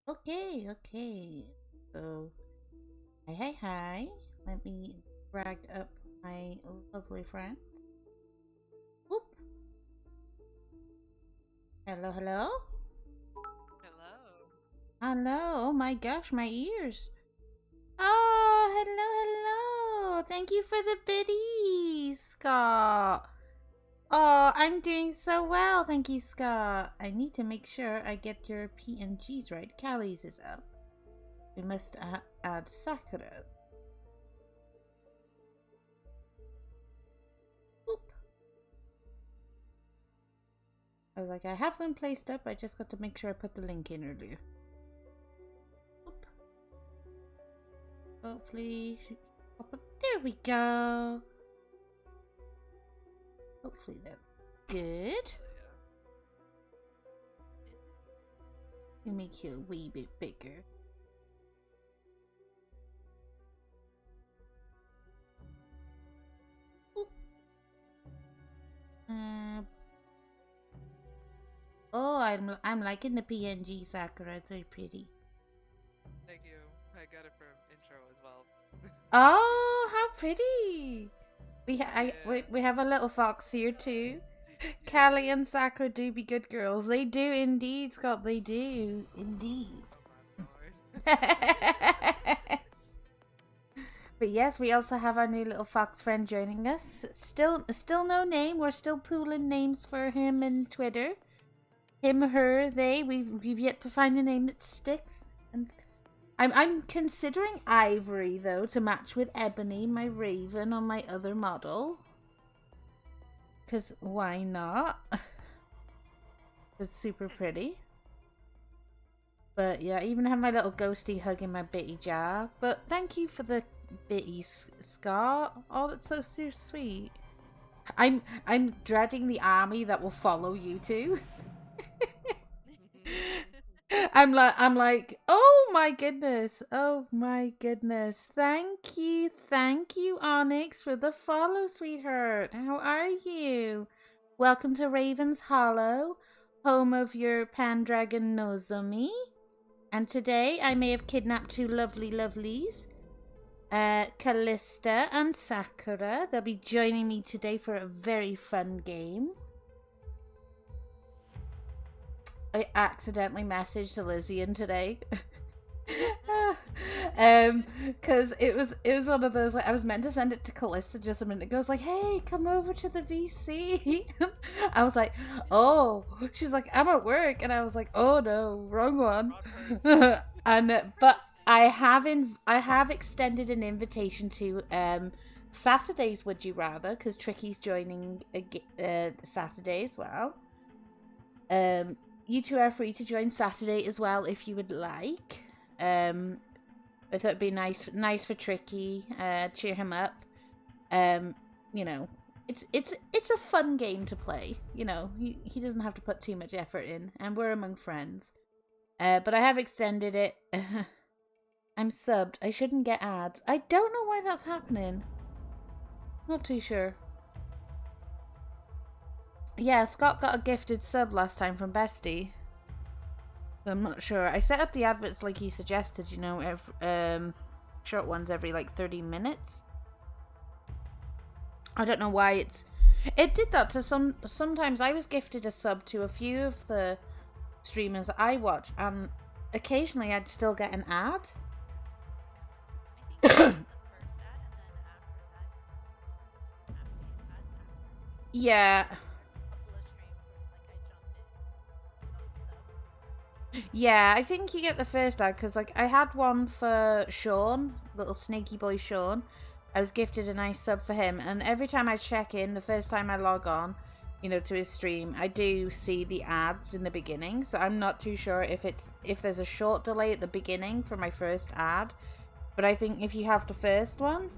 Okay. So, hi. Let me drag up my lovely friend. Oop. Hello? Hello. Hello. Oh my gosh, my ears. Oh, hello. Thank you for the biddies, Scott. Oh, I'm doing so well. Thank you, Scott. I need to make sure I get your PNGs right. Callie's is up. We must add Sakura. Oop. I was like, I have them placed up. I just got to make sure I put the link in earlier. Oop. Hopefully, there we go. Hopefully that's good. Yeah. We make you a wee bit bigger. Oop. Uh, oh, I'm liking the PNG Sakura. It's very pretty. Thank you. I got it from intro as well. Oh, how pretty! Yeah. We have a little fox here too. Callie Yay. and Sakura do be good girls. They do indeed, Scott. They do indeed. Oh my lord. But yes, we also have our new little fox friend joining us. Still no name. We're still pooling names for him and Twitter. Him, her, they. We've yet to find a name that sticks. And I'm considering Ivory though to match with Ebony, my raven, on my other model. Cause why not? It's super pretty. But yeah, I even have my little ghosty hugging my bitty jar. But thank you for the bitty scar. Oh, that's so sweet. I'm dreading the army that will follow you two. I'm like, oh my goodness. Thank you, Onyx, for the follow, sweetheart. How are you? Welcome to Raven's Hollow, home of your Pandragon Nozomi. And today I may have kidnapped two lovely lovelies, Callista and Sakura. They'll be joining me today for a very fun game. I accidentally messaged Elysian today. Because it was one of those, like, I was meant to send it to Callista just a minute ago. I was like, hey, come over to the VC. I was like, oh, she's like, I'm at work, and I was like, oh no, wrong one. Wrong person. And but I have extended an invitation to Saturdays. Would you rather? Because Tricky's joining Saturday as well. Um, you two are free to join Saturday as well if you would like. Um, I thought it'd be nice for Tricky. Cheer him up. Um, you know, it's a fun game to play. You know, he doesn't have to put too much effort in, and we're among friends. But I have extended it. I'm subbed. I shouldn't get ads. I don't know why that's happening. Not too sure. Yeah, Scott got a gifted sub last time from Bestie. I'm not sure. I set up the adverts like he suggested, short ones every like 30 minutes. I don't know why it did that to sometimes I was gifted a sub to a few of the streamers I watch, and occasionally I'd still get an ad. I think it was the first ad, and then after that, after the ads happened, Yeah. there were a couple of streams when like I jumped in, got the sub. Yeah, I think you get the first ad because, like, I had one for Sean, little snaky boy Sean. I was gifted a nice sub for him, and every time I check in, the first time I log on, to his stream, I do see the ads in the beginning. So I'm not too sure if there's a short delay at the beginning for my first ad, but I think if you have the first one,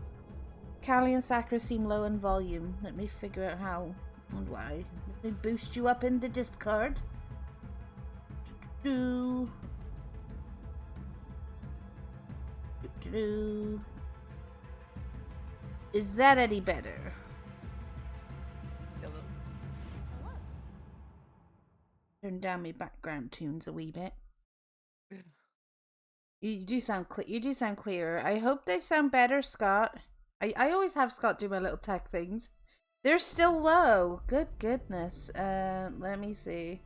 Callie and Sakura seem low in volume. Let me figure out how and why. Let me boost you up in the Discord. Do. Is that any better? Hello. Hello. Turn down my background tunes a wee bit. You do sound you do sound clearer. I hope they sound better, Scott. I always have Scott do my little tech things. They're still low. Good goodness. Let me see.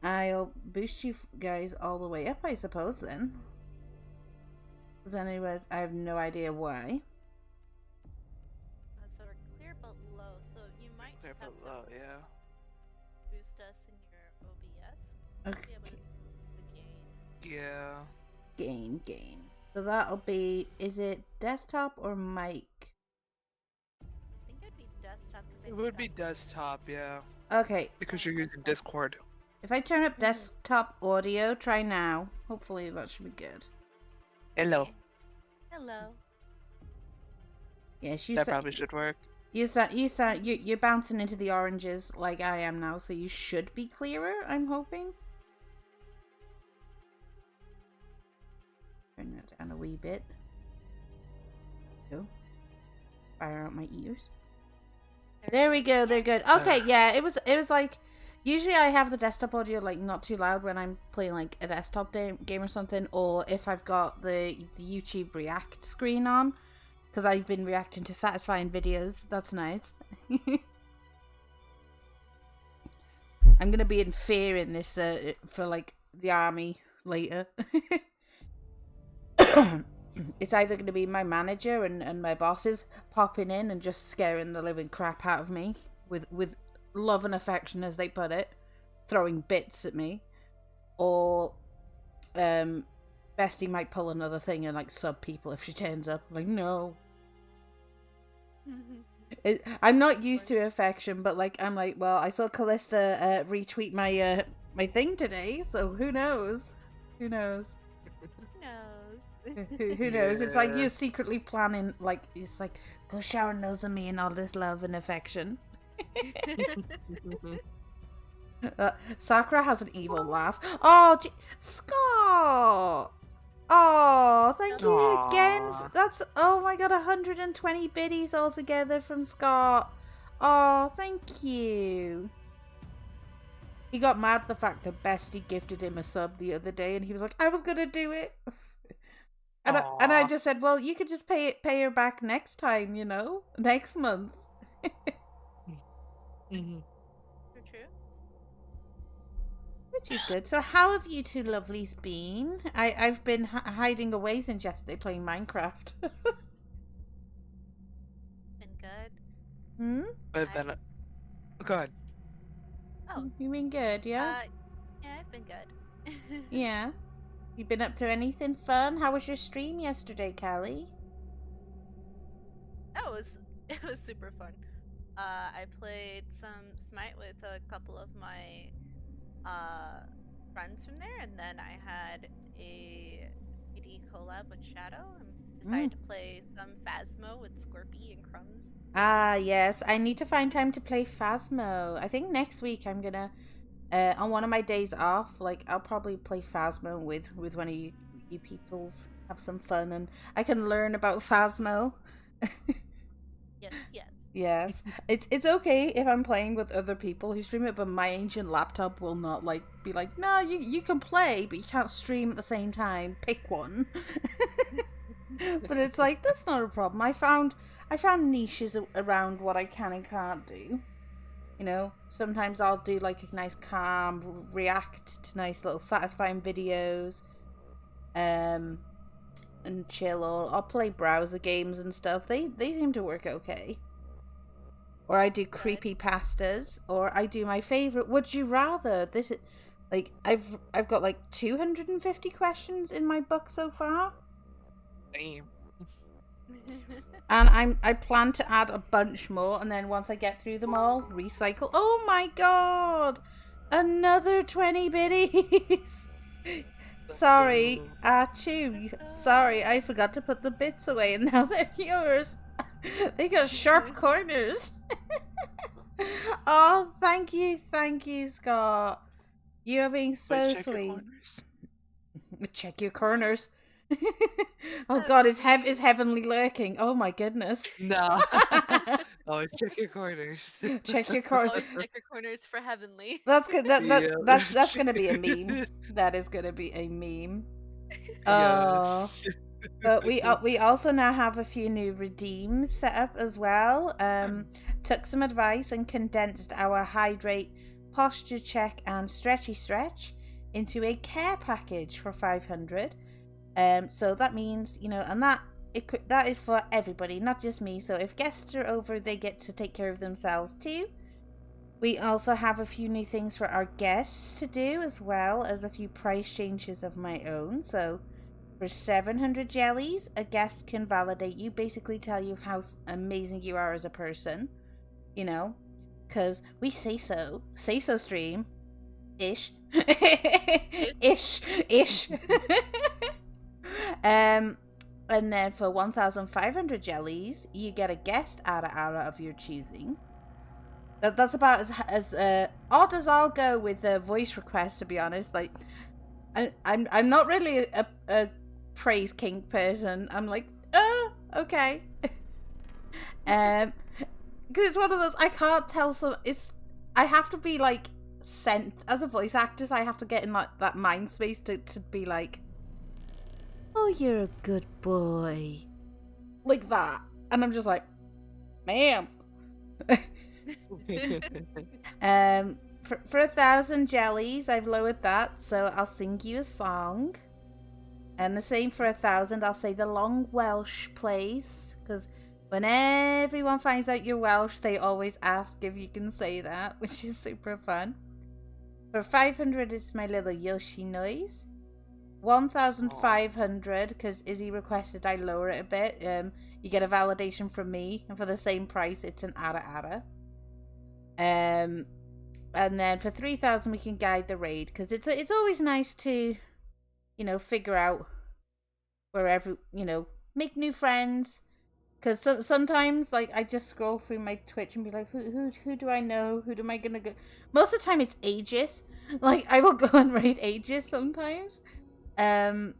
I'll boost you guys all the way up, I suppose, then. Because anyways, I have no idea why. So we're clear but low, so you might Clear just have below, to yeah. boost us in your OBS. Okay. Be able to gain. Yeah. Gain. So that'll be, is it desktop or mic? I think it'd be desktop because It would be desktop, yeah. Okay, Because you're using Discord. if I turn up desktop audio, try now. Hopefully that should be good. Hello. Hello. Yes, you That sa- probably should work. you're bouncing into the oranges like I am now, so you should be clearer, I'm hoping. Turn that down a wee bit. Go. Fire out my ears. There we go, they're good. Okay, yeah, it was like, usually I have the desktop audio like not too loud when I'm playing like a desktop game or something, or if I've got the YouTube React screen on, because I've been reacting to satisfying videos. That's nice. I'm gonna be in fear in this for like the army later. It's either going to be my manager and my bosses popping in and just scaring the living crap out of me with love and affection, as they put it, throwing bits at me, or Bestie might pull another thing and like sub people if she turns up. Like, no. I'm not used to affection, but like I'm like, well, I saw Callista retweet my my thing today, so who knows? Who knows? Who knows? It's like you're secretly planning, like, it's like, go shower nose on me and all this love and affection. Sakura has an evil laugh. Oh, Scott! Oh, thank you again. That's, oh my god, 120 biddies altogether from Scott. Oh, thank you. He got mad at the fact that Bestie gifted him a sub the other day, and he was like, I was gonna do it. And I just said, well, you could just pay her back next time, you know, next month. True. Which is good. So how have you two lovelies been? I've been hiding away since yesterday playing Minecraft. Been good. I've been. Go ahead. Oh. You been good, yeah? Yeah, I've been good. Yeah. You been up to anything fun? How was your stream yesterday, Callie? Oh, it was super fun. I played some Smite with a couple of my friends from there, and then I had a AD collab with Shadow, and decided to play some Phasmo with Scorpy and Crumbs. Ah, yes. I need to find time to play Phasmo. I think next week I'm gonna, on one of my days off, like, I'll probably play Phasmo with one of you peoples. Have some fun, and I can learn about Phasmo. Yes. Yes. It's okay if I'm playing with other people who stream it, but my ancient laptop will not, like, be like, no, you can play, but you can't stream at the same time. Pick one. But it's like, that's not a problem. I found niches around what I can and can't do. You know, sometimes I'll do like a nice calm react to nice little satisfying videos, and chill, or I'll play browser games and stuff. They seem to work okay. Or I do creepy pastas, or I do my favorite Would You Rather. This is like I've got like 250 questions in my book so far. Damn. And I plan to add a bunch more, and then once I get through them all, recycle. Oh my god! Another 20 biddies! Sorry, Achoo. Sorry, I forgot to put the bits away, and now they're yours. They got sharp corners. Oh, thank you, Scott. You're being so sweet. Check your corners. Oh god, is heavenly lurking? Oh my goodness. No. Always check your corners. Check your corners. Always check your corners for heavenly. That's good. Yeah. That's gonna be a meme. That is gonna be a meme. Oh. Yes. But we also now have a few new redeems set up as well. Took some advice and condensed our hydrate, posture check, and stretchy stretch into a care package for 500. So that means, and that is for everybody, not just me. So if guests are over, they get to take care of themselves too. We also have a few new things for our guests to do, as well as a few price changes of my own. So for 700 jellies, a guest can validate you, basically tell you how amazing you are as a person, because we say so stream, ish, ish. And then for 1,500 jellies, you get a guest ara of your choosing. That's about as odd as I'll go with the voice requests, to be honest. Like, I'm not really a praise kink person. I'm like, okay. Because it's one of those, I can't tell. So I have to be like sent as a voice actress. I have to get in that mind space to be like, oh, you're a good boy, like that, and I'm just like, ma'am. For 1,000 jellies, I've lowered that, so I'll sing you a song. And the same for 1,000, I'll say the long Welsh plays, because when everyone finds out you're Welsh, they always ask if you can say that, which is super fun. For 500, it's my little Yoshi noise. 1,500, because Izzy requested I lower it a bit. You get a validation from me, and for the same price, it's an ara. And then for 3,000, we can guide the raid, because it's always nice to, figure out wherever, make new friends. Because sometimes, like, I just scroll through my Twitch and be like, who do I know? Who am I gonna go? Most of the time, it's Aegis. Like, I will go and raid Aegis sometimes. I'm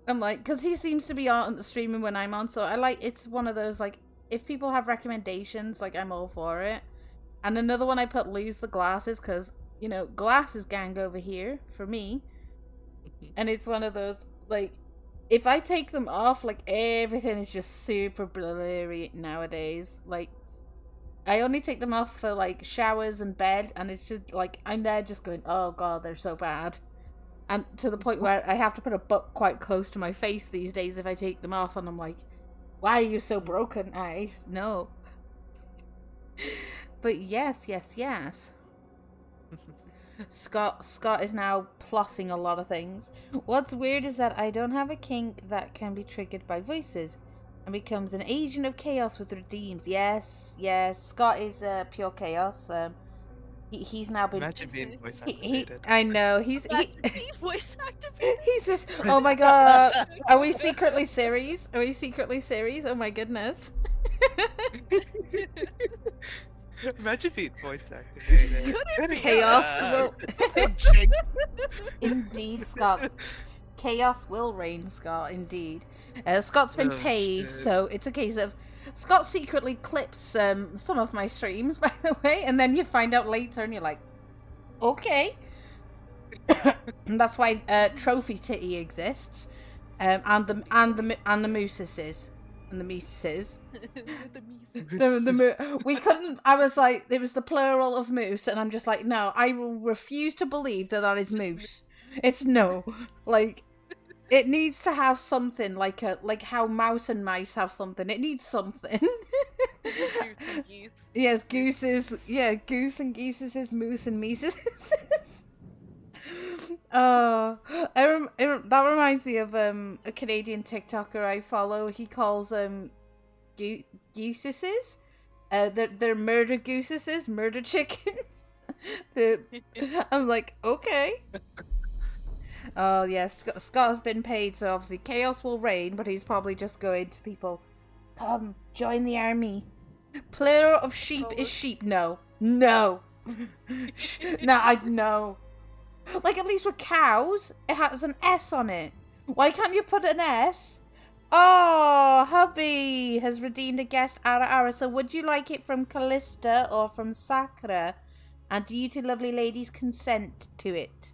like, because he seems to be on streaming when I'm on, so it's one of those, like, if people have recommendations, like, I'm all for it. And another one I put, lose the glasses, because, glasses gang over here for me. And it's one of those, like, if I take them off, like, everything is just super blurry nowadays. Like, I only take them off for, like, showers and bed, and it's just, like, I'm there just going, oh god, they're so bad. And to the point where I have to put a book quite close to my face these days if I take them off, and I'm like, why are you so broken, eyes? No. But yes. Scott is now plotting a lot of things. What's weird is that I don't have a kink that can be triggered by voices and becomes an agent of chaos with redeems. Yes. Scott is pure chaos. He's now been. Imagine being voice activated. I know Being voice activated. He's just. Oh my god. Are we secretly series? Oh my goodness. Imagine being voice activated. Chaos. Indeed, Scott. Chaos will reign, Scott. Indeed. Scott's been paid, so it's a case of Scott secretly clips some of my streams, by the way, and then you find out later, and you're like, okay. And that's why Trophy Titty exists, and the mooses. And the Mises. We couldn't. I was like, it was the plural of moose, and I'm just like, no, I will refuse to believe that is moose. It's no, like, it needs to have something like how mouse and mice have something. It needs something. Goose and geese. Yes, gooses. Yeah, goose and geeses is moose and mises. That reminds me of a Canadian TikToker I follow. He calls gooses. They're murder gooses, murder chickens. I'm like, okay. Oh yes, Scott has been paid, so obviously chaos will reign. But he's probably just going to people, come join the army. Plural of sheep is sheep. No. No. Like, at least with cows, it has an S on it. Why can't you put an S? Oh, hubby has redeemed a guest ara. So would you like it from Callista or from Sakura? And do you two lovely ladies consent to it?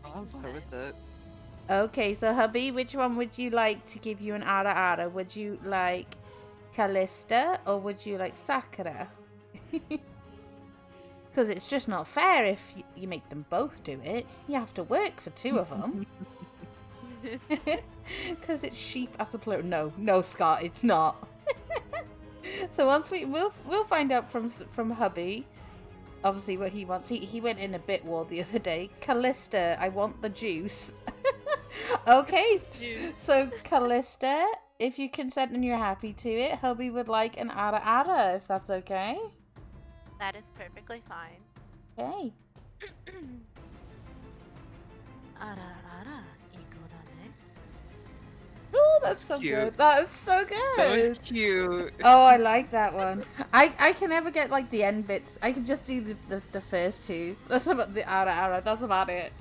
I'm fine with it. Okay, so hubby, which one would you like to give you an ara ara? Would you like Callista or would you like Sakura? Because it's just not fair if you make them both do it. You have to work for two of them. Because it's sheep as a plural. No, Scott, it's not. So once we'll find out from hubby, obviously what he wants. He went in a bit war the other day. Callista, I want the juice. Okay, Juice. so Callista, if you consent and you're happy to it, hubby would like an ara ara, if that's okay. That is perfectly fine. Okay. Ara ara, iko da ne. Oh, that's so Cute. good. That is so That was good. cute. Oh, I like that one. I can never get like the end bits. I can just do the first two. That's about the ara ara. That's about it.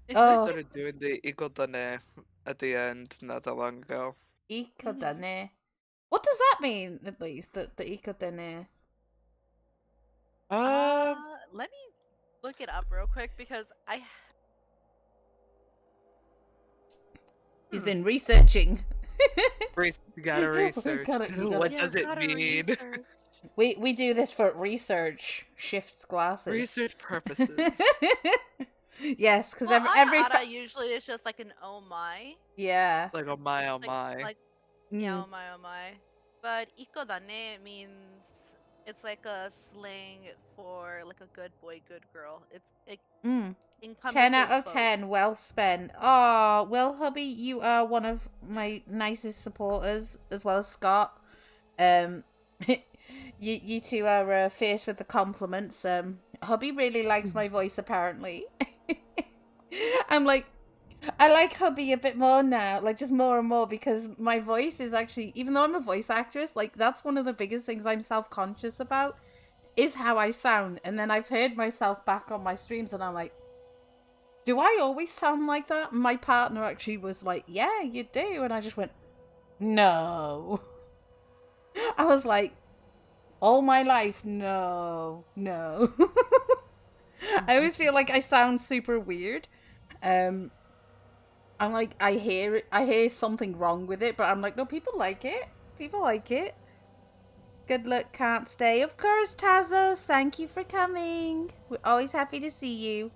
I Oh, started doing the Igodane at the end not that long ago. ikodane. What does that mean? At least the ikodane. Let me look it up real quick because I He's been researching. You gotta research. gotta- you gotta- What Yeah, does it gotta mean? research. We do this for research shifts glasses. Research purposes. Yes, because Well, every ara usually it's just like an oh my. yeah. Like, oh my, oh my. Like yeah, Mm. oh my. But ikodane means it's like a slang for like a good boy, good girl. It Mm. encompasses 10 out of both. 10. Well spent. Oh, well, hubby, you are one of my nicest supporters, as well as Scott. You two are fierce with the compliments. Hubby really likes my voice, apparently. I'm like, I like hubby a bit more now, like just more and more, because my voice is actually, even though I'm a voice actress, like that's one of the biggest things I'm self-conscious about, is how I sound. And then I've heard myself back on my streams and I'm like, do I always sound like that? And my partner actually was like, yeah, you do. And I just went, no. I was like, all my life, no. I always feel like I sound super weird. I'm like, I hear something wrong with it, but I'm like, no, people like it. People like it. Good luck, can't stay. Of course, Tazos, thank you for coming. We're always happy to see you.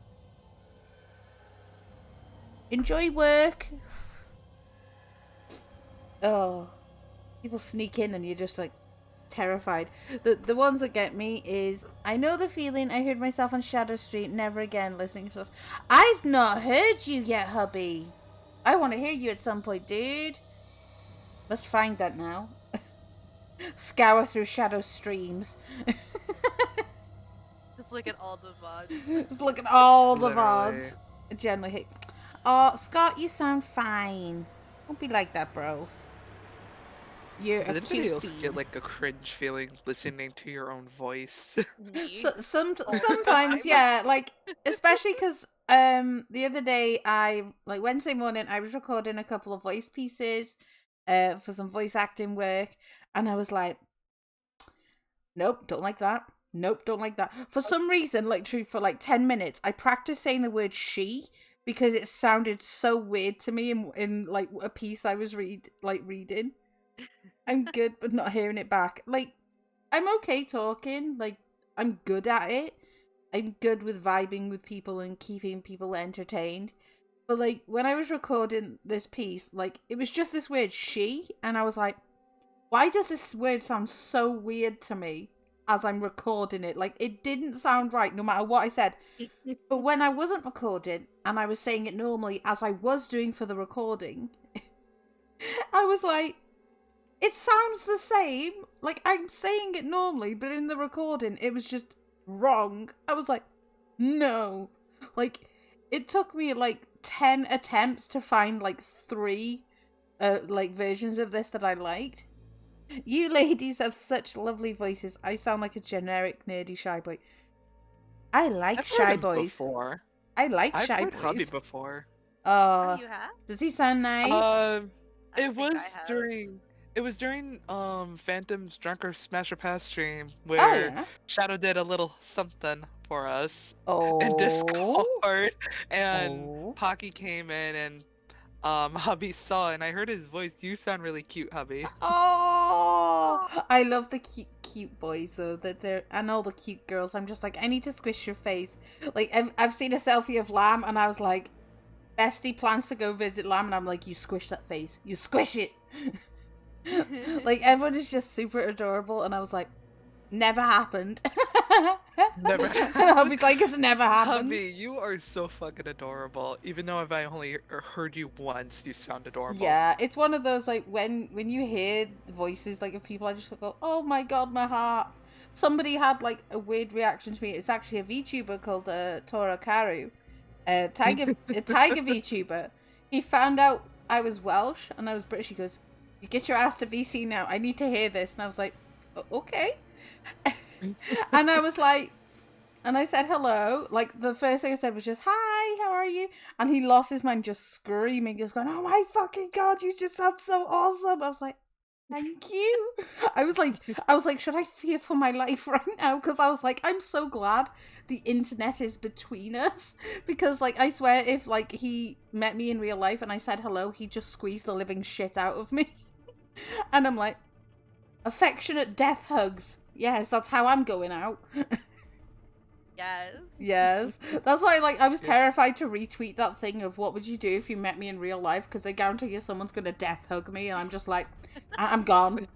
Enjoy work. Oh, people sneak in and you're just like terrified. The ones that get me is, I know the feeling. I heard myself on Shadow Street. Never again listening to stuff. I've not heard you yet, hubby. I want to hear you at some point, dude. Must find that now. Scour through Shadow streams. Just look at all the VODs. Just look at all the Literally. VODs. Generally hate. Oh, Scott, you sound fine. Don't be like that, bro. You're Did a anybody cute else bee. get like a cringe feeling listening to your own voice? Me? Sometimes, yeah, like especially because the other day like Wednesday morning I was recording a couple of voice pieces for some voice acting work, and I was like, nope, don't like that. Nope, don't like that. For some reason, like true, for like 10 minutes, I practiced saying the word she because it sounded so weird to me in like a piece I was reading. I'm good, but not hearing it back. Like, I'm okay talking. Like, I'm good at it. I'm good with vibing with people and keeping people entertained. But like, when I was recording this piece, like, it was just this word she, and I was like, why does this word sound so weird to me as I'm recording it? Like, it didn't sound right no matter what I said. But when I wasn't recording and I was saying it normally as I was doing for the recording, I was like, it sounds the same. Like, I'm saying it normally, but in the recording, it was just wrong. I was like, no. Like, it took me like 10 attempts to find like 3 like versions of this that I liked. You ladies have such lovely voices. I sound like a generic nerdy shy boy. I like I've shy heard him boys. before. I like I've shy heard Hubby boys. before. Oh, you have? Does he sound nice? I It think I was have. during It was during Phantom's Drunker Smasher Pass stream Oh where yeah. Shadow did a little something for us in Oh. Discord, and Oh. Pocky came in and Hubby saw, and I heard his voice. You sound really cute, Hubby. Oh, I love the cute boys though. That they're and all the cute girls. I'm just like, I need to squish your face. Like I've seen a selfie of Lamb, and I was like, Bestie plans to go visit Lamb, and I'm like, you squish that face. You squish it. Like everyone is just super adorable, and I was like, never happened. Never And Hubby's like, it's never happened. Hubby, you are so fucking adorable. Even though if I only heard you once, you sound adorable. Yeah, it's one of those like when you hear the voices like of people, I just go, oh my god, my heart. Somebody had like a weird reaction to me. It's actually a VTuber called Tora Karu, a tiger VTuber. He found out I was Welsh and I was British. He goes, "You get your ass to VC now. I need to hear this." And I was like, "Okay." And I was like, and I said hello. Like the first thing I said was just, "Hi, how are you?" And he lost his mind, just screaming. He was going, "Oh my fucking god, you just sound so awesome!" I was like, "Thank you." I was like, should I fear for my life right now? Because I was like, I'm so glad the internet is between us. Because like, I swear, if like he met me in real life and I said hello, he'd just squeeze the living shit out of me. And I'm like, affectionate death hugs. Yes, that's how I'm going out. Yes. Yes. That's why, like, I was Yeah. terrified to retweet that thing of what would you do if you met me in real life, because I guarantee you someone's going to death hug me, and I'm just like, I'm gone.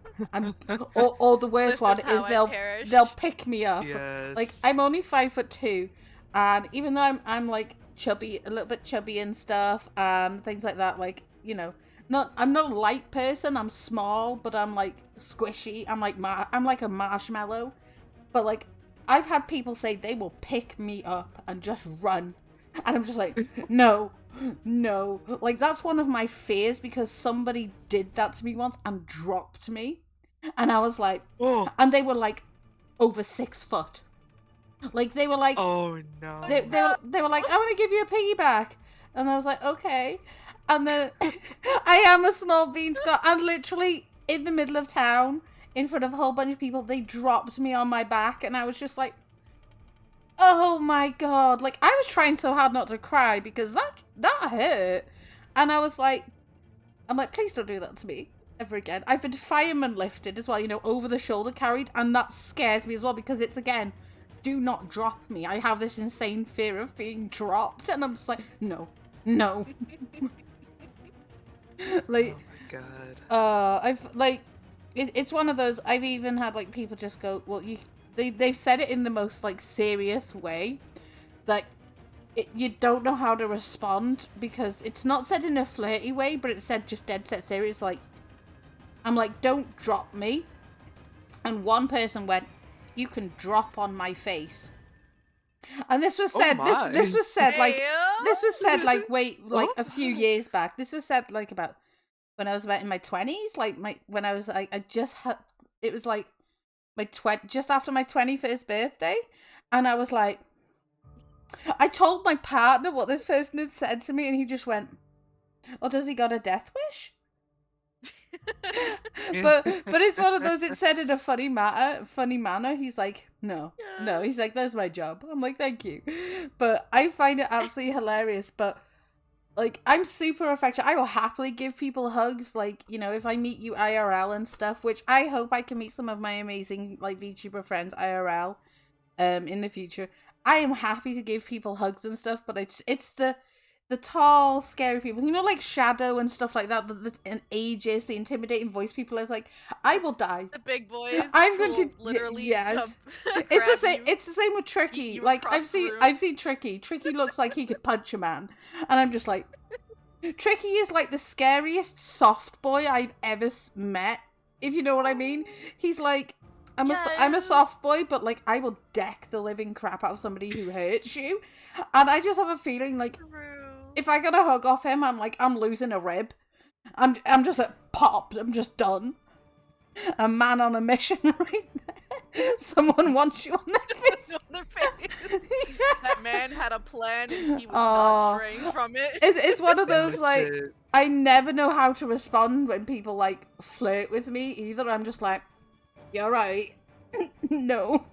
Or the worst This one is how is I perished. they'll pick me up. Yes. Like, I'm only 5'2", and even though I'm like chubby, a little bit chubby and stuff, and things like that, like, you know, I'm not a light person, I'm small, but I'm like squishy, I'm like a marshmallow. But like, I've had people say they will pick me up and just run. And I'm just like, no. Like, that's one of my fears, because somebody did that to me once and dropped me. And I was like, Oh. and they were like over 6 foot. Like, they were like, Oh no. they were like, I want to give you a piggyback. And I was like, okay. And then I am a small beanstalk, and literally in the middle of town, in front of a whole bunch of people, they dropped me on my back, and I was just like, oh my god. Like, I was trying so hard not to cry, because that hurt. And I was like, I'm like, please don't do that to me ever again. I've been fireman lifted as well, you know, over the shoulder carried, and that scares me as well, because it's, again, do not drop me. I have this insane fear of being dropped, and I'm just like, no. Like, Oh my god. I've like, it's one of those. I've even had like people just go, well, they've said it in the most like serious way, that you don't know how to respond, because it's not said in a flirty way, but it's said just dead set serious. Like, I'm like, don't drop me, and one person went, you can drop on my face. And this was said. my. This was said like Damn. this was said like a few years back. This was said like about when I was about in my 20s. Like when I was I just had, it was like just after my 21st birthday, and I was like, I told my partner what this person had said to me, and he just went, "Oh, does he got a death wish?" but it's one of those. It's said in a funny manner. He's like, no. He's like, that's my job. I'm like, thank you. But I find it absolutely hilarious. But like, I'm super affectionate. I will happily give people hugs. Like, you know, if I meet you IRL and stuff, which I hope I can meet some of my amazing like VTuber friends IRL, in the future. I am happy to give people hugs and stuff. But it's the tall, scary people, you know, like Shadow and stuff like that, and ages, the intimidating voice people. Is like, I will die. The big boys. I'm going will to literally yes. jump, It's the grab same. you, It's the same with eat Tricky. you Like across the room. I've seen Tricky. Tricky looks like he could punch a man, and I'm just like, Tricky is like the scariest soft boy I've ever met. If you know what I mean. He's like, I'm a Yes. soft boy, but like I will deck the living crap out of somebody who hurts you, and I just have a feeling like, True. if I got a hug off him, I'm like, I'm losing a rib. I'm just like, popped. I'm just done. A man on a mission right there. Someone wants you on their face. their face. That man had a plan and he was Aw. not straying from it. It's one of those, like, Legit. I never know how to respond when people, like, flirt with me either. I'm just like, you're right. No.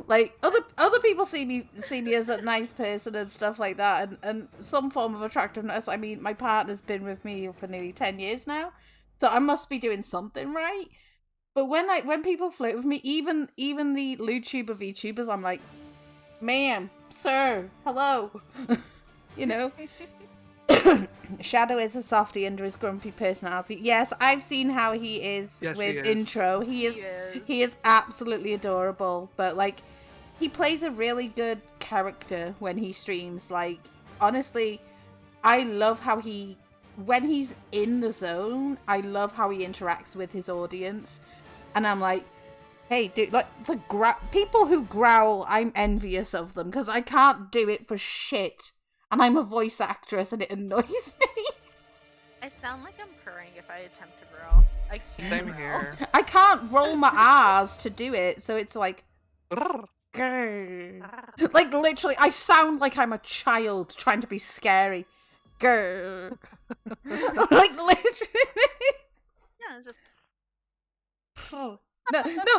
Like, other people see me as a nice person and stuff like that, and some form of attractiveness. I mean, my partner's been with me for nearly 10 years now, so I must be doing something right. But when people flirt with me, even the LudeTuber VTubers, I'm like, ma'am, sir, hello. You know? Shadow is a softie under his grumpy personality. Yes, I've seen how he is Yes, with he is. intro. He is absolutely adorable, but like he plays a really good character when he streams. Like, honestly, I love how when he's in the zone, I love how he interacts with his audience. And I'm like, hey, dude, like people who growl, I'm envious of them because I can't do it for shit. And I'm a voice actress and it annoys me. I sound like I'm purring if I attempt to growl. I can't. Same growl. here. I can't roll my R's to do it, so it's like, grrr. Like literally, I sound like I'm a child trying to be scary. Grrr. Like literally. Yeah, it's just. No,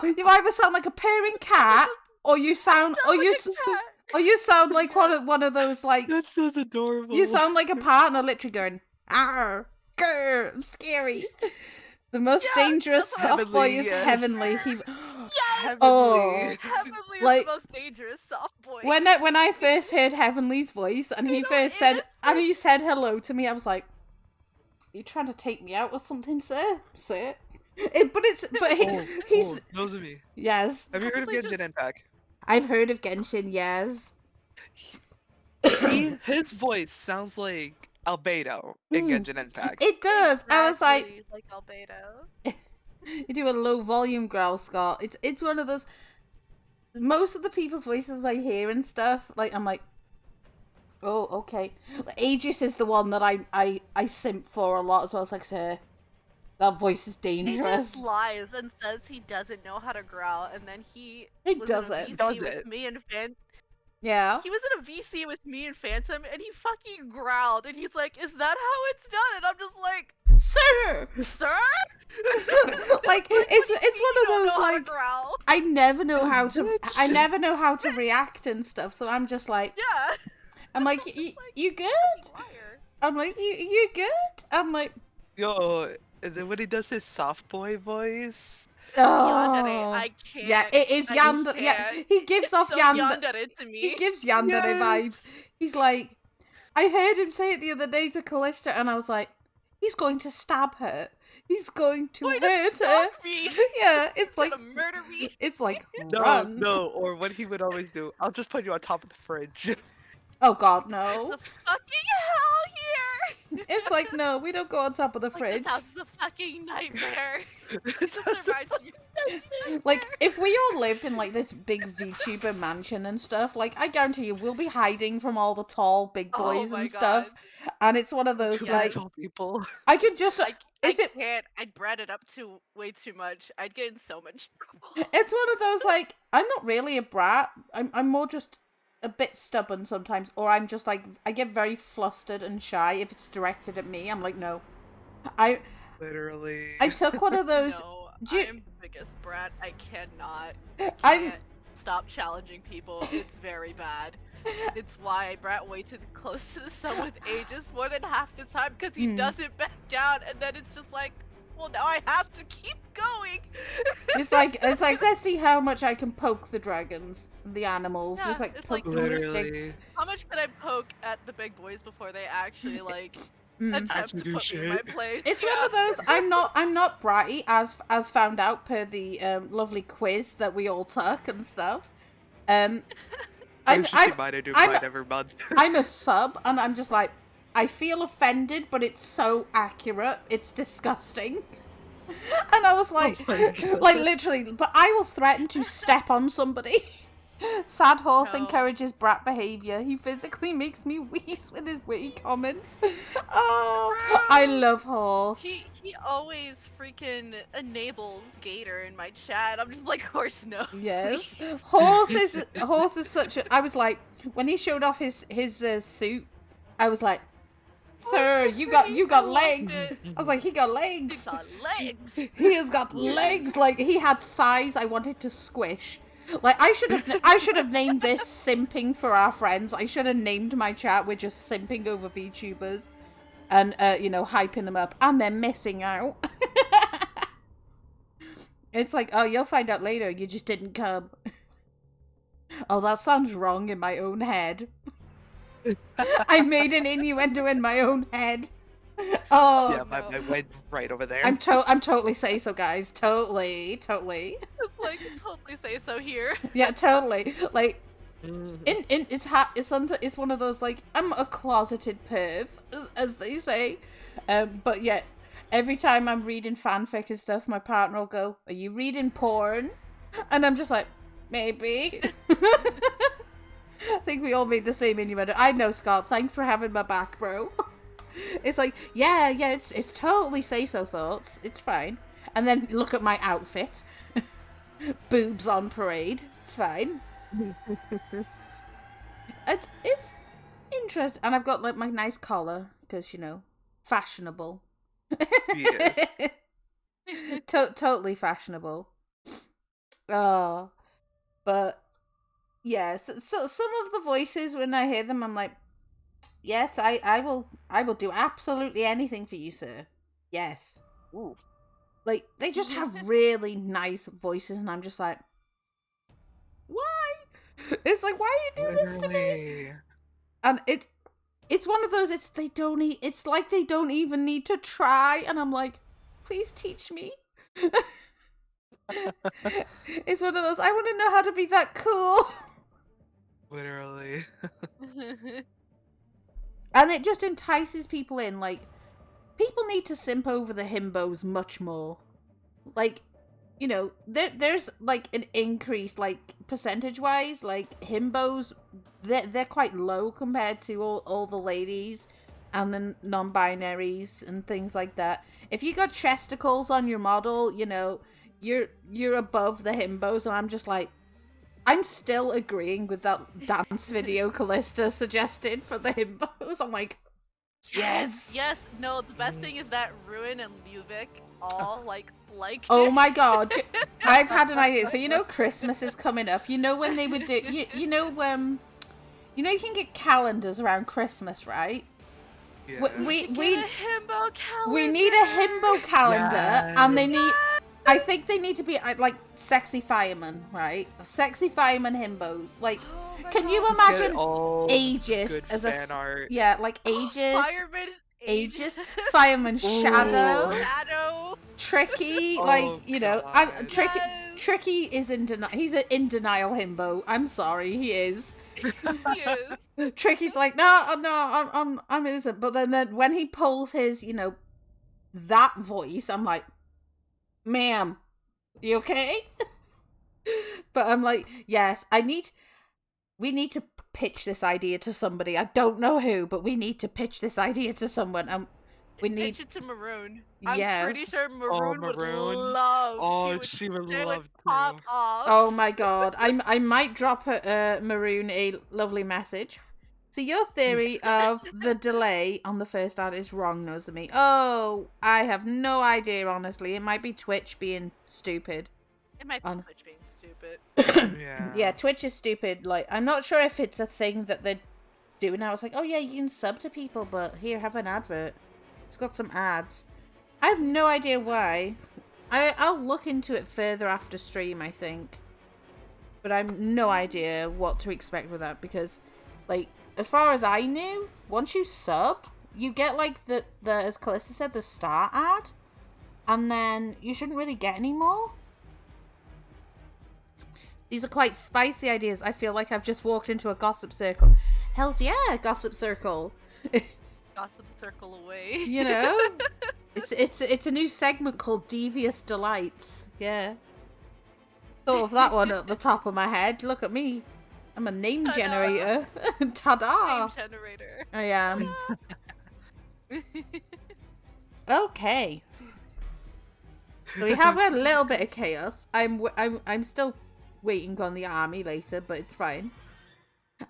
you either sound like a purring cat, or you sound, or you sound like one of those like. That sounds adorable. You sound like a partner literally going, "Arr, grr, I'm scary." The most dangerous that's soft boy Heavenly, is yes. Heavenly. Yes! Oh. Heavenly is Like, the most dangerous soft boy. when I first heard Heavenly's voice and he You know, first it said is and he said hello to me, I was like, "You trying to take me out or something, sir? Sir?" He's Those of me. yes. Have you heard of Probably Genshin just- Impact? I've heard of Genshin. Yes. His voice sounds like Albedo in Mm. Genshin Impact. It does. I was like, Exactly like Albedo. you do a low volume growl, Scott. It's one of those. Most of the people's voices I hear and stuff, like I'm like, oh, okay. Aegis is the one that I simp for a lot as well. It's like, sir, that voice is He dangerous. just lies and says he doesn't know how to growl, and then he He was doesn't. in a VC Does with it. me and Yeah. He was in a VC with me and Phantom, and he fucking growled, and he's like, "Is that how it's done?" And I'm just like, Sir! "Sir." Like, it's one You of don't those, know how to like, growl. I never know how to Bitch. I never know how to react and stuff, so I'm just like, Yeah. I'm like, you good? Liar. I'm like, you good? I'm like, Yo, and then when he does his soft boy voice, Yandere, oh. I can't. Yeah, it is I Yandere. Yeah, can't. he gives It's off so Yandere. Yandere to me. He gives Yandere vibes. Yes. He's like, I heard him say it the other day to Callista, and I was like, he's going to stab her. He's going to Going to hurt her. stalk me. Yeah, it's like, Gonna murder me. it's like, no, run. no, or what he would always do, I'll just put you on top of the fridge. Oh God, It's no. a fucking hell here. It's like, no, we don't go on top of the Like, fridge. this house is a fucking nightmare. It This just is- reminds me. Like, if we all lived in, like, this big VTuber mansion and stuff, like, I guarantee you, we'll be hiding from all the tall big Oh boys my and stuff. And it's one of those, Too Yeah. many like, tall people. I could just, I is it, can't. I'd brat it up to way too much. I'd get in so much trouble. it's one of those, like, I'm not really a brat. I'm more just a bit stubborn sometimes, or I'm just, like, I get very flustered and shy if it's directed at me. I'm like, no. I Literally. took one of those, No, do you- I am the biggest brat. I cannot. I'm, Can't stop challenging people. It's very bad. It's why I brat way too close to the sun with Aegis more than half the time because he Hmm. doesn't back down, and then it's just like, well, now I have to keep going. it's like, let's see how much I can poke the dragons, the animals, Yeah, just like it's poke like- them with Literally. sticks. How much can I poke at the big boys before they actually like Mm. attempt Actually to do put me in my shit. place? It's Yeah. one of those. I'm not bratty as found out per the lovely quiz that we all took and stuff. I I'm was just reminded to do I'm- mine every month. I'm a sub, and I'm just like, I feel offended, but it's so accurate, it's disgusting. And I was like, Oh my God. like literally, but I will threaten to step on somebody. Sad horse No. encourages brat behavior. He physically makes me wheeze with his witty comments. Oh, I love horse. He always freaking enables Gator in my chat. I'm just like, horse, no. Yes, please." horse is such a. I was like, when he showed off his suit, I was like, sir, it's you so got pretty. you got I loved legs. it. I was like, he got He's legs. got legs. He has got legs. Like he had thighs. I wanted to squish. Like I should have named this simping for our friends. I should have named my chat. We're just simping over VTubers, and hyping them up, and they're missing out. It's like, oh, you'll find out later. You just didn't come. Oh, that sounds wrong in my own head. I made an innuendo in my own head. Oh, Yeah, my went right over there. I'm totally say so, guys. Totally. It's like totally say so here. Yeah, totally. Like, Mhm. it's one of those like I'm a closeted perv, as they say. But yet every time I'm reading fanfic and stuff, my partner will go, "Are you reading porn?" And I'm just like, maybe. I think we all made the same innuendo. I know, Scott. Thanks for having my back, bro. It's like, yeah, it's totally say so thoughts. It's fine. And then look at my outfit. Boobs on parade. It's fine. It's interesting. And I've got like my nice collar because fashionable. Yes. Totally fashionable. Oh, but yeah. So some of the voices when I hear them, I'm like, yes, I will do absolutely anything for you, sir. Yes. Ooh. Like they just have really nice voices, and I'm just like, why? It's like, why are you doing this to me? Literally. And it's one of those. It's like they don't even need to try, and I'm like, please teach me. It's one of those. I want to know how to be that cool. Literally. And it just entices people in. Like, people need to simp over the himbos much more. Like, there's like an increase, like percentage wise. Like himbos, they're quite low compared to all the ladies and the non-binaries and things like that. If you got chesticles on your model, you're above the himbos, and I'm just like, I'm still agreeing with that dance video Callista suggested for the himbos. I'm like, yes. Yes. No, the best thing is that Ruin and Luvic all liked Oh it. my god. I've had an idea. So Christmas is coming up. When they would do you can get calendars around Christmas, right? Yes. We Get a himbo calendar. we need a himbo calendar, and they need. I think they need to be like sexy firemen, right? Sexy fireman himbos. Like, Oh my can you God. Get imagine all Aegis good as fan art. yeah, like Aegis, Fireman Aegis, Fireman Shadow, Ooh. Shadow. Tricky, Oh, like I'm God. Tricky. Yes. Tricky is in denial. He's an in denial himbo. I'm sorry, he is. He is. Tricky's like, no, I'm innocent. But then when he pulls his, that voice, I'm like, ma'am, you okay? But I'm like, yes, we need to pitch this idea to somebody. I don't know who, but we need to pitch this idea to someone. We need. Pitch it to Maroon. I'm Yes. pretty sure Maroon would Maroon. love. Oh, she would they love pop to. off. Oh my god, I might drop Maroon a lovely message. So your theory of the delay on the first ad is wrong, Nozomi. Oh, I have no idea, honestly. It might be Twitch being stupid. It might be on- Twitch being stupid. Yeah. Yeah, Twitch is stupid. Like, I'm not sure if it's a thing that they're doing now. It's like, oh yeah, you can sub to people, but here, have an advert. It's got some ads. I have no idea why. I'll look into it further after stream, I think. But I have no idea what to expect with that, because, like, as far as I knew, once you sub, you get, like, the as Callista said, the start ad, and then you shouldn't really get any more. These are quite spicy ideas. I feel like I've just walked into a gossip circle. Hells yeah, gossip circle. Gossip circle away. It's a new segment called Devious Delights. Yeah. Thought of that one at the top of my head. Look at me. I'm a name Ta-da. generator. Ta-da! Name generator. I am. Okay. So we have a little bit of chaos. I'm still waiting on the army later, but it's fine.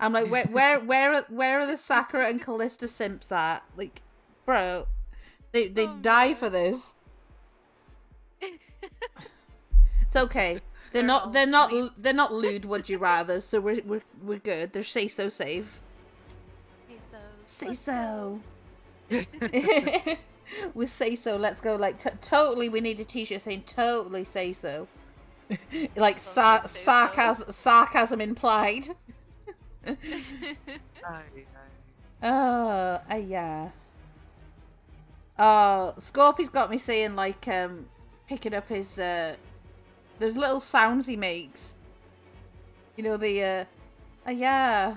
I'm like, where are the Sakura and Callista simps at? Like, bro, they Oh, die man. for this. It's okay. They're They're not. all They're not. asleep. They're not lewd. Would you rather? So we're good. They're say so safe. Say so. We say so. Let's go. Like totally. We need a T-shirt saying "totally say so." Like Totally say so. sarcasm implied. Aye, aye. Yeah. Oh, Scorpy's got me saying like picking up his those little sounds he makes. You know the yeah.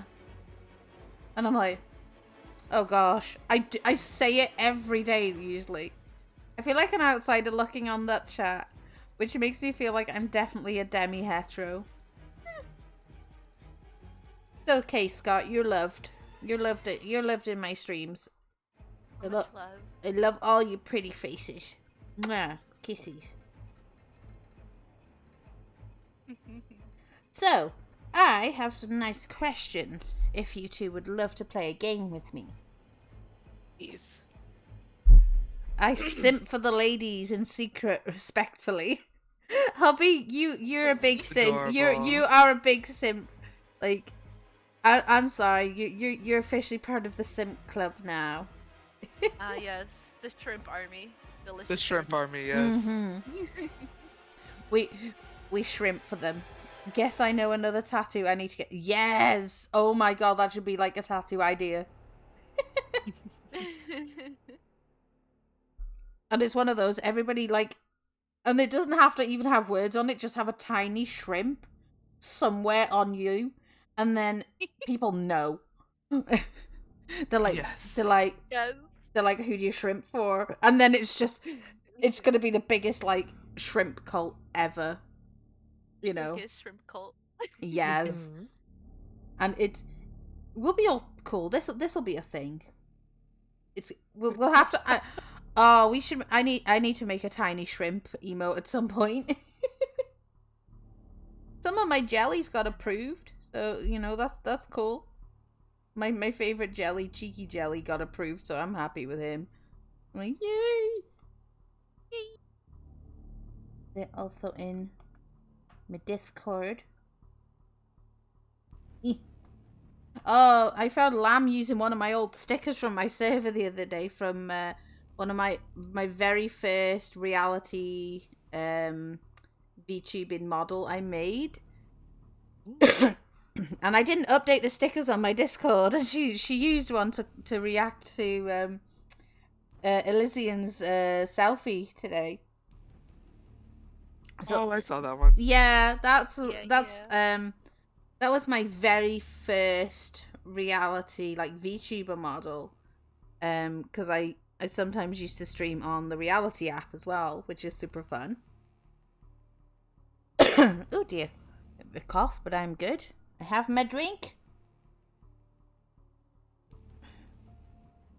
And I'm like, oh gosh, I say it every day usually. I feel like an outsider looking on that chat, which makes me feel like I'm definitely a demi-hetero. It's okay, Scott, you're loved. You're loved it. You're loved in my streams. So much love. I love all your pretty faces. Mwah. Kisses. So, I have some nice questions if you two would love to play a game with me. Please. I simp for the ladies in secret, respectfully. Hubby, you're a big simp. Adorable. You are a big simp. Like, I'm sorry. You're officially part of the simp club now. Ah, yes, the shrimp army. Delicious. The shrimp army, yes. Mhm. We shrimp for them. Guess I know another tattoo I need to get. Yes! Oh my god, that should be like a tattoo idea. And it's one of those, everybody like, and it doesn't have to even have words on it, just have a tiny shrimp somewhere on you, and then people know. They're like, Yes. Yes. they're like, who do you shrimp for? And then it's gonna be the biggest like shrimp cult ever. You know. Biggest shrimp cult. Yes. And we'll be all cool. This'll be a thing. We'll have to. We should. I need to make a tiny shrimp emote at some point. Some of my jellies got approved, so you know that's cool. My favorite jelly, Cheeky Jelly, got approved, so I'm happy with him. I'm like, yay! They're also in my Discord. Oh, I found Lamb using one of my old stickers from my server the other day from one of my very first reality VTubing model I made. And I didn't update the stickers on my Discord, and she used one to react to Elysian's selfie today. So, I saw that one. yeah, that was my very first reality like VTuber model. Because I sometimes used to stream on the reality app as well, which is super fun. Oh dear, a cough, but I'm good. I have my drink.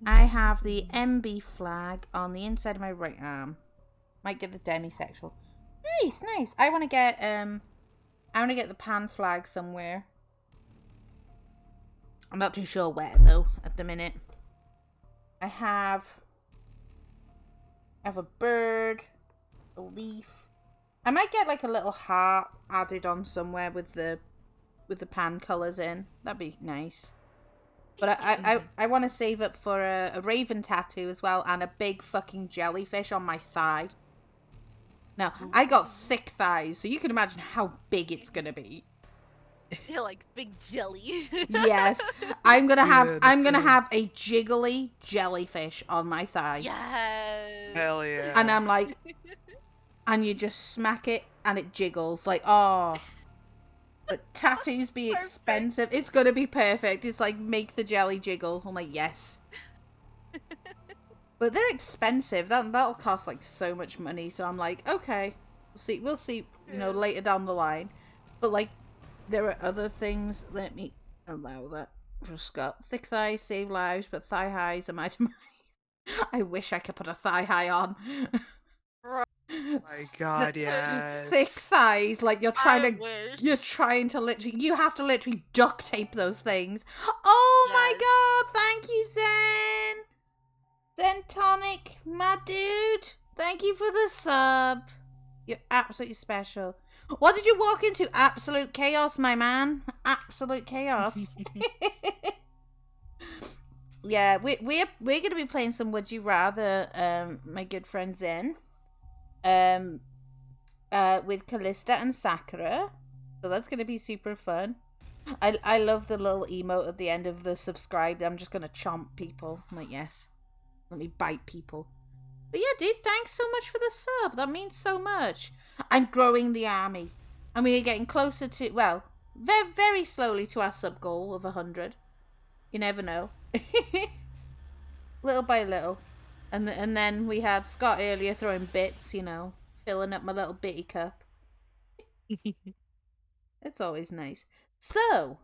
I have the MB flag on the inside of my right arm. Might get the demisexual. Nice. I want to get the pan flag somewhere. I'm not too sure where though at the minute. I have a bird, a leaf. I might get like a little heart added on somewhere with the pan colours in. That'd be nice. But I want to save up for a raven tattoo as well, and a big fucking jellyfish on my thigh. Now, I got thick thighs, so you can imagine how big it's gonna be. You're like big jelly. Yes, I'm gonna have Yeah. a jiggly jellyfish on my thigh. Yes. Hell yeah. And I'm like, and you just smack it and it jiggles like, oh. But tattoos be Perfect. expensive. It's gonna be perfect. It's like, make the jelly jiggle. I'm like, yes. But they're expensive. That'll cost like so much money. So I'm like, okay, we'll see. You know, later down the line. But like, there are other things. Let me allow that for Scott. Thick thighs save lives, but thigh highs are my demise. I wish I could put a thigh high on. My God, yes. Thick thighs, like you're trying to. wish. You're trying to literally. You have to literally duct tape those things. Oh my Yes. god! Thank you, Zen. Zen Tonic, my dude. Thank you for the sub. You're absolutely special. What did you walk into? Absolute chaos, my man. Absolute chaos. Yeah, we're gonna be playing some Would You Rather, my good friend Zen. With Callista and Sakura. So that's gonna be super fun. I love the little emote at the end of the subscribe. I'm just gonna chomp people. I'm like, yes. Let me bite people. But yeah, dude, thanks so much for the sub. That means so much. I'm growing the army. And we are getting closer to, well, very, very slowly to our sub goal of 100. You never know. Little by little. And then we had Scott earlier throwing bits, you know, filling up my little bitty cup. It's always nice. So,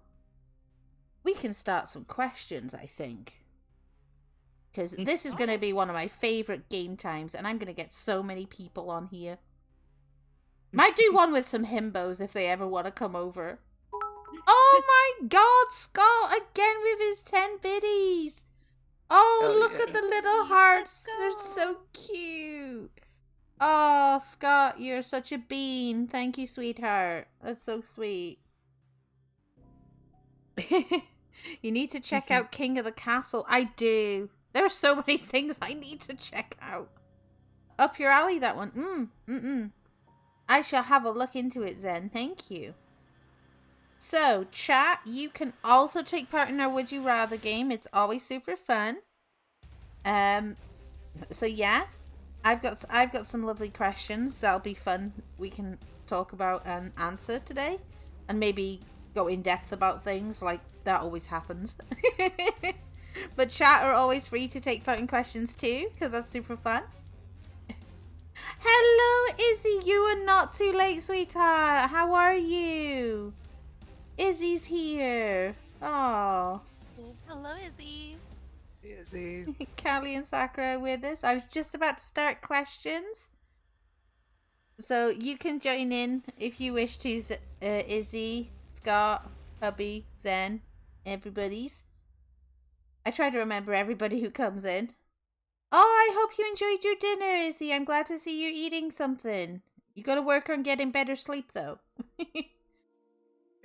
we can start some questions, I think. Because this is going to be one of my favourite game times, and I'm going to get so many people on here. Might do one with some himbos if they ever want to come over. Oh my god, Scott again with his 10 biddies. Oh, look at the little hearts. They're so cute. Oh, Scott, you're such a bean. Thank you, sweetheart. That's so sweet. You need to check out King of the Castle. I do. There are so many things I need to check out. Up your alley, that one. I shall have a look into it, Zen. Thank you. So, chat, you can also take part in our Would You Rather game. It's always super fun. So yeah, I've got some lovely questions that'll be fun. We can talk about and answer today, and maybe go in depth about things like that always happens. But chat are always free to take part in questions too, because that's super fun. Hello, Izzy. You are not too late, sweetheart. How are you? Izzy's here. Oh. Hello, Izzy. Izzy. Callie and Sakura are with us. I was just about to start questions. So you can join in if you wish to, Izzy, Scott, Hubby, Zen, everybody's. I try to remember everybody who comes in. Oh, I hope you enjoyed your dinner, Izzy. I'm glad to see you eating something. You gotta work on getting better sleep, though.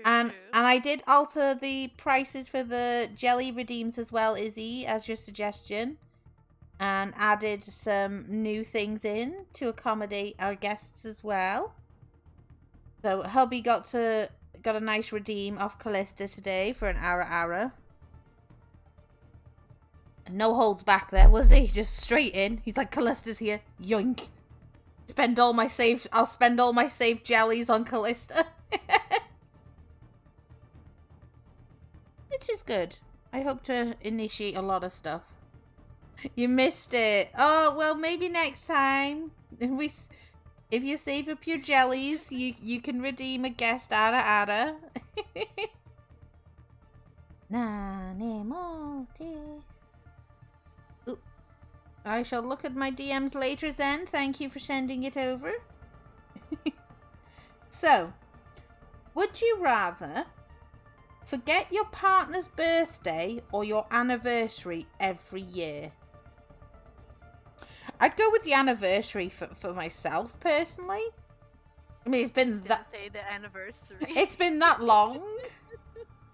And I did alter the prices for the jelly redeems as well, Izzy, as your suggestion. And added some new things in to accommodate our guests as well. So hubby got a nice redeem off Callista today for an Ara. No holds back there, was he? Just straight in. He's like, Callista's here. Yoink. I'll spend all my saved jellies on Callista. Which is good. I hope to initiate a lot of stuff. You missed it. Oh, well, maybe next time. If you save up your jellies, you can redeem a guest Ara. I shall look at my DMs later, Zen. Thank you for sending it over. So, would you rather forget your partner's birthday or your anniversary every year? I'd go with the anniversary for myself, personally. I mean, it's been that... say the anniversary. It's been that long.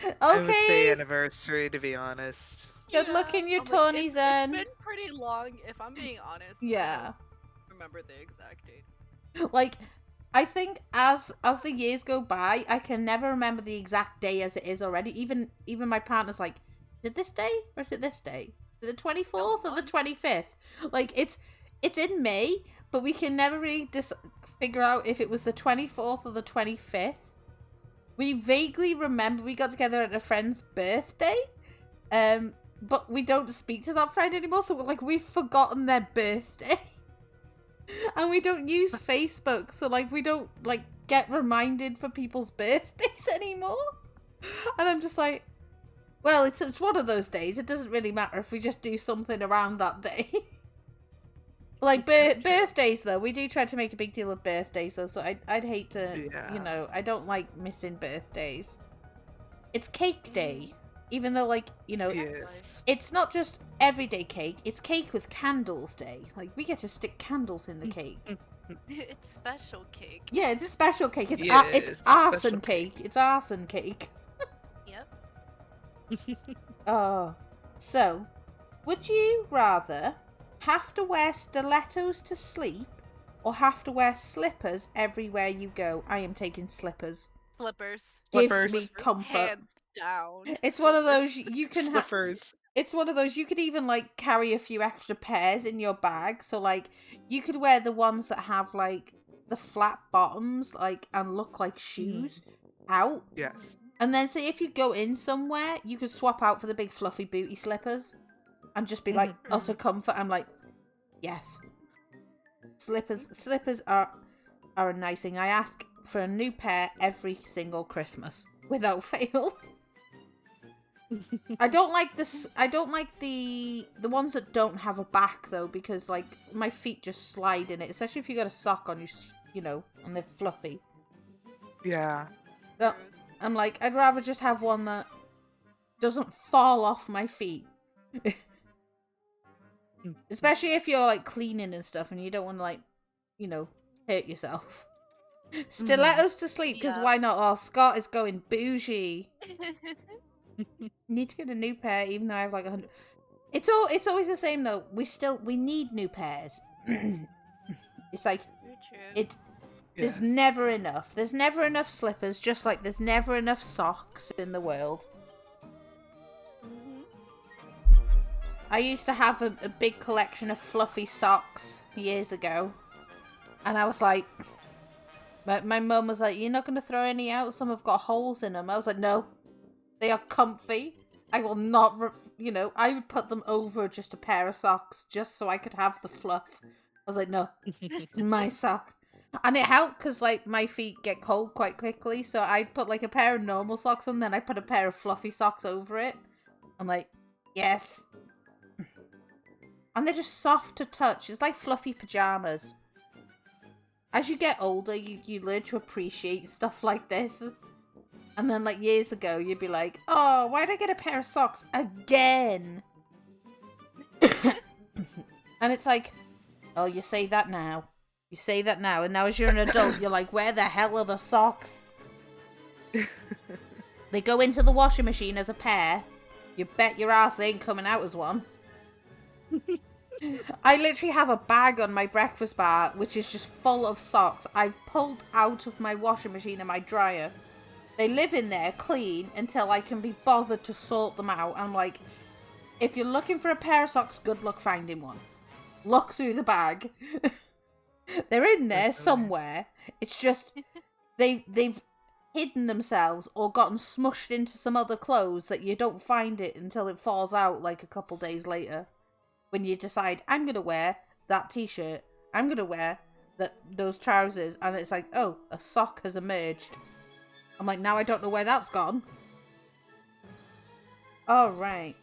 Okay. I would say anniversary, to be honest. Good luck in your Tony, Zen. It's been pretty long, if I'm being honest. Yeah. I don't remember the exact date. Like, I think as the years go by, I can never remember the exact day as it is already. Even my partner's like, is it this day or is it this day? Is it the 24th or the 25th? Like, it's in May, but we can never really figure out if it was the 24th or the 25th. We vaguely remember we got together at a friend's birthday, but we don't speak to that friend anymore, so we've forgotten their birthday. And we don't use Facebook, so we don't get reminded for people's birthdays anymore. And I'm just like, well, it's one of those days. It doesn't really matter if we just do something around that day. Like birthdays, though, we do try to make a big deal of birthdays, though. So I'd hate to, you know, I don't like missing birthdays. It's cake day, even though, like, you know, Yes. it's not just everyday cake. It's cake with candles day. Like, we get to stick candles in the cake. It's special cake. Yeah, it's special cake. It's Yeah, it's it's arson special cake. It's arson cake. Yep. Oh, so would you rather have to wear stilettos to sleep or have to wear slippers everywhere you go? I am taking slippers. Slippers. Slippers. Give me comfort. Hands down. It's one of Slippers. those you can have. Slippers. It's one of those you could even like carry a few extra pairs in your bag. So like you could wear the ones that have like the flat bottoms, like, and look like shoes out. Yes. And then say if you go in somewhere, you could swap out for the big fluffy booty slippers and just be like utter comfort. I'm like, yes. Slippers are a nice thing. I ask for a new pair every single Christmas without fail. I don't like this. I don't like the ones that don't have a back though, because like my feet just slide in it, especially if you got a sock on you know, and they're fluffy. Yeah. So, I'm like, I'd rather just have one that doesn't fall off my feet. Especially if you're like cleaning and stuff and you don't want to like, you know, hurt yourself. Stilettos to sleep, because Yeah. why not? Oh, Scott is going bougie. Need to get a new pair, even though I have like 100. It's always the same though. We need new pairs. It's like Very true. there's never enough. There's never enough slippers, just like there's never enough socks in the world. Mhm. I used to have a big collection of fluffy socks years ago. And I was like, my mum was like, you're not going to throw any out? Some have got holes in them. I was like, no, they are comfy. I will not, you know, I would put them over just a pair of socks just so I could have the fluff. I was like, no, it's my sock. And it helped because, like, my feet get cold quite quickly. So I'd put, like, a pair of normal socks on, then I put a pair of fluffy socks over it. I'm like, yes. And they're just soft to touch. It's like fluffy pajamas. As you get older, you learn to appreciate stuff like this. And then, like, years ago, you'd be like, oh, why'd I get a pair of socks again? And it's like, oh, you say that now. You say that now. And now as you're an adult, you're like, where the hell are the socks? They go into the washing machine as a pair. You bet your ass they ain't coming out as one. I literally have a bag on my breakfast bar, which is just full of socks I've pulled out of my washing machine and my dryer. They live in there clean until I can be bothered to sort them out. I'm like, if you're looking for a pair of socks, good luck finding one. Look through the bag. They're in there somewhere. It's just they've hidden themselves or gotten smushed into some other clothes that you don't find it until it falls out like a couple days later. When you decide, I'm going to wear that t-shirt, I'm going to wear those trousers, and it's like, oh, a sock has emerged. I'm like, now I don't know where that's gone. Alright.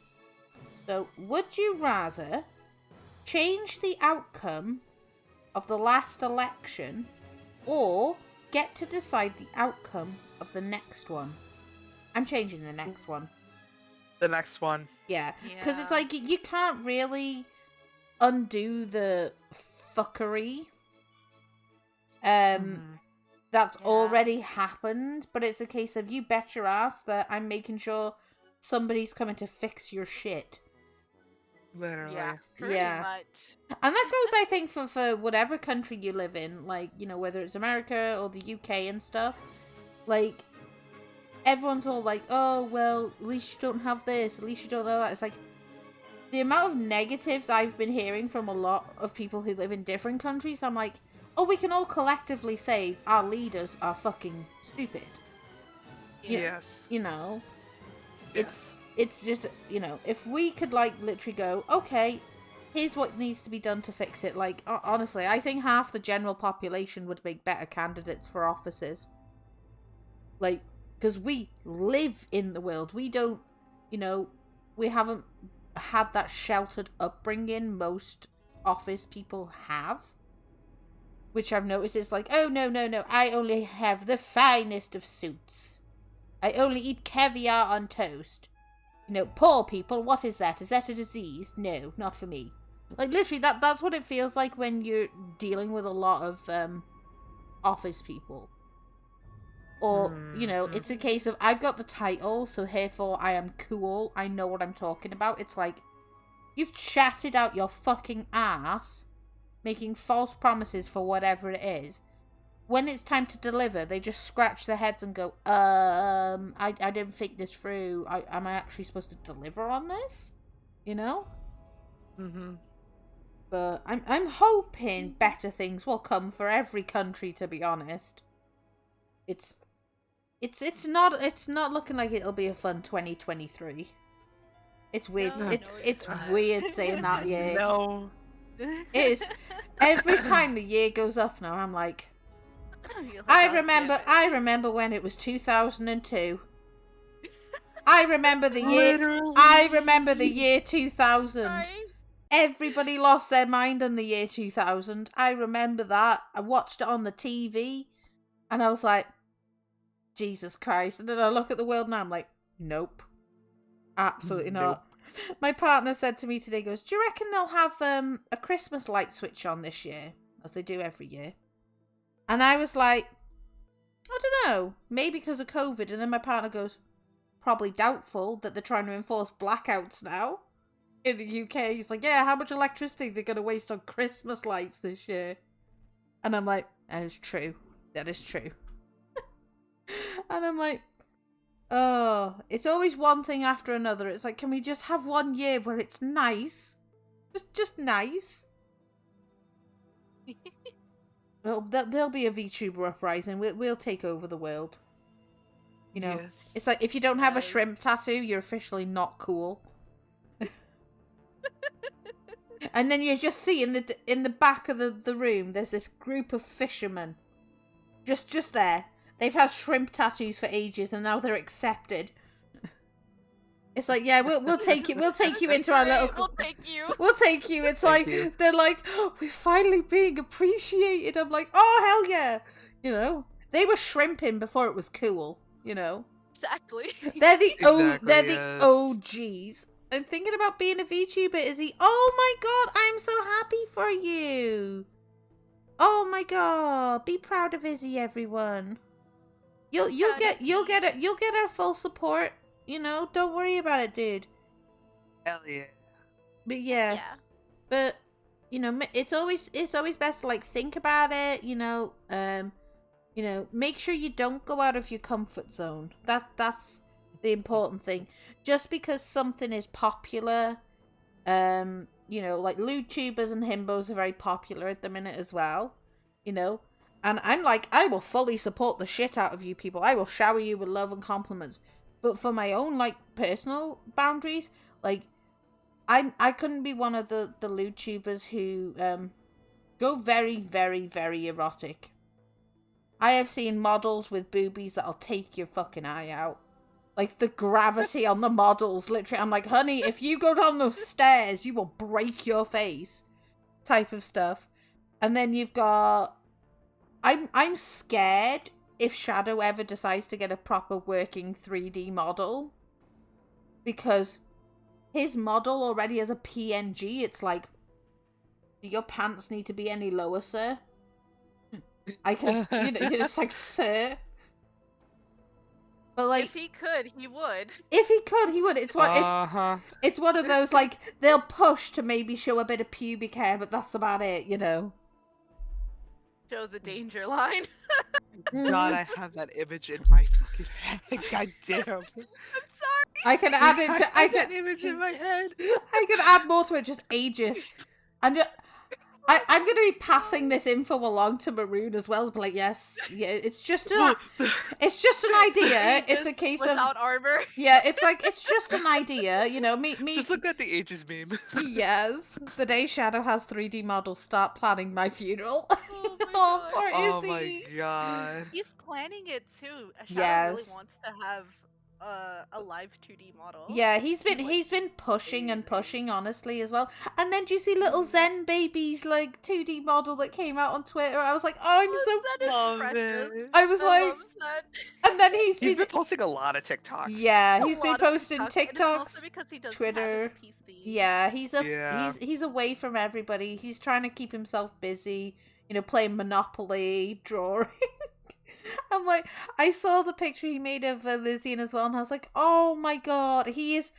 So, would you rather change the outcome of the last election or get to decide the outcome of the next one? I'm changing the next one. The next one. Yeah, because it's Yeah. like you can't really undo the fuckery that's Yeah. already happened, but it's a case of you bet your ass that I'm making sure somebody's coming to fix your shit. Literally. Yeah, pretty Yeah. much. And that goes, I think, for whatever country you live in, like, you know, whether it's America or the UK and stuff. Like, everyone's all like, oh, well, at least you don't have this, at least you don't have that. It's like, the amount of negatives I've been hearing from a lot of people who live in different countries, I'm like, oh, we can all collectively say our leaders are fucking stupid. Yeah. Yes. You know? Yes. It's just, you know, if we could, like, literally go, okay, here's what needs to be done to fix it. Like, honestly, I think half the general population would make better candidates for offices. Like, because we live in the world. We don't, we haven't had that sheltered upbringing most office people have. Which I've noticed is like, oh, no, I only have the finest of suits. I only eat caviar on toast. Poor people, what is that? Is that a disease? No, not for me. Like, literally, that's what it feels like when you're dealing with a lot of office people. Or, it's a case of, I've got the title, so therefore I am cool. I know what I'm talking about. It's like, you've chatted out your fucking ass, making false promises for whatever it is. When it's time to deliver, they just scratch their heads and go, I didn't think this through. Am I actually supposed to deliver on this? Mm-hmm. But I'm hoping better things will come for every country, to be honest. It's not looking like it'll be a fun 2023. It's weird. No, It's weird saying that, yeah. No. It is. Every time the year goes up now, I'm like, You're like, I "God remember when it was 2002. I remember the year. Literally. I remember the year 2000. Right? Everybody lost their mind in the year 2000. I remember that. I watched it on the TV, and I was like, Jesus Christ. And then I look at the world now, I'm like, nope. Absolutely not. My partner said to me today, goes, do you reckon they'll have a Christmas light switch on this year, as they do every year? And I was like, I don't know, maybe because of COVID. And then my partner goes, probably doubtful that they're trying to enforce blackouts now in the UK. He's like, yeah, how much electricity they're going to waste on Christmas lights this year? And I'm like, that is true. That is true. And I'm like, oh, it's always one thing after another. It's like, can we just have one year where it's nice? Just nice. Well, there'll be a VTuber uprising. We'll take over the world. Yes. It's like, if you don't have a Yes. shrimp tattoo, you're officially not cool. And then you just see in the back of the room, there's this group of fishermen. Just there. They've had shrimp tattoos for ages, and now they're accepted. It's like, yeah, we'll take you. We'll take you into our little. We'll take you. We'll take you. It's Thank like you. they're like, oh, we're finally being appreciated. I'm like, oh hell yeah! They were shrimping before it was cool. Exactly. They're the Exactly, they're the yes. OGs. I'm thinking about being a VTuber. Is he? Oh my god! I'm so happy for you. Oh my god! Be proud of Izzy, everyone. You'll get our full support. Don't worry about it, dude. Hell yeah. But yeah. But it's always best to think about it. Make sure you don't go out of your comfort zone. That's the important thing. Just because something is popular, like YouTubers and himbos are very popular at the minute as well. And I'm like, I will fully support the shit out of you people. I will shower you with love and compliments. But for my own personal boundaries, I couldn't be one of the YouTubers who go very, very, very erotic. I have seen models with boobies that'll take your fucking eye out. The gravity on the models, literally. I'm like, honey, if you go down those stairs, you will break your face. Type of stuff. And then you've got... I'm scared if Shadow ever decides to get a proper working 3D model. Because his model already has a PNG. It's like, do your pants need to be any lower, sir? I can, it's like, sir. But if he could, he would. If he could, he would. It's one of those they'll push to maybe show a bit of pubic hair, but that's about it, Show the danger line. God, I have that image in my fucking head. God damn. I'm sorry. I can add it to. I have that image in my head. I can add more to it. Just ages, and I'm going to be passing this info along to Maroon as well. But like, yes, yeah, it's just an idea. It's a Just case of without armor. yeah. It's like it's just an idea. You know, me. Just look at the ages meme. Yes, the day Shadow has 3D models, start planning my funeral. Oh my Oh, God. poor Oh Izzy. my god. He's planning it too. Shadow really Yes. wants to have a live 2D model. Yeah, he's like, been pushing and crazy. pushing, honestly, as well. And then do you see little Zen Baby's like 2D model that came out on Twitter? I was like, oh, I'm so. That is Love precious. it. I was I like, love that. and then he's He's been. been posting a lot of TikToks. Yeah, A he's been lot of posting TikToks, and it's TikToks. also because he doesn't Twitter. have his PC. Yeah, Yeah. he's away from everybody. He's trying to keep himself busy, you know, playing Monopoly, drawing. I'm like, I saw the picture he made of Lizzie as well, and I was like, oh my god, he is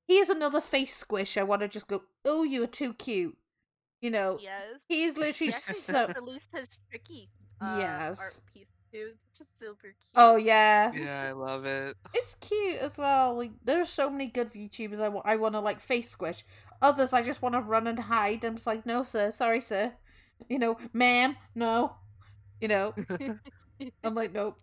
another face squish. I want to just go, oh, you are too cute. You know, Yes. he is literally He actually so. just released his tricky Yes. art piece too, which is super cute. Oh yeah, Yeah, I love it. it's cute as well. Like, there's so many good VTubers I want to like face squish. Others I just want to run and hide. I'm just like, no, sir, sorry, sir. You know, ma'am, no. You know, I'm like, nope.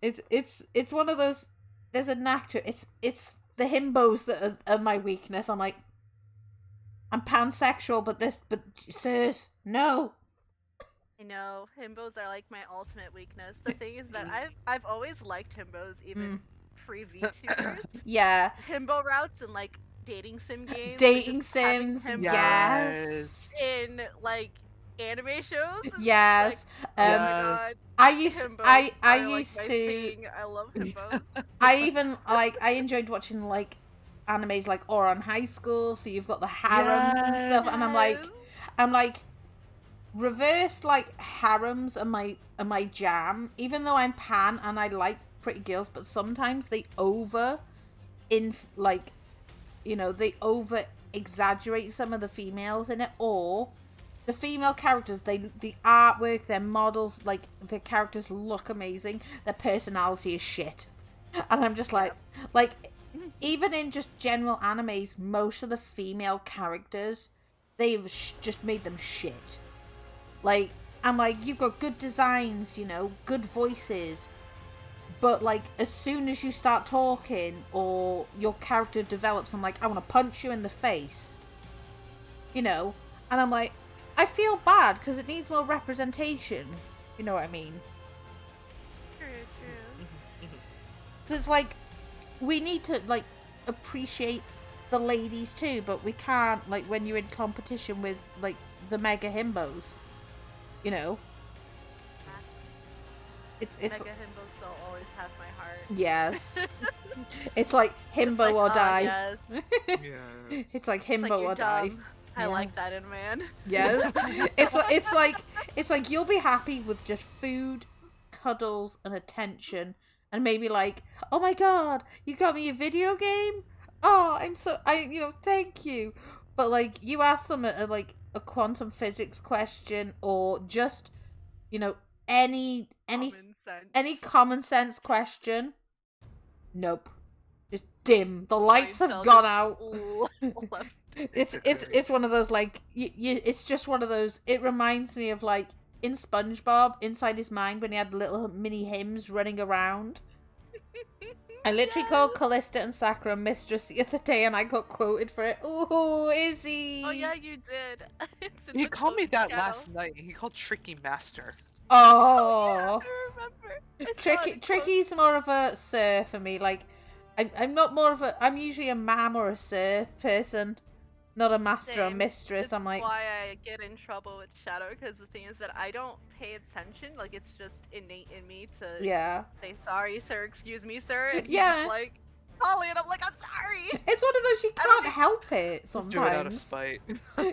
It's one of those. There's a knack to it. It's the himbos that are my weakness. I'm like, I'm pansexual, but sirs, no. I know himbos are like my ultimate weakness. The thing is that I've always liked himbos, even pre VTubers. Yeah, Himbo routes and like dating sim games. dating just having sims. himbos Yes. in like anime shows. It's Yes. Like, oh my Yes. god. I used Himbos I are, like, used my to. thing. I love himbos. I even like I enjoyed watching like animes like Ouran High School. So you've got the harems and stuff, and I'm like reverse like harems are my jam. Even though I'm pan and I like pretty girls, but sometimes they over they over exaggerate some of the females in it, or the female characters, the artwork, their models, like the characters look amazing, their personality is shit. And I'm just like even in just general animes, most of the female characters, they've just made them shit. Like, I'm like, you've got good designs, you know, good voices, but like as soon as you start talking or your character develops, I'm like, I want to punch you in the face, you know. And I'm like, I feel bad because it needs more representation, you know what I mean? True. So it's like, we need to like appreciate the ladies too, but we can't like when you're in competition with like the mega himbos, you know. Max. It's Mega himbos will always have my heart. yes. It's like himbo It's like, or oh, die. Yes. Yes. It's like It's himbo like, you're or die. dumb. I Yeah. like that in a man. Yes. It's like you'll be happy with just food, cuddles, and attention, and maybe like, oh my god, you got me a video game. Oh, thank you. But like, you ask them like a quantum physics question, or just, you know, any Common sense. common sense question. Nope. Just dim. The lights have Brain gone cells out. left. It's one of those like it's just one of those. It reminds me of like in SpongeBob, inside his mind, when he had little mini hymns running around. I literally called Callista and Sakura mistress the other day, and I got quoted for it. Ooh, Izzy. Oh yeah, you did. It's in He the called me closed that channel. last night. He called Tricky Master. Oh, I remember. I saw it in closed- Tricky's more of a sir for me. Like, I'm not more of a. I'm usually a ma'am or a sir person, not a master or Same. mistress. It's I'm like, why I get in trouble with Shadow, because the thing is that I don't pay attention. Like, it's just innate in me to yeah. say sorry, sir, excuse me, sir. And he's Yeah. just like, Holly, and I'm like, I'm sorry. It's one of those you I don't can't help it Just sometimes. do it out of spite.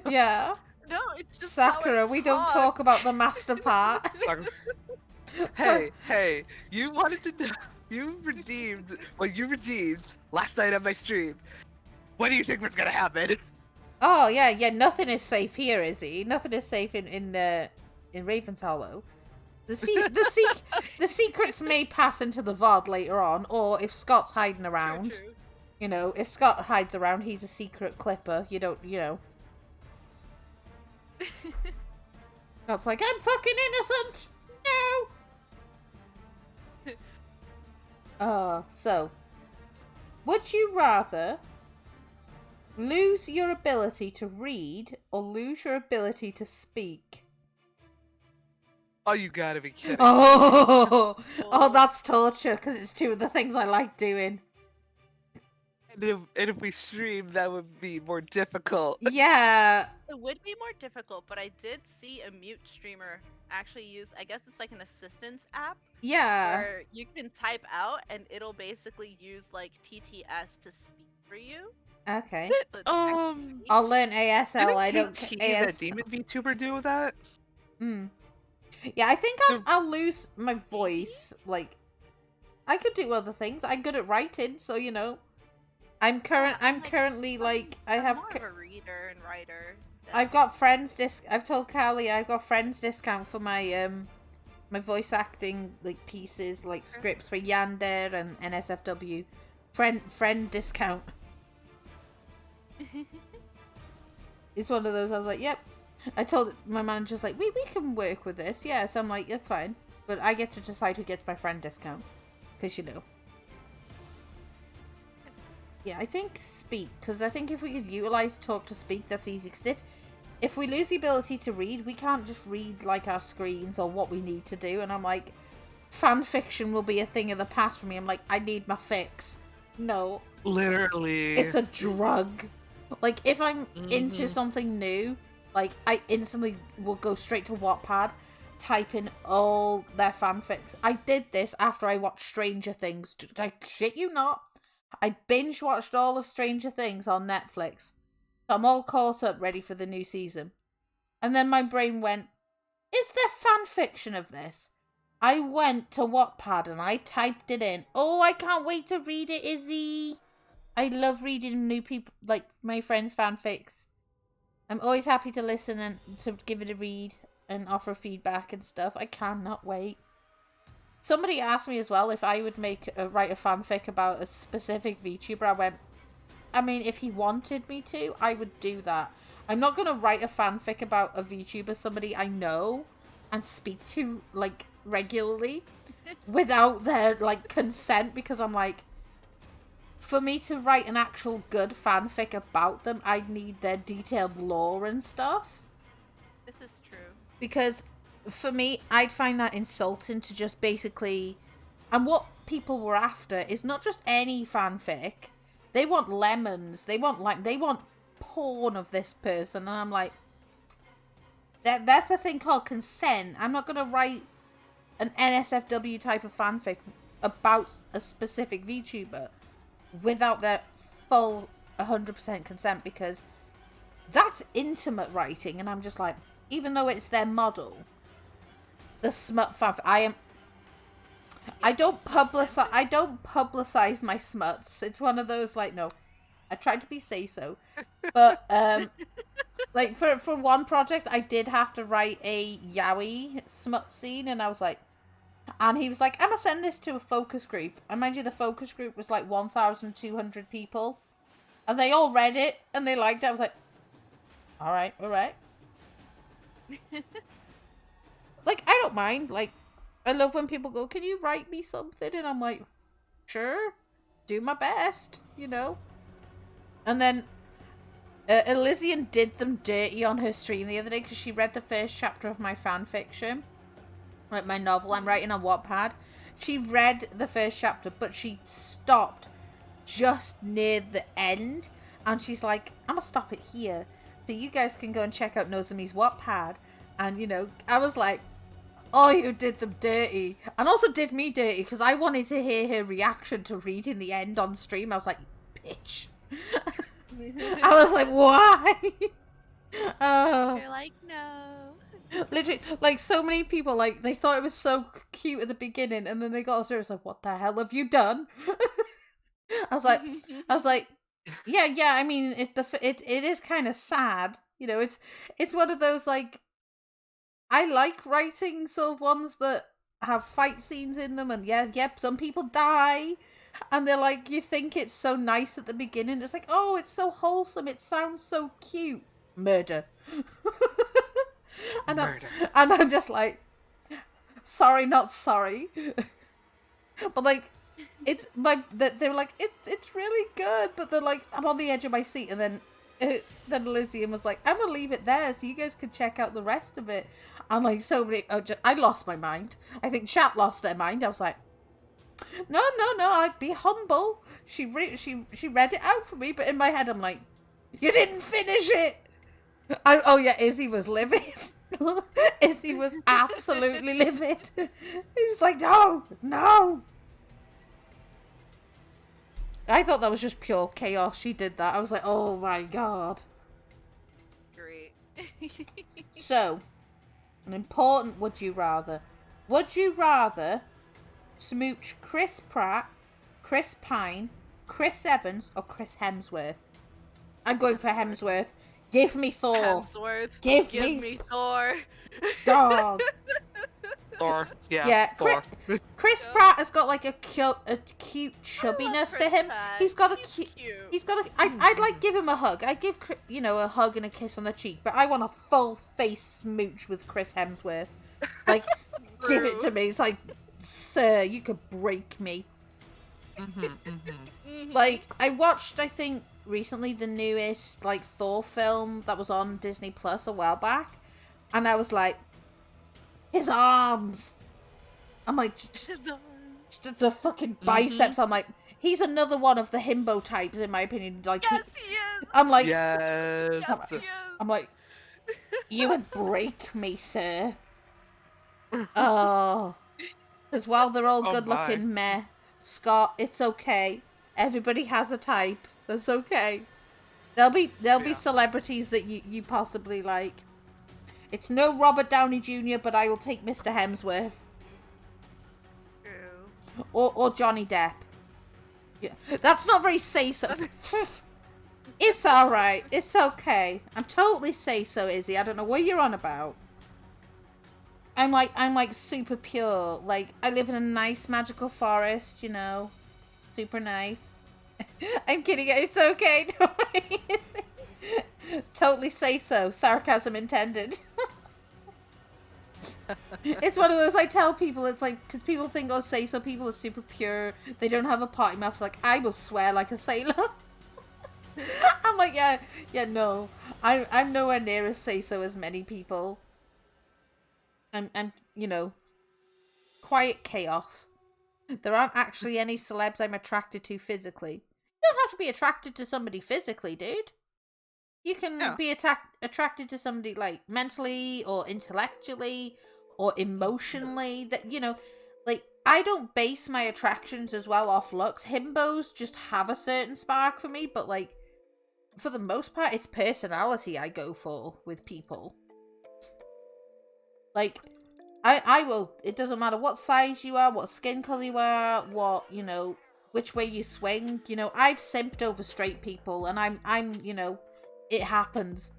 Yeah. No, it's just how Sakura, I we don't talk. talk about the master part. Hey, you wanted to you redeemed last night on my stream. What do you think was gonna happen? Oh yeah, nothing is safe here, is he? Nothing is safe in Raven's Hollow. The secrets may pass into the VOD later on, or if Scott's hiding around. True. You know, if Scott hides around, he's a secret clipper. You know. That's like, I'm fucking innocent! No! So, would you rather lose your ability to read or lose your ability to speak? Oh, you gotta be kidding. Oh, that's torture because it's two of the things I like doing. And if we stream, that would be more difficult. Yeah. It would be more difficult, but I did see a mute streamer actually use, I guess it's like an assistance app Yeah. where you can type out and it'll basically use like TTS to speak for you. Okay. So I'll learn ASL. I don't. KT, AS... that demon VTuber, do that? Yeah, I think I'll lose my voice. Like, I could do other things. I'm good at writing, so you know. I'm currently like I have. More of a reader and writer. I've got friends I've told Callie I've got friends discount for my my voice acting like pieces, like scripts for Yandere and NSFW. Friend discount. It's one of those. I was like, yep. I told my manager's like, we can work with this. Yeah, so I'm like, that's fine. But I get to decide who gets my friend discount, because you know. Yeah, I think speak, because I think if we could utilize talk to speak, that's easy. Because if we lose the ability to read, we can't just read like our screens or what we need to do. And I'm like, fan fiction will be a thing of the past for me. I'm like, I need my fix. No. Literally. It's a drug. Like, if I'm into something new, like, I instantly will go straight to Wattpad, type in all their fanfics. I did this after I watched Stranger Things. I shit you not. I binge watched all of Stranger Things on Netflix. So I'm all caught up, ready for the new season. And then my brain went, is there fan fiction of this? I went to Wattpad and I typed it in. Oh, I can't wait to read it, Izzy. I love reading new people, like my friends' fanfics. I'm always happy to listen and to give it a read and offer feedback and stuff. I cannot wait. Somebody asked me as well if I would write a fanfic about a specific VTuber. I went, I mean, if he wanted me to, I would do that. I'm not going to write a fanfic about a VTuber, somebody I know and speak to, like, regularly without their, like, consent, because I'm like, for me to write an actual good fanfic about them, I'd need their detailed lore and stuff. This is true. Because for me, I'd find that insulting to just basically... And what people were after is not just any fanfic. They want lemons. They want porn of this person. And I'm like... That's a thing called consent. I'm not going to write an NSFW type of fanfic about a specific VTuber without their full 100% consent, because that's intimate writing. And I'm just like, even though it's their model... The smut fanfic. I don't publicize my smuts. It's one of those, like, no. I tried to be say-so. But, like, for one project, I did have to write a yaoi smut scene, and I was like... And he was like, I'm gonna send this to a focus group. And mind you, the focus group was like 1,200 people. And they all read it, and they liked it. I was like, alright. Like, I don't mind. Like, I love when people go, can you write me something? And I'm like, sure. Do my best, you know? And then Elysian did them dirty on her stream the other day because she read the first chapter of my fan fiction. Like, my novel I'm writing on Wattpad. She read the first chapter, but she stopped just near the end. And she's like, I'm gonna stop it here, so you guys can go and check out Nozomi's Wattpad. And, you know, I was like, oh, you did them dirty. And also did me dirty, because I wanted to hear her reaction to reading the end on stream. I was like, bitch. I was like, why? You're like, no. Literally, like, so many people, like, they thought it was so cute at the beginning, and then they got us there, it's like, what the hell have you done? I was like, yeah, I mean, it is kind of sad. You know, it's one of those, like, I like writing sort of ones that have fight scenes in them, and yep, some people die, and they're like, you think it's so nice at the beginning, it's like, oh, it's so wholesome, it sounds so cute. Murder. and Murder. I'm just like, sorry, not sorry. But like, they were like, it's really good, but they're like, I'm on the edge of my seat, and then Lizzie was like, I'm gonna leave it there so you guys can check out the rest of it. And like so many, I lost my mind. I think chat lost their mind. I was like, no, I'd be humble. She read it out for me, but in my head I'm like, you didn't finish it. Oh yeah, Izzy was livid. Izzy was absolutely livid. He was like, no. I thought that was just pure chaos. She did that. I was like, oh my god. Great. So, an important would you rather. Would you rather smooch Chris Pratt, Chris Pine, Chris Evans, or Chris Hemsworth? I'm going for Hemsworth. Give me Thor. Hemsworth. Give me me Thor. God. Thor. Yeah. Yeah, Thor. Chris Pratt has got like a cute chubbiness to him. He's got a cute. He's got a. I'd like give him a hug. I give a hug and a kiss on the cheek, but I want a full face smooch with Chris Hemsworth. Like, give it to me. It's like, sir, you could break me. Like, I watched, I think recently, the newest like Thor film that was on Disney Plus a while back, and I was like, his arms. I'm like, the fucking biceps. I'm like, he's another one of the himbo types, in my opinion. Like, Yes, he is. I'm like, Yes. Yes, he is. I'm like, you would break me, sir. Oh, because while they're all Oh, good-looking, meh, Scott, it's okay. Everybody has a type. That's okay. There'll be celebrities that you possibly like. It's no Robert Downey Jr., but I will take Mr. Hemsworth. True. Or Johnny Depp. Yeah, that's not very say-so. It's alright. It's okay. I'm totally say-so, Izzy. I don't know what you're on about. I'm like super pure. Like, I live in a nice magical forest, you know. Super nice. I'm kidding. It's okay. Don't worry. Totally say-so. Sarcasm intended. It's one of those, I tell people, it's like, because people think, oh, say-so people are super pure. They don't have a potty mouth. Like, I will swear like a sailor. I'm like, yeah, no. I'm nowhere near as say-so as many people. I'm, you know, quiet chaos. There aren't actually any celebs I'm attracted to physically. You don't have to be attracted to somebody physically, dude. You can be attracted to somebody, like, mentally or intellectually or emotionally. That, you know, like, I don't base my attractions as well off looks. Himbos just have a certain spark for me, but, like, for the most part, it's personality I go for with people. Like, I will, it doesn't matter what size you are, what skin color you are, what, you know, which way you swing. You know, I've simped over straight people, and I'm, you know, it happens.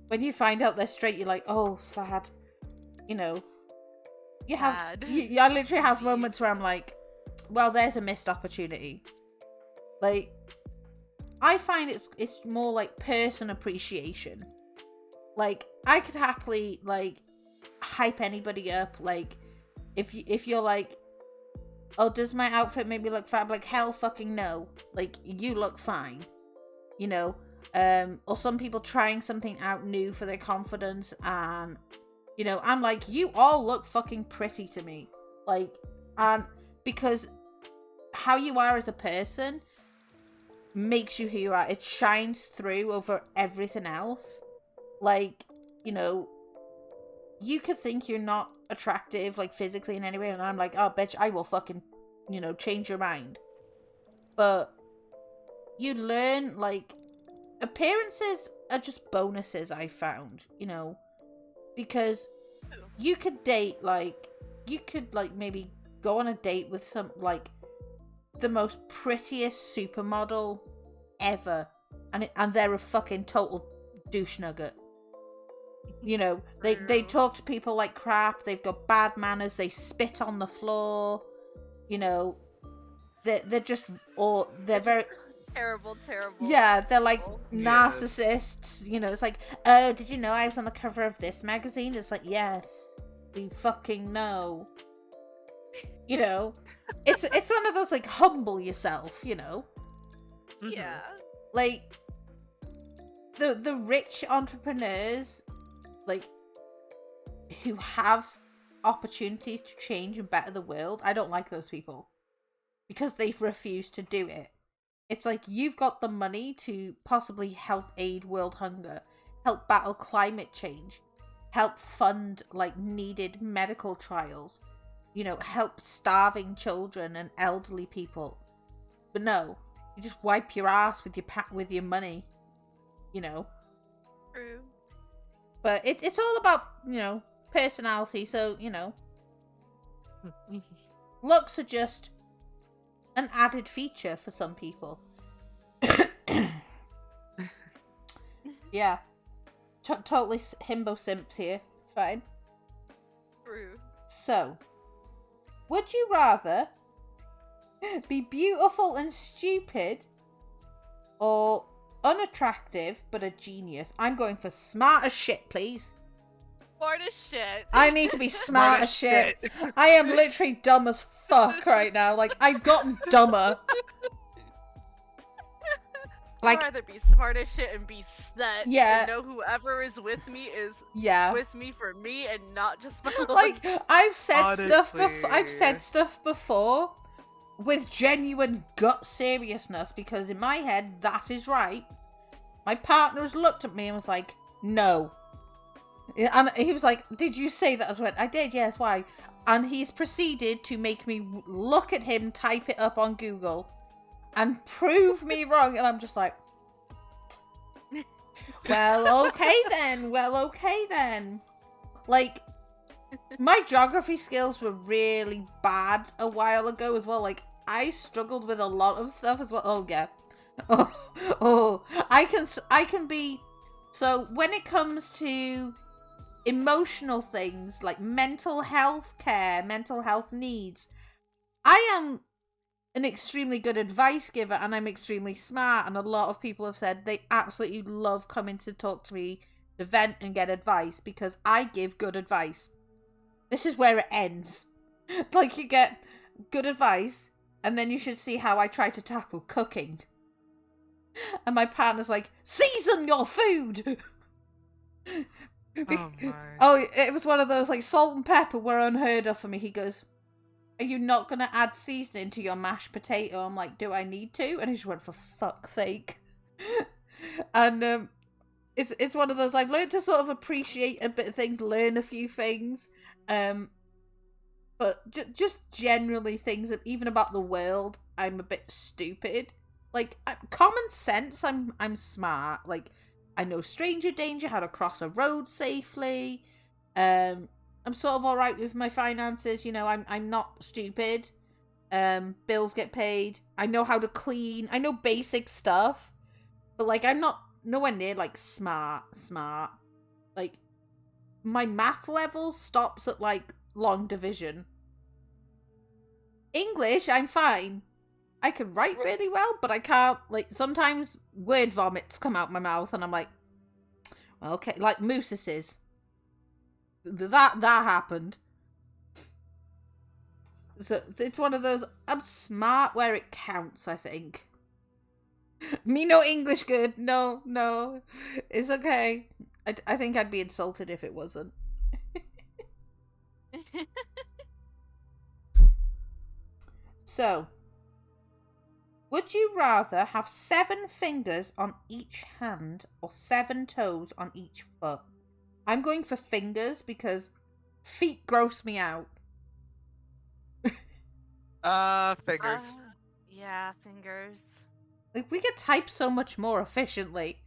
When you find out they're straight, you're like, oh, sad. You know, you have, I literally have moments where I'm like, well, there's a missed opportunity. Like, I find it's more like person appreciation. Like, I could happily, like, hype anybody up. Like, if you're like, oh, does my outfit make me look fat? I'm like, hell fucking no. Like, you look fine. You know? Or some people trying something out new for their confidence, and, you know, I'm like, you all look fucking pretty to me. Like, and because how you are as a person makes you who you are. It shines through over everything else. Like, you know, you could think you're not attractive, like, physically in any way, and I'm like, oh, bitch, I will fucking, you know, change your mind. But you learn, like, appearances are just bonuses, I found, you know, because you could date, like, you could, like, maybe go on a date with some, like, the most prettiest supermodel ever, and they're a fucking total douche nugget. You know, they talk to people like crap, they've got bad manners, they spit on the floor, you know, they're just, or they're very, Terrible, terrible. Yeah, they're like people. Yes. narcissists. You know, it's like, oh, did you know I was on the cover of this magazine? It's like, yes, we fucking know. You know, it's one of those like humble yourself. You know, Mhm. Yeah. like the rich entrepreneurs, like who have opportunities to change and better the world. I don't like those people because they've refused to do it. It's like you've got the money to possibly help aid world hunger, help battle climate change, help fund like needed medical trials, you know, help starving children and elderly people. But no, you just wipe your ass with your money, you know. True. But it's all about, you know, personality. So, you know, looks are just an added feature for some people. Yeah. Totally himbo simps here. It's fine. True. So, would you rather be beautiful and stupid or unattractive but a genius? I'm going for smart as shit, please. Smart as shit. I need to be smart as shit. I am literally dumb as fuck right now. Like, I've gotten dumber. Like, I'd rather be smart as shit and be set. Yeah. And know whoever is with me is yeah. with me for me and not just my own. Like, I've said stuff Honestly. before. I've said stuff before with genuine gut seriousness because in my head that is right. My partner has looked at me and was like, "No," and he was like, "Did you say that?" I went, "I did. Yes. Why?" And he's proceeded to make me look at him, type it up on Google, and prove me wrong. And I'm just like, well, okay then. Well, okay then. Like, my geography skills were really bad a while ago as well. Like, I struggled with a lot of stuff as well. Oh, yeah. Oh, I can be... So, when it comes to emotional things, like mental health care, mental health needs, I am an extremely good advice giver and I'm extremely smart, and a lot of people have said they absolutely love coming to talk to me to vent and get advice because I give good advice. This is where it ends. Like, you get good advice and then you should see how I try to tackle cooking. And my partner's like, season your food. Oh my. Oh, it was one of those, like, salt and pepper were unheard of for me. He goes, are you not going to add seasoning to your mashed potato? I'm like, do I need to? And he just went, for fuck's sake. And it's one of those, I've learned to sort of appreciate a bit of things, learn a few things. But just generally things, even about the world, I'm a bit stupid. Like, common sense, I'm smart. Like, I know stranger danger, how to cross a road safely. I'm sort of alright with my finances, you know, I'm not stupid. Bills get paid. I know how to clean. I know basic stuff. But, like, I'm not nowhere near, like, smart. Like, my math level stops at, like, long division. English, I'm fine. I can write really well, but I can't, like, sometimes word vomits come out my mouth and I'm like, well, okay, like Mooses's. That happened. So it's one of those, I'm smart where it counts, I think. Me no English good. No. It's okay. I think I'd be insulted if it wasn't. So, would you rather have 7 fingers on each hand or 7 toes on each foot? I'm going for fingers because feet gross me out. Fingers. Yeah, fingers. Like, we could type so much more efficiently.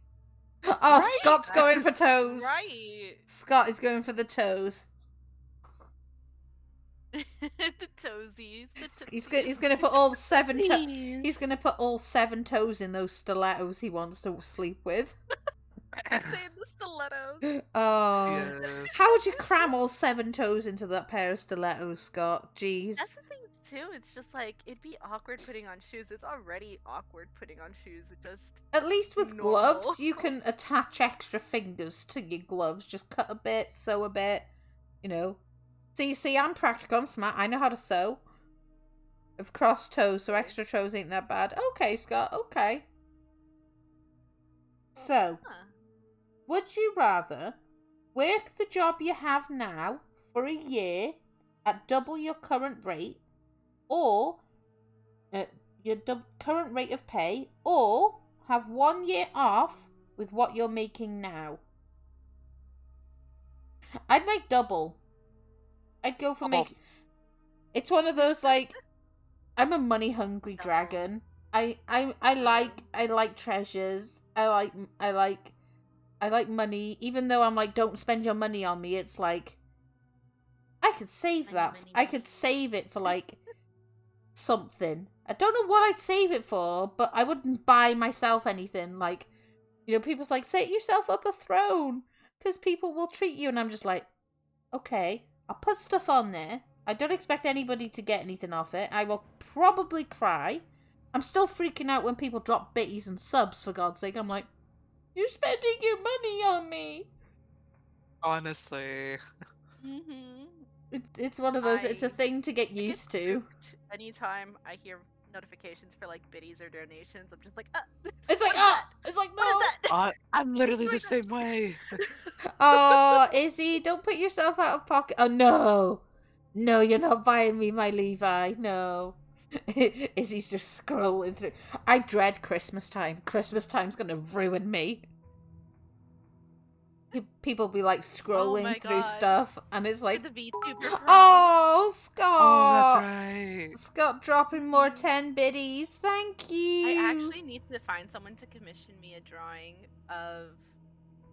Oh, Right? Scott's going for toes. Right. Scott is going for the toes. The toesies. He's going to put all 7 toes. Please. He's going to put all 7 toes in those stilettos he wants to sleep with. Saying the stilettos. Oh. Yes. How would you cram all 7 toes into that pair of stilettos, Scott? Jeez. That's the thing too. It's just like it'd be awkward putting on shoes. It's already awkward putting on shoes with just At least with normal. gloves, you can attach extra fingers to your gloves. Just cut a bit, sew a bit, you know. See, I'm practical, I'm smart. I know how to sew. I've crossed toes, so extra toes ain't that bad. Okay, Scott, okay. So, Huh. would you rather work the job you have now for a year at double your current rate, or your current rate of pay, or have 1 year off with what you're making now? I'd make double. I'd go for Double. make. It's one of those like, I'm a money hungry dragon. I like treasures. I like money. Even though I'm like, don't spend your money on me. It's like, I could save Money, that. money, I money. could save it for like something. I don't know what I'd save it for, but I wouldn't buy myself anything. Like, you know, people's like, set yourself up a throne because people will treat you, and I'm just like, okay, I'll put stuff on there. I don't expect anybody to get anything off it. I will probably cry. I'm still freaking out when people drop bitties and subs, for God's sake. I'm like, you're spending your money on me. Honestly. Mm-hmm. It's one of those, it's a I- thing to get used to. Anytime I hear notifications for like biddies or donations, I'm just like, It's like, what is ah! that? It's like, no! What is that? I'm literally the Just same way. Oh, Izzy, don't put yourself out of pocket. Oh, no. No, you're not buying me my Levi. No. Izzy's just scrolling through. I dread Christmas time. Christmas time's gonna ruin me. People be like scrolling my through God. stuff, and it's like, The VTuber Pro. oh, Scott! Oh, that's right. Scott dropping more 10 biddies. Thank you. I actually need to find someone to commission me a drawing of.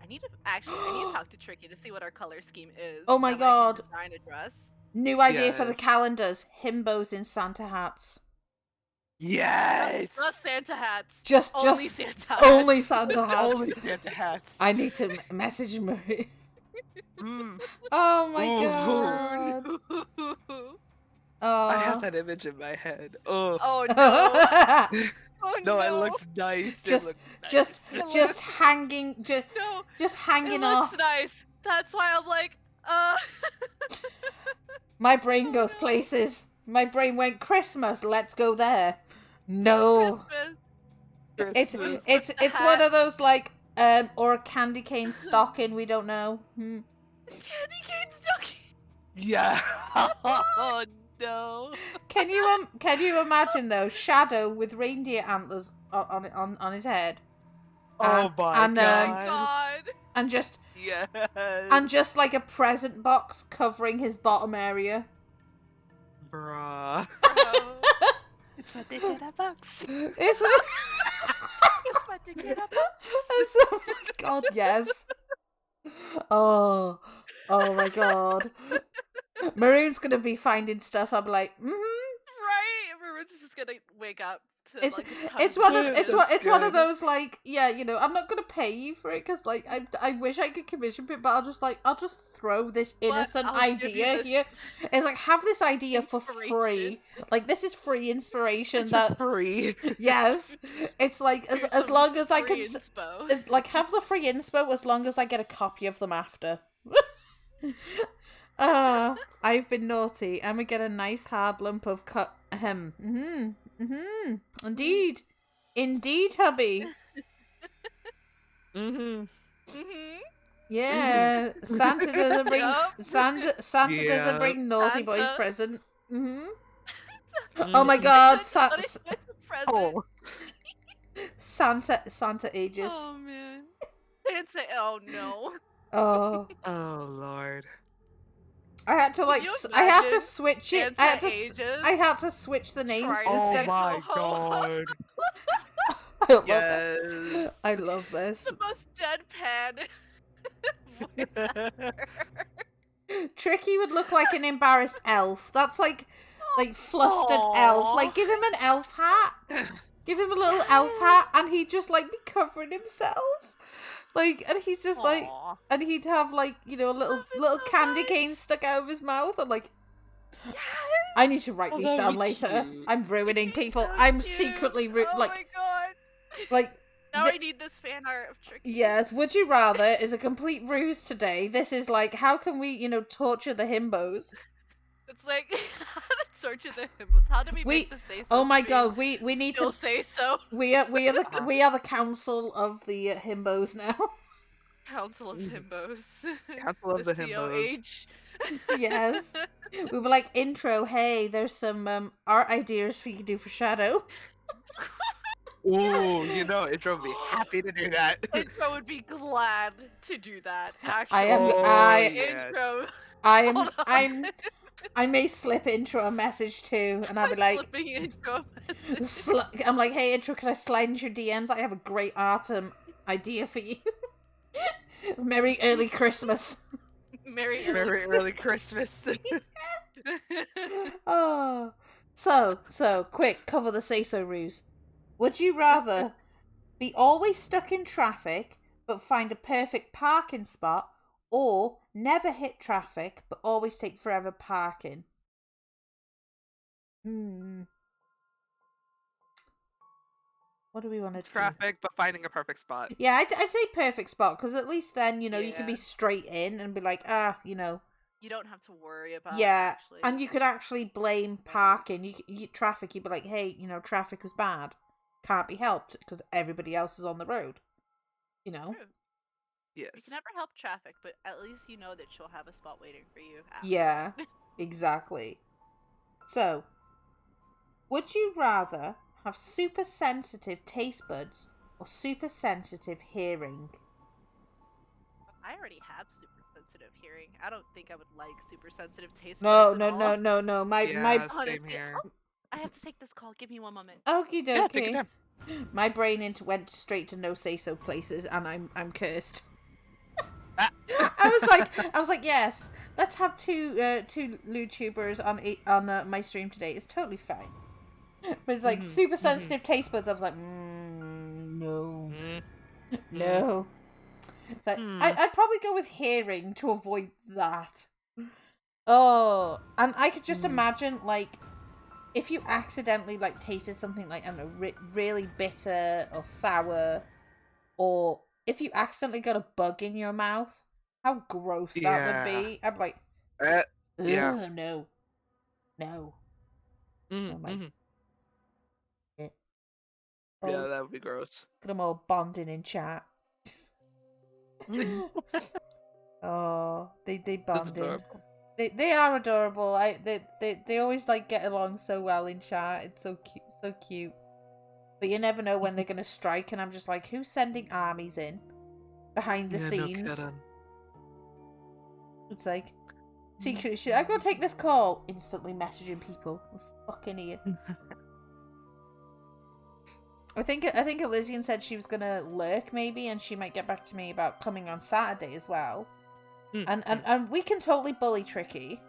I need to talk to Tricky to see what our color scheme is. Oh my that way I can God. Design a dress. New idea for the Yes. calendars. Himbos in Santa hats. Yes. Just Santa hats. Just Only Santa hats. only Santa hats. Only Santa hats. I need to message Marie. Mm, Oh my Ooh. god. I have Oh. that image in my head. Oh. Oh no. Oh No, it looks nice. Just- it looks nice. just hanging, no. just It hanging looks off. nice. That's why I'm like, My brain goes no. places. My brain went Christmas. Let's go there. No, Christmas. it's with the one of hats. those like or a candy cane stocking. We don't know. Candy cane stocking. Yeah. Oh no. Can you imagine though? Shadow with reindeer antlers on his head. Oh my and, god. God. and just Yes. and just like a present box covering his bottom area. Bruh. Bro. It's what they did at Bucks. It's It's about to get up. oh my god, yes. Oh my god. Maroon's gonna be finding stuff. I'm like, Right? Everyone's just gonna wake up to It's like a ton it's of one of messages. it's one of good. those like, yeah, you know, I'm not gonna pay you for it because like I wish I could commission it, but I'll just throw this innocent I'll give you idea this here. It's like, have this idea for free. inspiration. Like, this is free inspiration. It's that for free. yes, it's like Here's as some long as I can free inspo. as like have the free inspo as long as I get a copy of them after. I've been naughty. I'm gonna get a nice hard lump of cut. Indeed, indeed, hubby. Mm-hmm. Mhm. Yeah, Santa doesn't bring Yup. Santa doesn't Yeah. bring naughty boys Santa. present. Mm. Oh my god, What is the present? Oh. Santa ages. Oh man. Santa. Oh no. Oh, Oh lord. I had to like you I had to imagine switch it. Santa ages. I had to switch the names Trying to Oh instead. say- my ho, ho, ho. god. I love it. Yes. I love this. The most deadpan. voice ever. Tricky would look like an embarrassed elf. That's like flustered elf. Aw. Like, give him an elf hat. Give him a little elf hat, and he'd just like be covering himself. Like, and he's just like, Aw. and he'd have like, you know, a little Love it little so candy much. cane stuck out of his mouth, and like, Yes. I need to write Oh, these that down would be later. cute. I'm ruining people. So I'm cute. secretly Oh like my god. like. Now th- I need this fan art of Tricky. Yes, would you rather is a complete ruse today. This is like, how can we, torture the himbos? It's like how to torture the himbos. How do we We, make the say so? oh my stream god, we need still to. say so. We are the Uh-huh. we are the council of the himbos now. Council of Himbos. Council of the Himbos. COH. Yes, we were like intro. Hey, there's some art ideas for you to do for Shadow. Ooh, it drove me happy to do that. Intro would be glad to do that. Actually, I am. Oh, I yes. intro. I am. Hold on. I may slip intro a message too, and I'll be I'm like, slipping intro message. I'm like, hey intro, can I slide into your DMs? I have a great art idea for you. Merry early Christmas. Merry Very early Christmas. Oh, so quick, cover the say-so ruse. Would you rather be always stuck in traffic but find a perfect parking spot, or never hit traffic but always take forever parking? What do we want to do? Traffic, but finding a perfect spot. Yeah, I'd say perfect spot, because at least then, you can be Yeah. straight in and be like, You don't have to worry about. yeah, Actually. and you could actually blame parking. You traffic. You'd be like, hey, traffic was bad, can't be helped because everybody else is on the road. True. You Yes. can never help traffic, but at least you know that she'll have a spot waiting for you. After. Yeah, exactly. So, would you rather have super sensitive taste buds or super sensitive hearing? I already have super sensitive hearing. I don't think I would like super sensitive taste. No, buds at all. no. My Yeah, same Honestly, here. I have to take this call. Give me one moment. okie Yeah, take your dokie. time. My brain went straight to no say so places, and I'm cursed. Ah. I was like, yes, let's have two YouTubers on my stream today. It's totally fine. But it's like super sensitive taste buds. I was like, no, no. It's like I'd probably go with hearing to avoid that. Oh, and I could just imagine like if you accidentally like tasted something like, I don't know, really bitter or sour, or if you accidentally got a bug in your mouth, how gross that would be. I'm like, yeah. no. Oh my. Oh, Yeah, that would be gross. look at them all bonding in chat. Oh, they That's bonding. adorable. They are adorable. They always like get along so well in chat. It's so cute. But you never know when they're gonna strike, and I'm just like, who's sending armies in behind the scenes? It's like secret shit. I'm gonna take this call. Instantly messaging people. I'm fucking idiot. I think Elysian said she was gonna lurk maybe, and she might get back to me about coming on Saturday as well. And we can totally bully Tricky.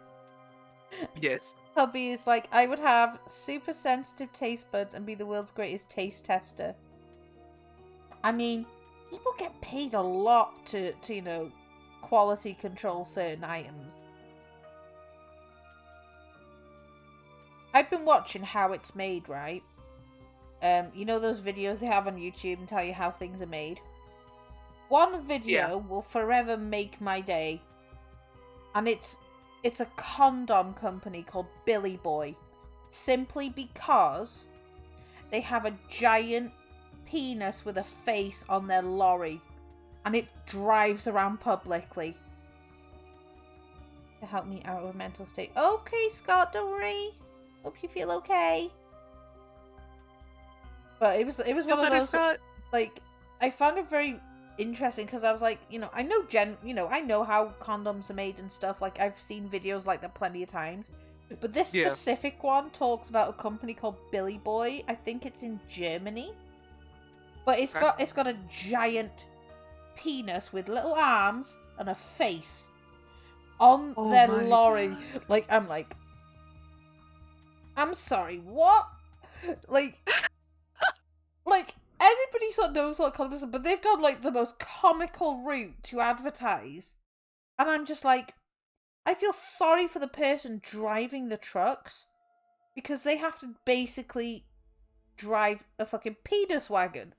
Yes. Hubby is like, I would have super sensitive taste buds and be the world's greatest taste tester. I mean, people get paid a lot to quality control certain items. I've been watching how it's made, right? Those videos they have on YouTube and tell you how things are made? One video will forever make my day. And it's a condom company called Billy Boy. Simply because they have a giant penis with a face on their lorry. And it drives around publicly. To help me out of a mental state. Okay, Scott, don't worry. Hope you feel okay. But it was one of those, like, I found it very interesting because I was like, I know I know how condoms are made and stuff. Like, I've seen videos like that plenty of times. But this specific one talks about a company called Billy Boy. I think it's in Germany. But it's got a giant penis with little arms and a face on their lorry. God. I'm sorry, what? Like everybody sort of knows what condoms are, but they've gone like the most comical route to advertise. And I'm just like, I feel sorry for the person driving the trucks because they have to basically drive a fucking penis wagon.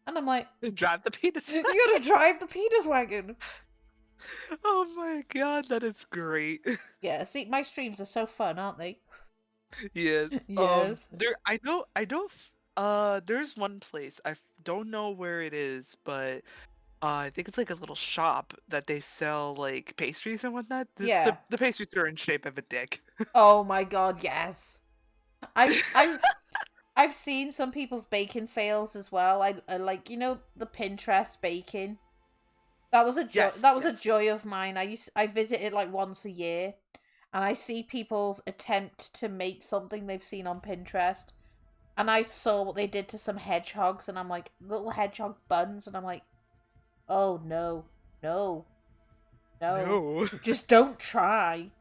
And I'm like, Drive the penis. you gotta drive the penis wagon. Oh my god, that is great. Yeah, see, my streams are so fun, aren't they? Yes. Yes. There's one place. Don't know where it is, but I think it's like a little shop that they sell like pastries and whatnot. Yeah. The pastries are in shape of a dick. Oh my god, yes. I've seen some people's baking fails as well. I like, you know, the Pinterest baking. That was a joy. Yes, That was yes. a joy of mine. I visit it like once a year, and I see people's attempt to make something they've seen on Pinterest, and I saw what they did to some hedgehogs, and I'm like, little hedgehog buns, and I'm like, oh no, no, no, just don't try.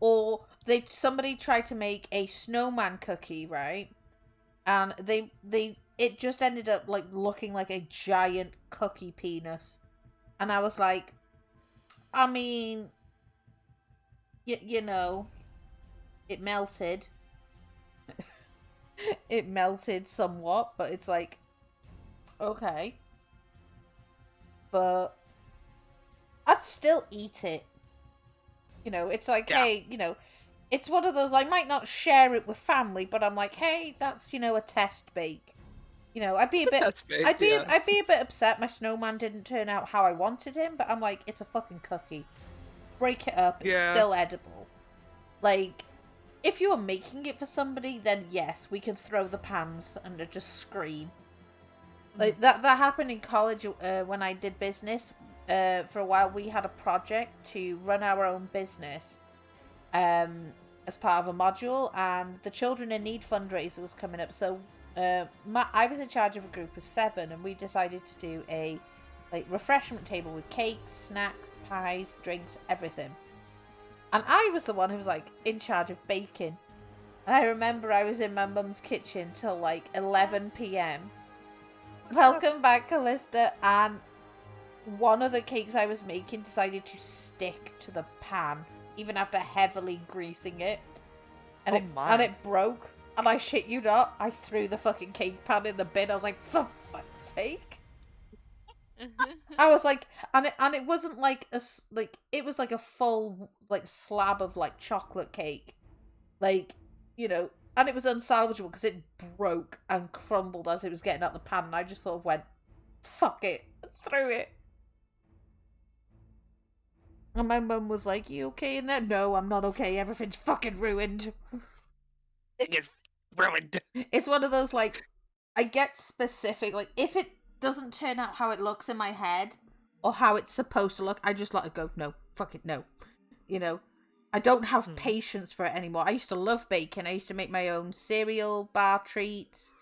Or somebody tried to make a snowman cookie, right? And it just ended up like looking like a giant cookie penis. And I was like, I mean, you know, it melted. It melted somewhat, but it's like, okay. But I'd still eat it. You know, it's like, Yeah. hey, you know, it's one of those, I might not share it with family, but I'm like, hey, that's, you know, a test bake. You know, I'd be a bit, I'd be a bit upset my snowman didn't turn out how I wanted him, but I'm like, it's a fucking cookie. Break it up, it's Yeah. still edible. Like, if you are making it for somebody, then yes, we can throw the pans and just scream. Like, that happened in college when I did business. For a while, we had a project to run our own business as part of a module, and the Children in Need fundraiser was coming up. So I was in charge of a group of 7, and we decided to do a refreshment table with cakes, snacks, pies, drinks, everything. And I was the one who was like in charge of baking. And I remember I was in my mum's kitchen till like 11 p.m. Welcome back, Callista. And one of the cakes I was making decided to stick to the pan, even after heavily greasing it. And it broke. And I shit you not, I threw the fucking cake pan in the bin. I was like, for fuck's sake. I was like, and it wasn't like it was like a full like slab of like chocolate cake, like, you know, and it was unsalvageable because it broke and crumbled as it was getting out the pan, and I just sort of went, fuck it, threw it. And my mum was like, you okay in there? No, I'm not okay, everything's fucking ruined. It is ruined. It's one of those, like, I get specific, like, if it doesn't turn out how it looks in my head or how it's supposed to look, I just let it go. No, fuck it, no. You know, I don't have patience for it anymore. I used to love baking. I used to make my own cereal bar treats.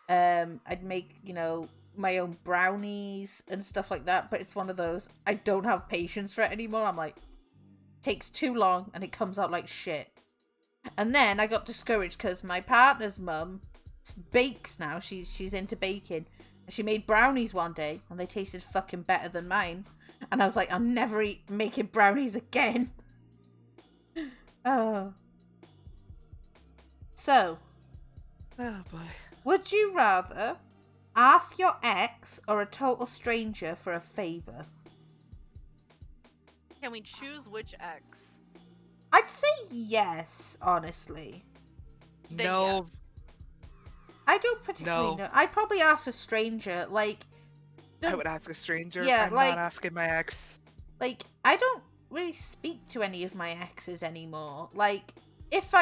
I'd make, you know, my own brownies and stuff like that, but it's one of those, I don't have patience for it anymore. I'm like, takes too long and it comes out like shit. And then I got discouraged because my partner's mum bakes now. She's into baking. She made brownies one day, and they tasted fucking better than mine. And I was like, I'll never eat making brownies again. Oh. So. Oh boy. Would you rather ask your ex or a total stranger for a favor? Can we choose which ex? I'd say yes, honestly. Then No. yes. I don't particularly know. I'd probably ask a stranger, like... I would ask a stranger. Yeah, I'm like- not asking my ex. Like, I don't really speak to any of my exes anymore. Like, if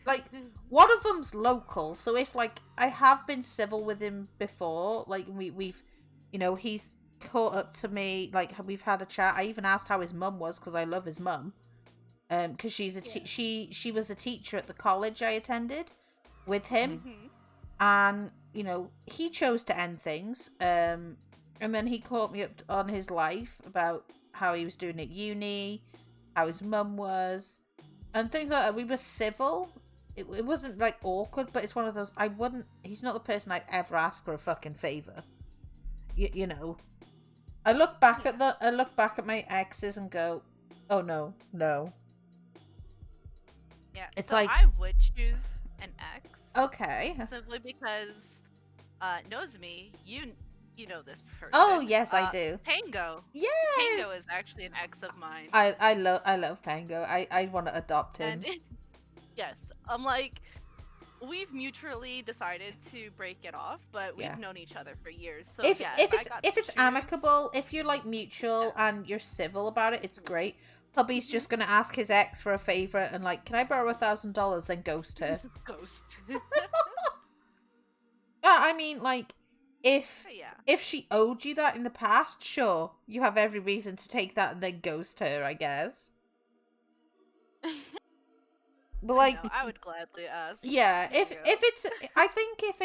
like, one of them's local, so if, like, I have been civil with him before, like, we've, you know, he's caught up to me, like, we've had a chat. I even asked how his mum was, because I love his mum. Because she's she was a teacher at the college I attended with him. Mhm. And, you know, he chose to end things. And then he caught me up on his life about how he was doing at uni, how his mum was, and things like that. We were civil. It wasn't, like, awkward, but it's one of those, he's not the person I'd ever ask for a fucking favour. You know. I look back at my exes and go, oh no. Yeah. It's so like- I would choose an X Okay. simply because knows me. You know this person. Oh yes, I do. Pango. Yes. Pango is actually an ex of mine. I love Pango. I want to adopt him. And yes, I'm like, we've mutually decided to break it off, but we've Yeah. known each other for years. So if yeah, if I it's got if to it's choose- amicable, if you're like mutual and you're civil about it, it's great. Hubby's just gonna ask his ex for a favor and like, can I borrow $1,000? Then ghost her. Ghost. I mean, like, if Yeah. she owed you that in the past, sure, you have every reason to take that and then ghost her, I guess. But like, No, I would gladly ask. yeah, if Pango. it's, I think if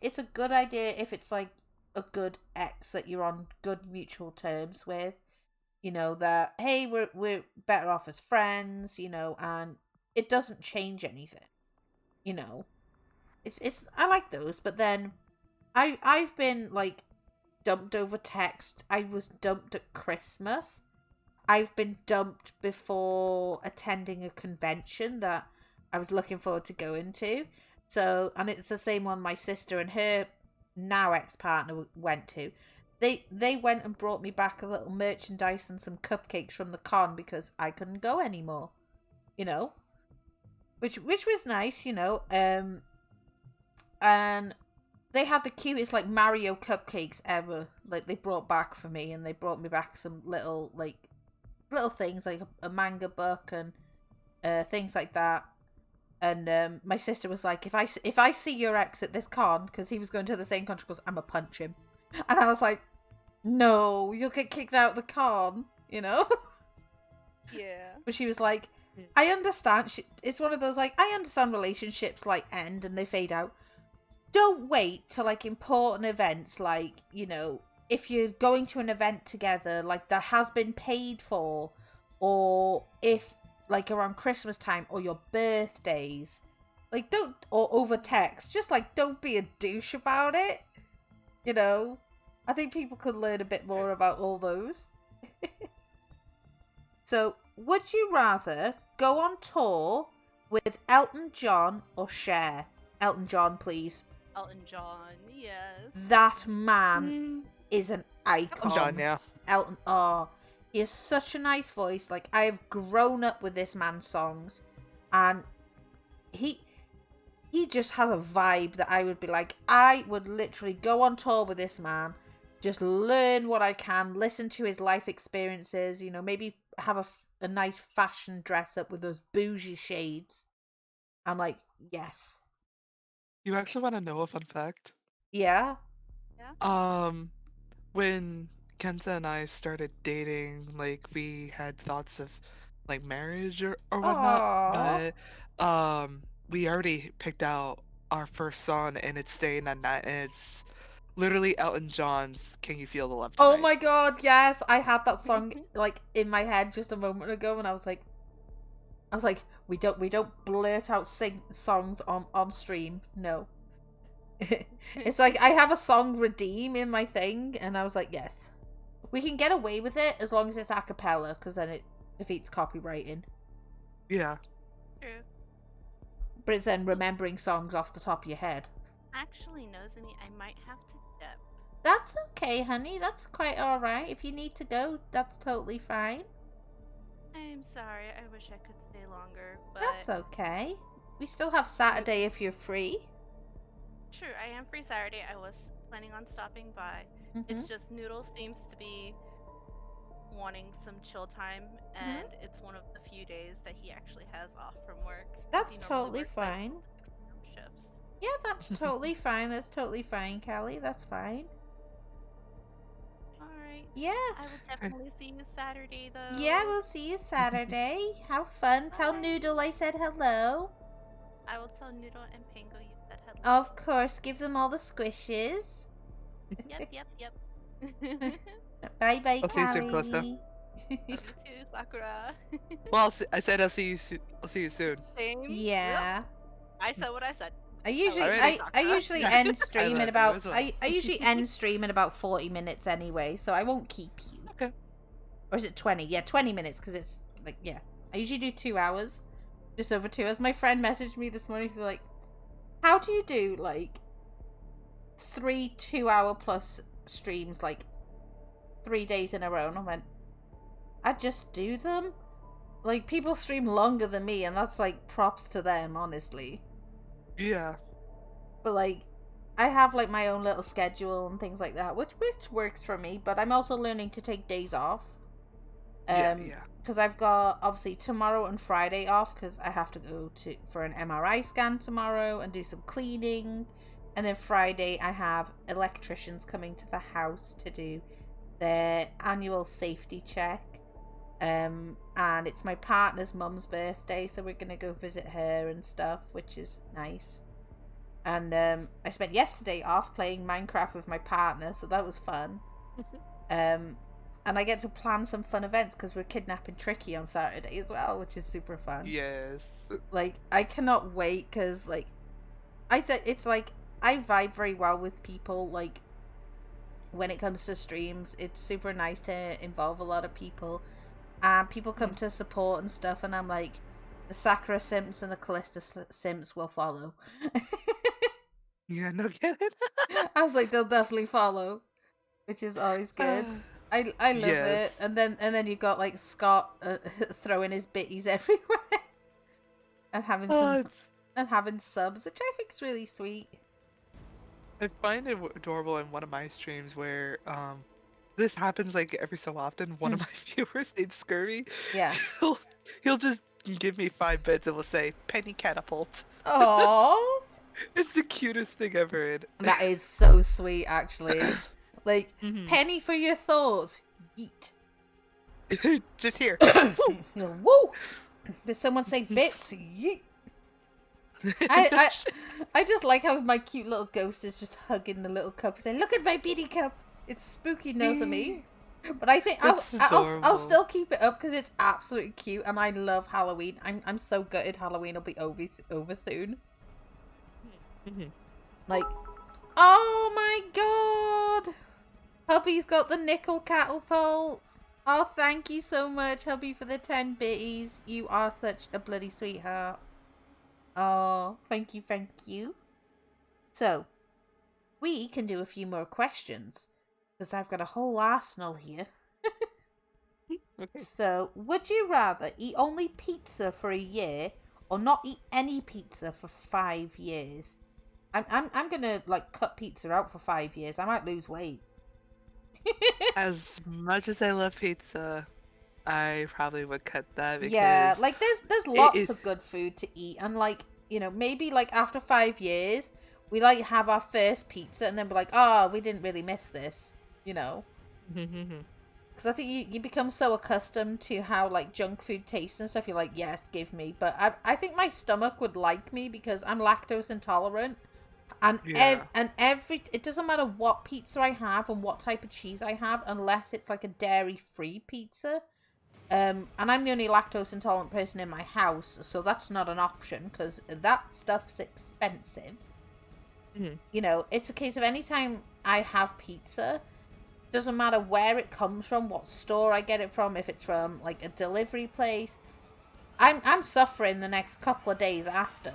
it's a good idea if it's like a good ex that you're on good mutual terms with, you know, that hey, we're better off as friends, you know, and it doesn't change anything, you know. It's I like those, but then I've been like dumped over text. I was dumped at Christmas. I've been dumped before attending a convention that I was looking forward to going to. So, and it's the same one my sister and her now ex-partner went to. They went and brought me back a little merchandise and some cupcakes from the con because I couldn't go anymore. You know? Which was nice, you know. And they had the cutest like Mario cupcakes ever. Like they brought back for me, and they brought me back some little things like a manga book and things like that. And my sister was like, if I see your ex at this con, because he was going to the same con, she goes, I'ma punch him. And I was like, no, you'll get kicked out of the con, you know. Yeah. But she was like, I understand. It's one of those like, I understand relationships like end and they fade out. Don't wait till like important events, like, you know, if you're going to an event together like that has been paid for, or if like around Christmas time or your birthdays, like don't, or over text, just like don't be a douche about it, you know. I think people could learn a bit more about all those. So would you rather go on tour with Elton John or Cher? Elton John, please. Elton John, yes. That man is an icon. John, yeah. Elton, oh, he has such a nice voice. Like, I have grown up with this man's songs, and he just has a vibe that I would be like, I would literally go on tour with this man, just learn what I can, listen to his life experiences, you know, maybe have a nice fashion dress up with those bougie shades. I'm like, yes. You actually want to know a fun fact? Yeah? When Kenta and I started dating, like we had thoughts of like marriage or whatnot, but we already picked out our first song and it's staying on that, and it's literally Elton John's "Can You Feel the Love Tonight?" Oh my god, yes! I had that song like in my head just a moment ago, and I was like, we don't blurt out songs on stream. No. It's like I have a song redeem in my thing, and I was like, yes, we can get away with it as long as it's a cappella, because then it defeats copywriting. Yeah. True. But it's then remembering songs off the top of your head. Actually, Nozomi, I might have to dip. That's okay, honey. That's quite alright. If you need to go, that's totally fine. I'm sorry. I wish I could stay longer, but That's okay. We still have Saturday if you're free. true. I am free Saturday. I was planning on stopping by. Mhm. It's just Noodle seems to be wanting some chill time, and it's one of the few days that he actually has off from work. 'cause That's he normally totally works, like, fine. 6 shifts. Yeah, that's totally fine. That's totally fine, Callie. That's fine. All right. Yeah. I will definitely see you Saturday, though. Yeah, we'll see you Saturday. Have fun. Tell Bye. Noodle I said hello. I will tell Noodle and Pango you said hello. Of course, give them all the squishes. Yep. Bye bye, I'll see you soon, Calista. Callie. You too, Sakura. Well, I said I'll see you soon. I'll see you soon. Same. Yep. Yeah. I said what I said. I usually Alrighty. I usually end stream love in you about as well. I usually end stream in about 40 minutes anyway, so I won't keep you. Okay. Or is it 20? Yeah, 20 minutes because it's like, yeah. I usually do 2 hours. just over 2 hours. My friend messaged me this morning. She's like, "How do you do like 3 2-hour plus streams like 3 days in a row?" And I went, "I just do them. Like people stream longer than me, and that's like props to them, honestly. Yeah. But like, I have like my own little schedule and things like that, which works for me. But I'm also learning to take days off. Yeah. Because I've got obviously tomorrow and Friday off because I have to go for an MRI scan tomorrow and do some cleaning, and then Friday I have electricians coming to the house to do their annual safety check. And it's my partner's mum's birthday, so we're gonna go visit her and stuff, which is nice. And I spent yesterday off playing Minecraft with my partner, so that was fun. And I get to plan some fun events because we're kidnapping Tricky on Saturday as well, which is super fun. Yes. Like, I cannot wait because, like, I think it's like I vibe very well with people. Like, when it comes to streams, it's super nice to involve a lot of people. And people come to support and stuff, and I'm like, the Sakura Simps and the Callista Simps will follow. Yeah, no kidding. I was like, they'll definitely follow, which is always good. I love yes. it. And then you got like Scott throwing his bitties everywhere and having subs, which I think is really sweet. I find it adorable in one of my streams where this happens like every so often. One of my viewers named Scurvy, Yeah. he'll just give me 5 bits and will say penny catapult. Oh, It's the cutest thing ever. that is so sweet, actually. Like, penny for your thoughts. Yeet. Just here. Woo! Did someone say bits? Yeet. I just like how my cute little ghost is just hugging the little cup saying, "Look at my bitty cup." It's spooky nose of me. But I think I'll still keep it up because it's absolutely cute and I love Halloween. I'm so gutted Halloween will be over soon. Like, oh my god! Hubby's got the nickel catapult. Oh, thank you so much, Hubby, for the 10 bitties. You are such a bloody sweetheart. Oh, thank you. So, we can do a few more questions. Because I've got a whole arsenal here. Okay. So, would you rather eat only pizza for a year or not eat any pizza for 5 years? I'm gonna like cut pizza out for 5 years. I might lose weight. As much as I love pizza, I probably would cut that because Yeah, like there's lots of good food to eat, and like, you know, maybe like after 5 years we like have our first pizza and then be like, oh, we didn't really miss this, you know. Because I think you become so accustomed to how like junk food tastes and stuff. You're like, yes, give me. But I think my stomach would like me because I'm lactose intolerant. And it doesn't matter what pizza I have and what type of cheese I have, unless it's like a dairy-free pizza. And I'm the only lactose intolerant person in my house, so that's not an option because that stuff's expensive. You know, it's a case of anytime I have pizza, doesn't matter where it comes from, what store I get it from, if it's from like a delivery place, I'm suffering the next couple of days after.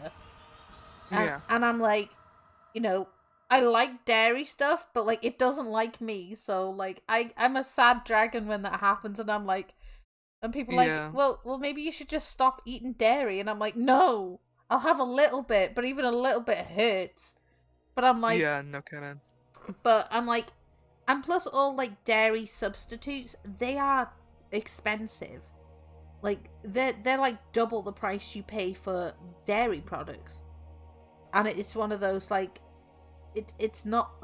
And I'm like, you know, I like dairy stuff, but like it doesn't like me, so like I'm a sad dragon when that happens, and I'm like, and people are like, well maybe you should just stop eating dairy, and I'm like, no, I'll have a little bit, but even a little bit hurts. But I'm like, yeah, no kidding. But I'm like, and plus all like dairy substitutes, they are expensive. Like they're like double the price you pay for dairy products, and it's one of those like, it's not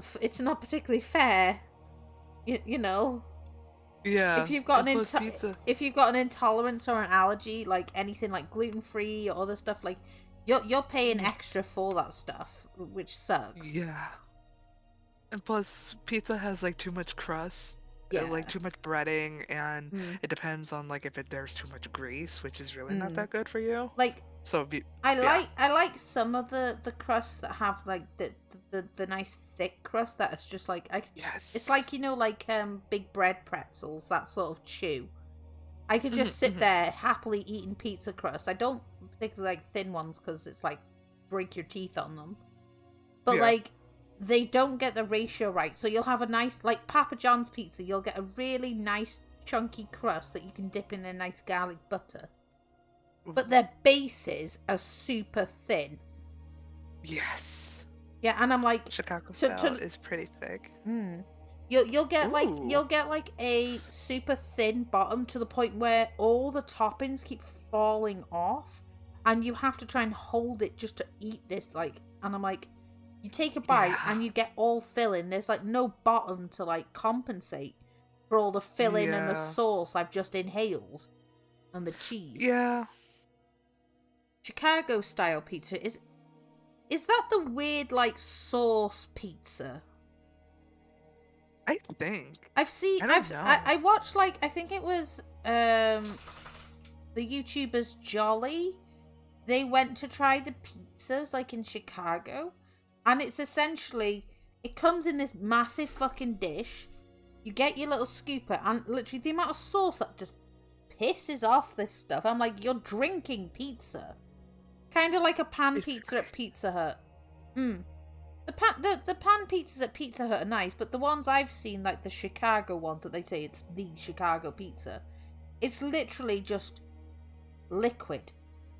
particularly fair, you know. Yeah. If you've got an intolerance or an allergy, like anything like gluten-free or other stuff, like you're paying extra for that stuff, which sucks. Yeah. And plus, pizza has like too much crust, like too much breading, and it depends on like if there's too much grease, which is really not that good for you. Like, so I like some of the crusts that have like the nice thick crust that is just like it's like, you know, like big bread pretzels, that sort of chew. I could just sit there happily eating pizza crust. I don't particularly like thin ones, because it's like break your teeth on them. But Yeah. like they don't get the ratio right. So you'll have a nice, like Papa John's pizza, you'll get a really nice chunky crust that you can dip in a nice garlic butter. But their bases are super thin. Yes. Yeah, and I'm like, Chicago to- style is pretty thick. you'll get like Ooh. you'll get like a super thin bottom to the point where all the toppings keep falling off, and you have to try and hold it just to eat this. Like, and I'm like, you take a bite Yeah. and you get all filling. There's like no bottom to like compensate for all the filling and the Yeah. sauce I've just inhaled, and the cheese. Yeah. Chicago style pizza is that the weird like sauce pizza? I think. I've seen. I don't know. I watched like I think it was the YouTubers Jolly. They went to try the pizzas like in Chicago, and it's essentially it comes in this massive fucking dish. You get your little scooper, and literally the amount of sauce that just pisses off this stuff. I'm like, you're drinking pizza, kind of like a pan It's- pizza at Pizza Hut. The pan pizzas at Pizza Hut are nice, but the ones I've seen, like the Chicago ones that they say it's the Chicago pizza, it's literally just liquid.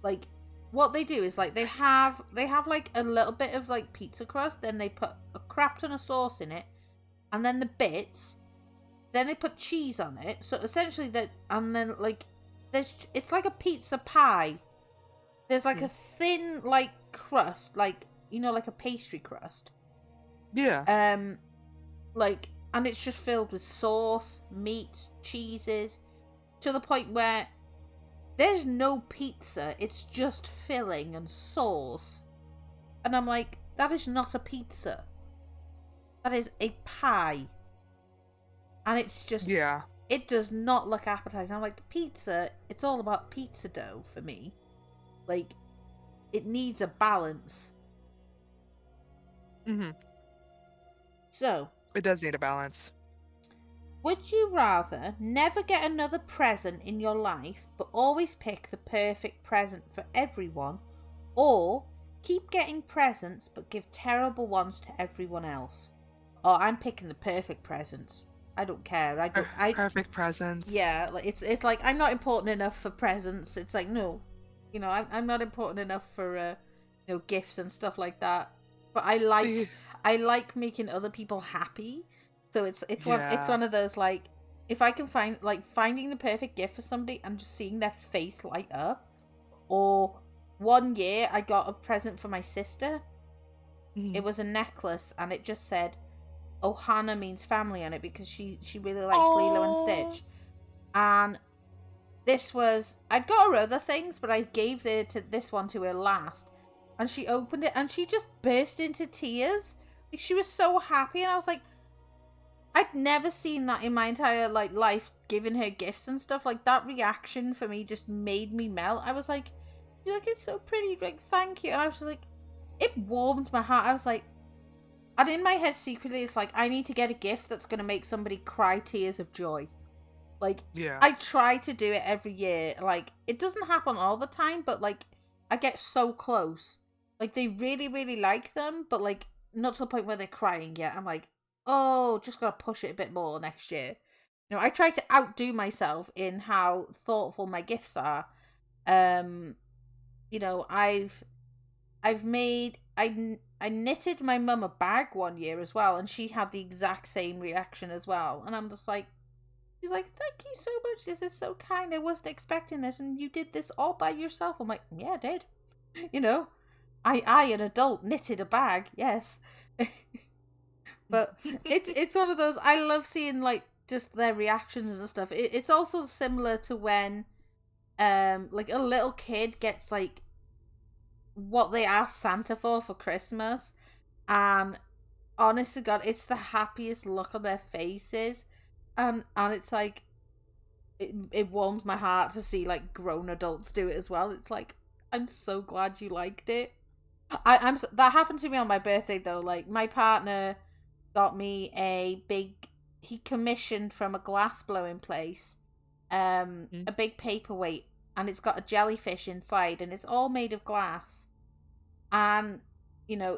Like what they do is like they have like a little bit of like pizza crust, then they put a crap ton of sauce in it, and then the bits, then they put cheese on it. So essentially that, and then like it's like a pizza pie. There's like a thin like crust, like like a pastry crust. Yeah. Like, and it's just filled with sauce, meat, cheeses, to the point where there's no pizza. It's just filling and sauce. And I'm like, that is not a pizza. That is a pie. And it's just, Yeah. it does not look appetizing. I'm like, pizza, it's all about pizza dough for me. Like, it needs a balance. Mm-hmm. So, It does need a balance. would you rather never get another present in your life, but always pick the perfect present for everyone, or keep getting presents but give terrible ones to everyone else? Oh, I'm picking the perfect presents. I don't care. Perfect presents. Yeah, like it's like I'm not important enough for presents. It's like no, I'm not important enough for gifts and stuff like that. But I like making other people happy. So it's one of those like if I can finding the perfect gift for somebody and just seeing their face light up. Or one year I got a present for my sister. Mhm. It was a necklace and it just said Ohana means family on it because she really likes Lilo and Stitch. And I'd got her other things, but I gave this one to her last. And she opened it and she just burst into tears. Like she was so happy, and I was like, I'd never seen that in my entire life, giving her gifts and stuff. Like that reaction for me just made me melt. I was like, you're like, it's so pretty, like thank you. And I was just like, it warmed my heart. I was like, and in my head secretly it's like, I need to get a gift that's gonna make somebody cry tears of joy. Like, Yeah. I try to do it every year. Like, it doesn't happen all the time, but like I get so close. Like they really, really like them, but like not to the point where they're crying yet. I'm like, oh, just gotta push it a bit more next year. I try to outdo myself in how thoughtful my gifts are. I knitted my mum a bag one year as well, and she had the exact same reaction as well. And I'm just like, she's like, thank you so much. This is so kind. I wasn't expecting this, and you did this all by yourself. I'm like, yeah, I did. I an adult knitted a bag, yes. But it's one of those, I love seeing like just their reactions and stuff. It's also similar to when like a little kid gets like what they asked Santa for Christmas, and honest to God, it's the happiest look on their faces, and it's like it warms my heart to see like grown adults do it as well. It's like, I'm so glad you liked it. That happened to me on my birthday though. Like my partner got me he commissioned from a glass blowing place a big paperweight and it's got a jellyfish inside, and it's all made of glass. And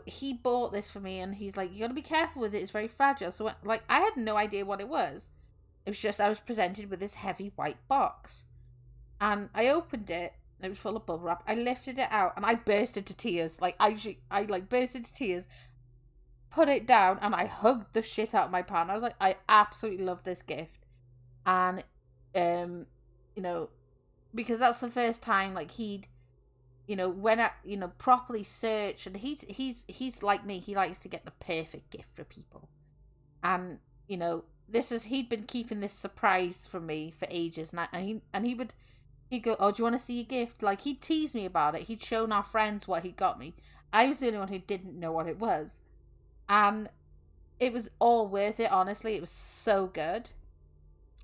he bought this for me, and he's like, "You gotta be careful with it. It's very fragile." So, I had no idea what it was. It was just I was presented with this heavy white box, and I opened it. It was full of bubble wrap. I lifted it out, and I burst into tears. I burst into tears. Put it down, and I hugged the shit out of my partner. I was like, I absolutely love this gift, and because that's the first time he'd when I properly search, and he's like me. He likes to get the perfect gift for people, and he'd been keeping this surprise from me for ages, and he'd go, "Oh, do you want to see your gift?" He'd tease me about it. He'd shown our friends what he got me. I was the only one who didn't know what it was, and it was all worth it. Honestly, it was so good.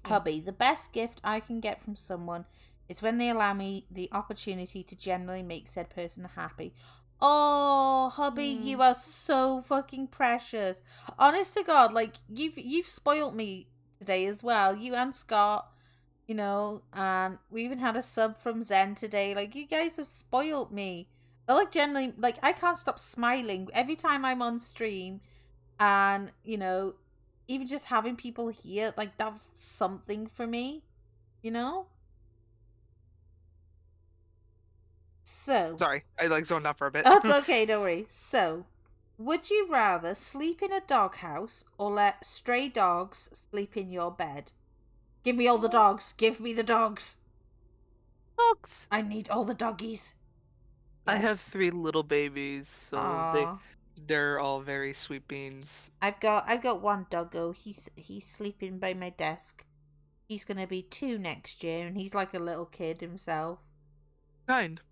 Hubby, the best gift I can get from someone is when they allow me the opportunity to generally make said person happy. Oh, hubby, you are so fucking precious. Honest to God, you've spoilt me today as well. You and Scott, and we even had a sub from Zen today. You guys have spoilt me. They're generally, I can't stop smiling every time I'm on stream, and even just having people here, that's something for me, So. Sorry, I zoned out for a bit. Oh, it's okay, don't worry. So, would you rather sleep in a doghouse or let stray dogs sleep in your bed? Give me all the dogs. Give me the dogs. Dogs. I need all the doggies. I have Yes. 3 little babies, so Aw. they're all very sweet beans. I've got one doggo. He's sleeping by my desk. He's gonna be 2 next year, and he's like a little kid himself. Kind.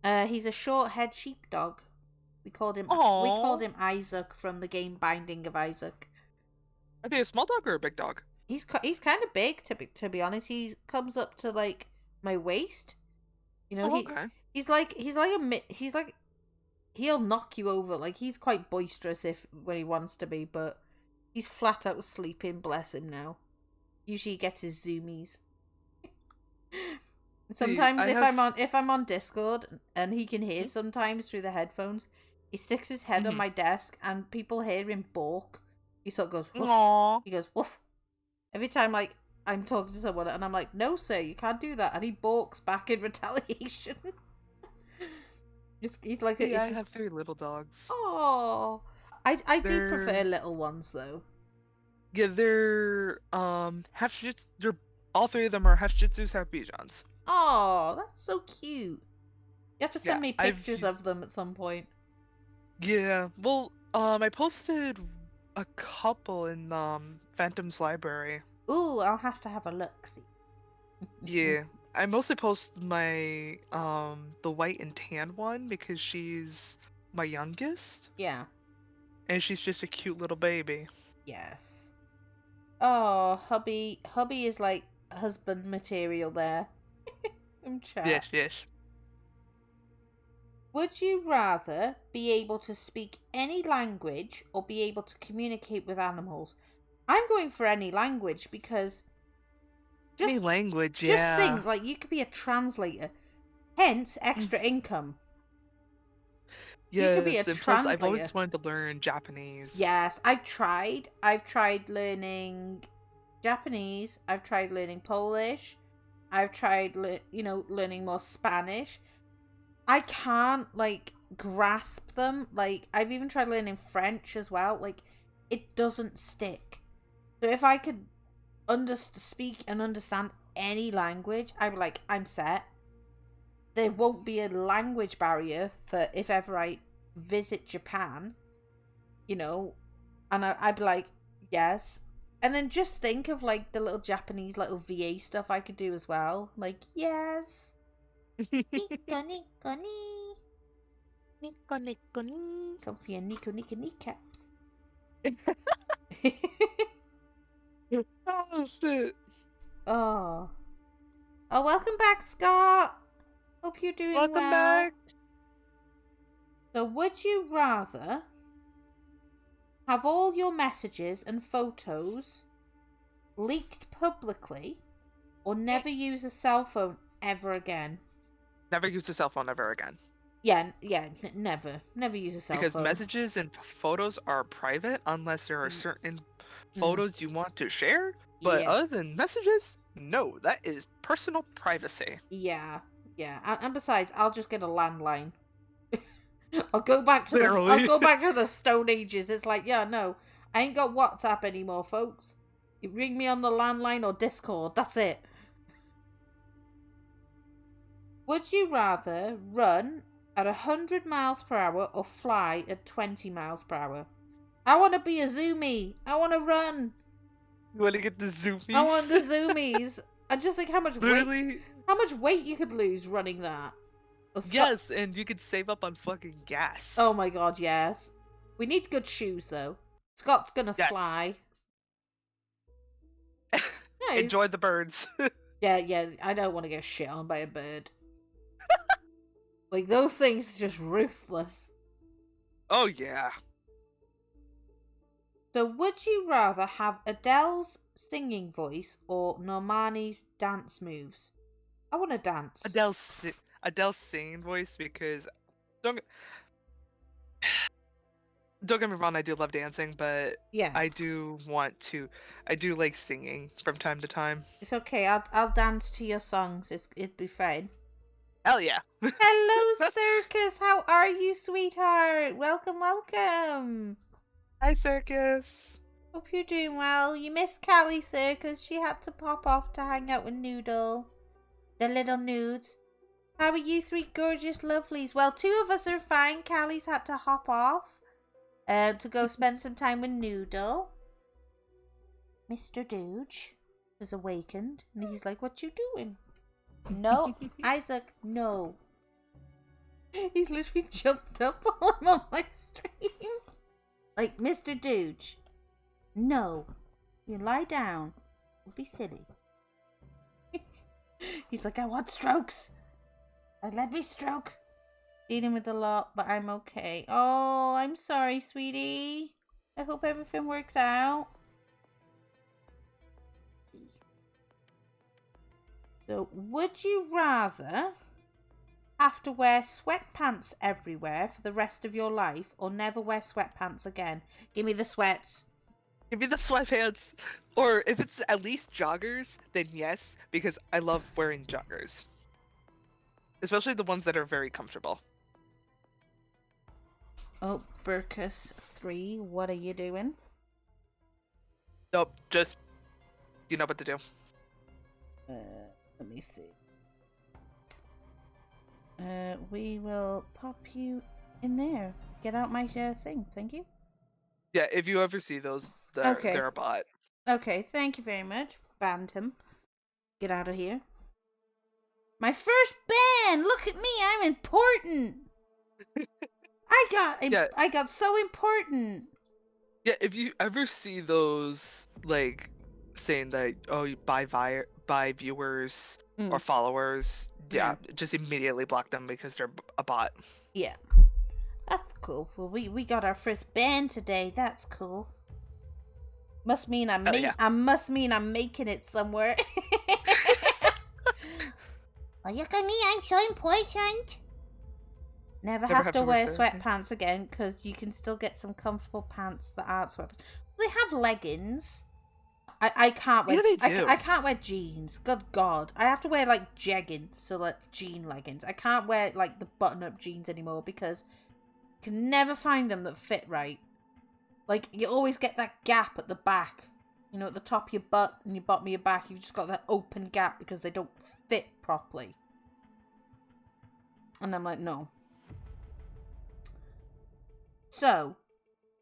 He's a short-haired sheepdog. We called him Isaac from the game Binding of Isaac. Are they a small dog or a big dog? He's kind of big, to be honest. He comes up to my waist. Okay. He'll knock you over. He's quite boisterous when he wants to be, but he's flat out sleeping. Bless him now. Usually he gets his zoomies. Sometimes if I'm on Discord and he can hear sometimes through the headphones, he sticks his head on my desk and people hear him balk. He sort of goes, woof. Aww. He goes, woof. Every time I'm talking to someone and I'm like, "No sir, you can't do that," and he balks back in retaliation. He's like, I have 3 little dogs. Oh, I do prefer little ones though. Yeah, they're half Shih Tzu. They're all 3 of them are half Shih Tzus, half Bijans. Oh, that's so cute. You have to send me I've- pictures of them at some point. Yeah, well, I posted a couple in Phantom's library. Ooh, I'll have to have a look. See. Yeah, I mostly post my the white and tan one because she's my youngest Yeah. and she's just a cute little baby. Yes. Oh, hubby is like husband material there. In chat. Yes. Would you rather be able to speak any language or be able to communicate with animals? I'm going for any language because Any language, just yeah. think you could be a translator, hence extra income. Yes, could be a and plus I've translator. always wanted to learn Japanese. Yes, I've tried. I've tried learning Japanese. I've tried learning Polish. I've tried, learning more Spanish. I can't, grasp them. I've even tried learning French as well. It doesn't stick. So if I could speak and understand any language, I'd be like, I'm set. There won't be a language barrier for if ever I visit Japan, and I'd be like, yes. And then just think of the little Japanese little VA stuff I could do as well. Yes. Nika nika ni. Come for your Nico Nika kneecaps. Oh shit. Oh, welcome back, Scott. Hope you're doing well. Welcome back. So, would you rather have all your messages and photos leaked publicly, or never use a cell phone ever again. Never use a cell phone ever again. Yeah, never use a cell Because phone. messages and photos are private unless there are certain Mm. photos you want to share. But Yeah. other than messages, no, that is personal privacy. Yeah. And besides, I'll just get a landline. I'll go back to Literally. the Stone Ages. It's like, yeah, no, I ain't got WhatsApp anymore, folks. You ring me on the landline or Discord. That's it. Would you rather run at 100 miles per hour or fly at 20 miles per hour? I want to be a zoomie. I want to run. You want to get the zoomies? I want the zoomies. I just think how much Literally. weight you could lose running that. Yes, and you could save up on fucking gas. Oh my god, yes. We need good shoes though. Scott's gonna fly. No, Enjoy the birds. Yeah, I don't want to get shit on by a bird. Like, those things are just ruthless. Oh, yeah. So, would you rather have Adele's singing voice or Normani's dance moves? I want to dance. Adele's singing voice, because don't get me wrong, I do love dancing, but Yeah, I do like singing from time to time. it's okay. I'll dance to your songs. It'd be fine. Hell yeah. Hello, Circus. How are you, sweetheart? Welcome. Hi, Circus. Hope you're doing well. You missed Callie, Circus. She had to pop off to hang out with Noodle. The little nudes. How are you three gorgeous lovelies? Well, two of us are fine. Callie's had to hop off to go spend some time with Noodle. Mr. Dooge has awakened and he's like, what you doing? No, Isaac, no. He's literally jumped up while I'm on my stream. Like, Mr. Dooge, no. You lie down. Don't be silly. He's like, I want strokes. Let me stroke. Dealing with a lot, but I'm okay. Oh, I'm sorry, sweetie. I hope everything works out. So, would you rather have to wear sweatpants everywhere for the rest of your life or never wear sweatpants again? Give me the sweats. Give me the sweatpants. Or if it's at least joggers, then yes, because I love wearing joggers. Especially the ones that are very comfortable. Oh, Burkus 3, what are you doing? Nope, just you know what to do. Let me see. We will pop you in there. Get out my thing, thank you. Yeah, if you ever see those, Okay. they're a bot. Okay, thank you very much. Banned him. Get out of here. My first ban! Look at me, I'm important! I got so important! Yeah, if you ever see those, like, saying that, oh, you buy viewers or followers, yeah, just immediately block them because they're a bot. Yeah. That's cool. Well, we got our first ban today. That's cool. Must mean I'm making it somewhere. Oh, look at me, I'm so important. Never have to wear sweatpants again, because you can still get some comfortable pants that aren't sweatpants. They have leggings. I can't wear. Yeah, they do. I can't wear jeans. Good God, I have to wear like jeggings, so like jean leggings. I can't wear like the button-up jeans anymore because you can never find them that fit right. Like, you always get that gap at the back. You know, at the top of your butt and your bottom of your back, you've just got that open gap because they don't fit properly. And I'm like, no. So,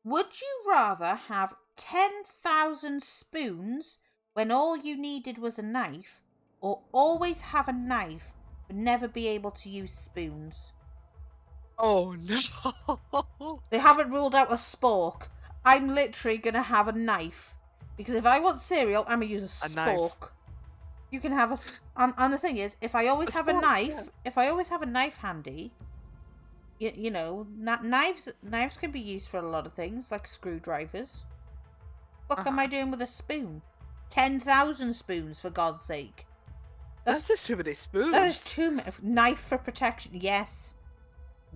would you rather have 10,000 spoons when all you needed was a knife, or always have a knife but never be able to use spoons? Oh no! They haven't ruled out a spork. I'm literally gonna have a knife. Because if I want cereal, I'm gonna use a spork. Knife. You can have a... And the thing is, if I always have a knife... Yeah. If I always have a knife handy... You know, knives can be used for a lot of things, like screwdrivers. What am I doing with a spoon? 10,000 spoons, for God's sake. That's just too many spoons. That is too many. Knife for protection. Yes.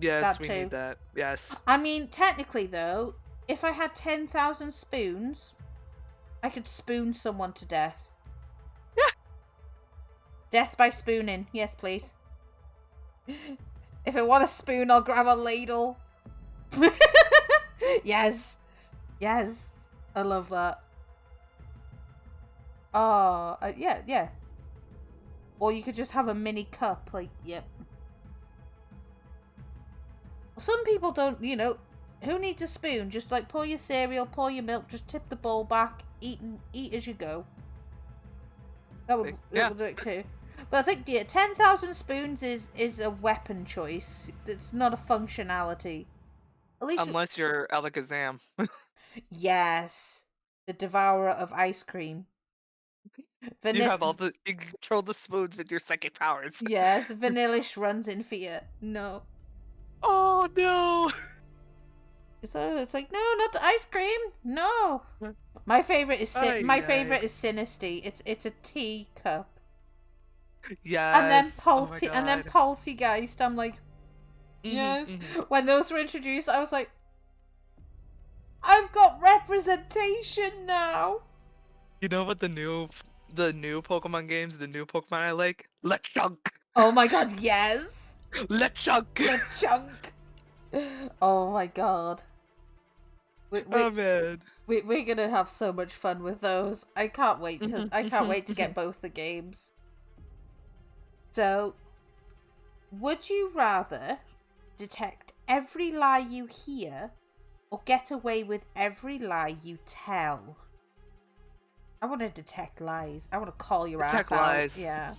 Yes, that we too. need that. Yes. I mean, technically, though, if I had 10,000 spoons, I could spoon someone to death. Yeah. Death by spooning. Yes, please. If I want a spoon, I'll grab a ladle. Yes. Yes. I love that. Oh, yeah. Or you could just have a mini cup. Like, yep. Some people don't, who needs a spoon? Just like pour your cereal, pour your milk, just tip the bowl back, eat as you go. That would do it too. But I think 10,000 spoons is a weapon choice. It's not a functionality. At least Unless you're Alakazam. yes, the devourer of ice cream. You can control the spoons with your psychic powers. Yes, Vanillish runs in fear. No. Oh no! So it's like, no, not the ice cream. No. My favorite is favorite is Sinisty. It's a tea cup. Yes. And then Oh my and then God. Poltergeist. I'm like, yes. When those were introduced, I was like, I've got representation now. You know what the new Pokemon games, the new Pokemon I like? Lechonk! Oh my god, yes. Lechonk! Chunk. Oh my god. Oh man. We're gonna have so much fun with those. I can't wait to get both the games. So, would you rather detect every lie you hear or get away with every lie you tell? I want to detect lies. I want to call your ass out. Detect lies. Yeah.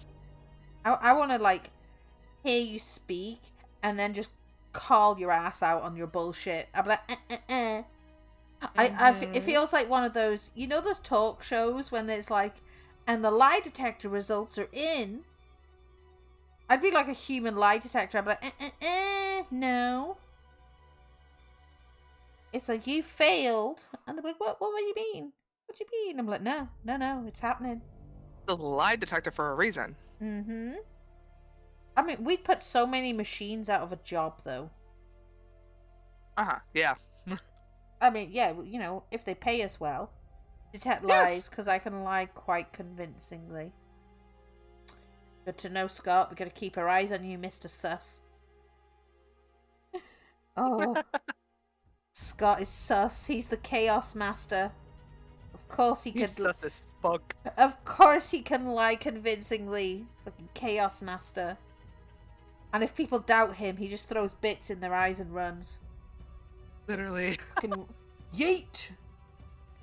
I want to like hear you speak and then just call your ass out on your bullshit. I'm like, it feels like one of those, those talk shows when it's like, and the lie detector results are in. I'd be like a human lie detector. I'd be like, no. It's like, you failed. And they're like, what do you mean? What do you mean? I'm like, no, it's happening. The lie detector for a reason. Mm-hmm. I mean, we'd put so many machines out of a job, though. Yeah. I mean, yeah, if they pay us well. Detect lies, because I can lie quite convincingly. Good to know, Scott. We've got to keep our eyes on you, Mr. Sus. Oh. Scott is sus. He's the Chaos Master. Of course he could... He's sus as fuck. Of course he can lie convincingly. Fucking Chaos Master. And if people doubt him, he just throws bits in their eyes and runs. Literally. Fucking yeet!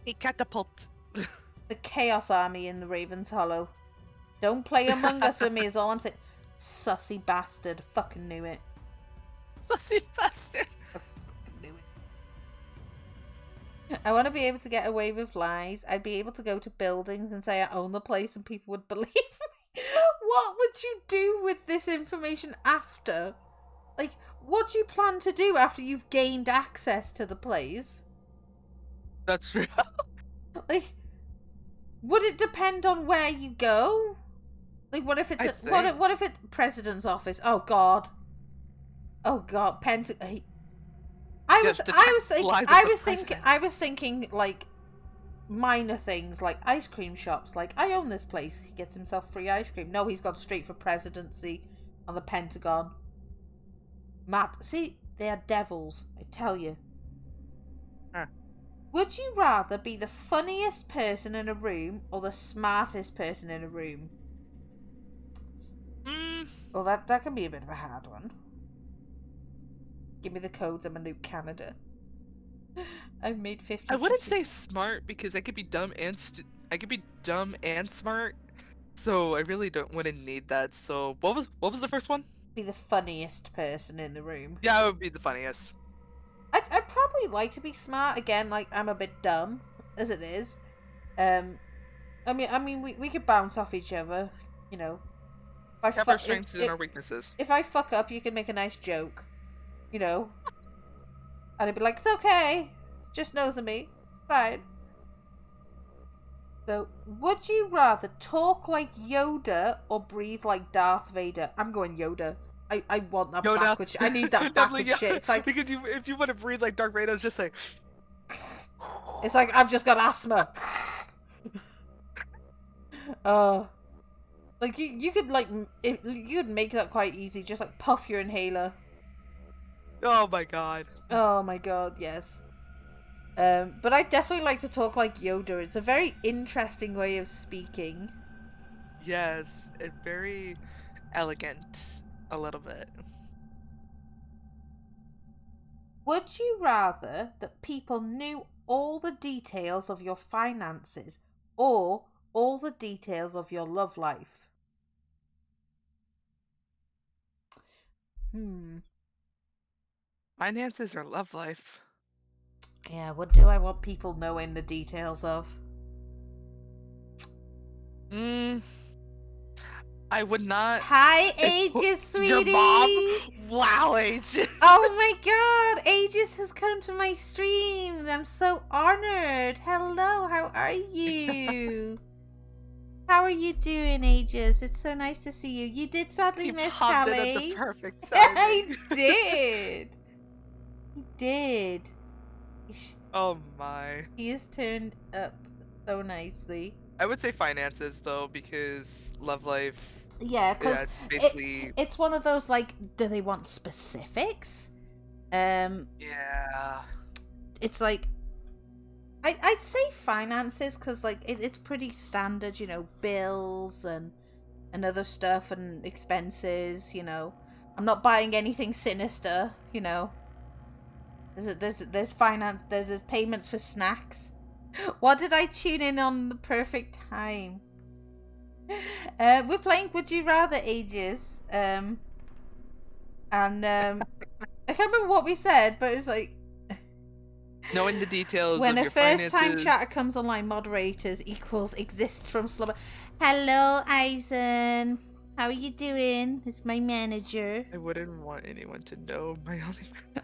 He catapult. The Chaos Army in the Raven's Hollow. Don't play Among Us with me is all I'm saying. Sussy bastard. Fucking knew it. Sussy bastard. I fucking knew it. I want to be able to get away with lies. I'd be able to go to buildings and say I own the place and people would believe me. What would you do with this information after? Like, what do you plan to do after you've gained access to the place? That's true. Like, would it depend on where you go? Like, what if it's what if it's president's office? Oh God. I was thinking like minor things like ice cream shops. Like, I own this place. He gets himself free ice cream. No, he's gone straight for presidency on the Pentagon. Mad. See, they are devils. I tell you. Huh. Would you rather be the funniest person in a room or the smartest person in a room? Well, that can be a bit of a hard one. Give me the codes. I'm a Nuke Canada. I've made 50. I wouldn't say smart because I could be dumb and smart. So I really wouldn't need that. So what was the first one? Be the funniest person in the room. Yeah, I would be the funniest. I'd probably like to be smart again. Like, I'm a bit dumb as it is. I mean, we could bounce off each other. We have our strengths and our weaknesses. If I fuck up, you can make a nice joke. And I'd be like, it's okay. It's just nosing me. Fine. So, would you rather talk like Yoda or breathe like Darth Vader? I'm going Yoda. I want that Yoda. backwards. I need that Definitely backwards shit. It's like because if you want to breathe like Darth Vader, it's just like. it's like I've just got asthma. Like you could like you could make that quite easy. Just like puff your inhaler. Oh my god. Oh my god, yes. But I definitely like to talk like Yoda. It's a very interesting way of speaking. Yes, it's very elegant, a little bit. Would you rather that people knew all the details of your finances or all the details of your love life? Finances or love life? Yeah, what do I want people knowing the details of? I would not. Hi, Aegis, sweetie! Your mom? Wow, Aegis! Oh my god, Aegis has come to my stream. I'm so honored. Hello, how are you? How are you doing, Aegis? It's so nice to see you. You did sadly You miss popped in Callie. at the perfect time. I did. He did. Oh my. He is turned up so nicely. I would say finances though, because love life. Yeah, because it's basically. it's one of those like, do they want specifics? Yeah. It's like I'd say finances because like it's pretty standard, you know, bills and other stuff and expenses. You know, I'm not buying anything sinister. You know, there's finance, there's payments for snacks. What did I tune in on the perfect time? We're playing Would You Rather, Ages. And I can't remember what we said, but it was like Knowing the details when of a your first time finances. chatter comes online, moderators equals exist from slumber. Hello, Eisen. How are you doing? It's my manager. I wouldn't want anyone to know my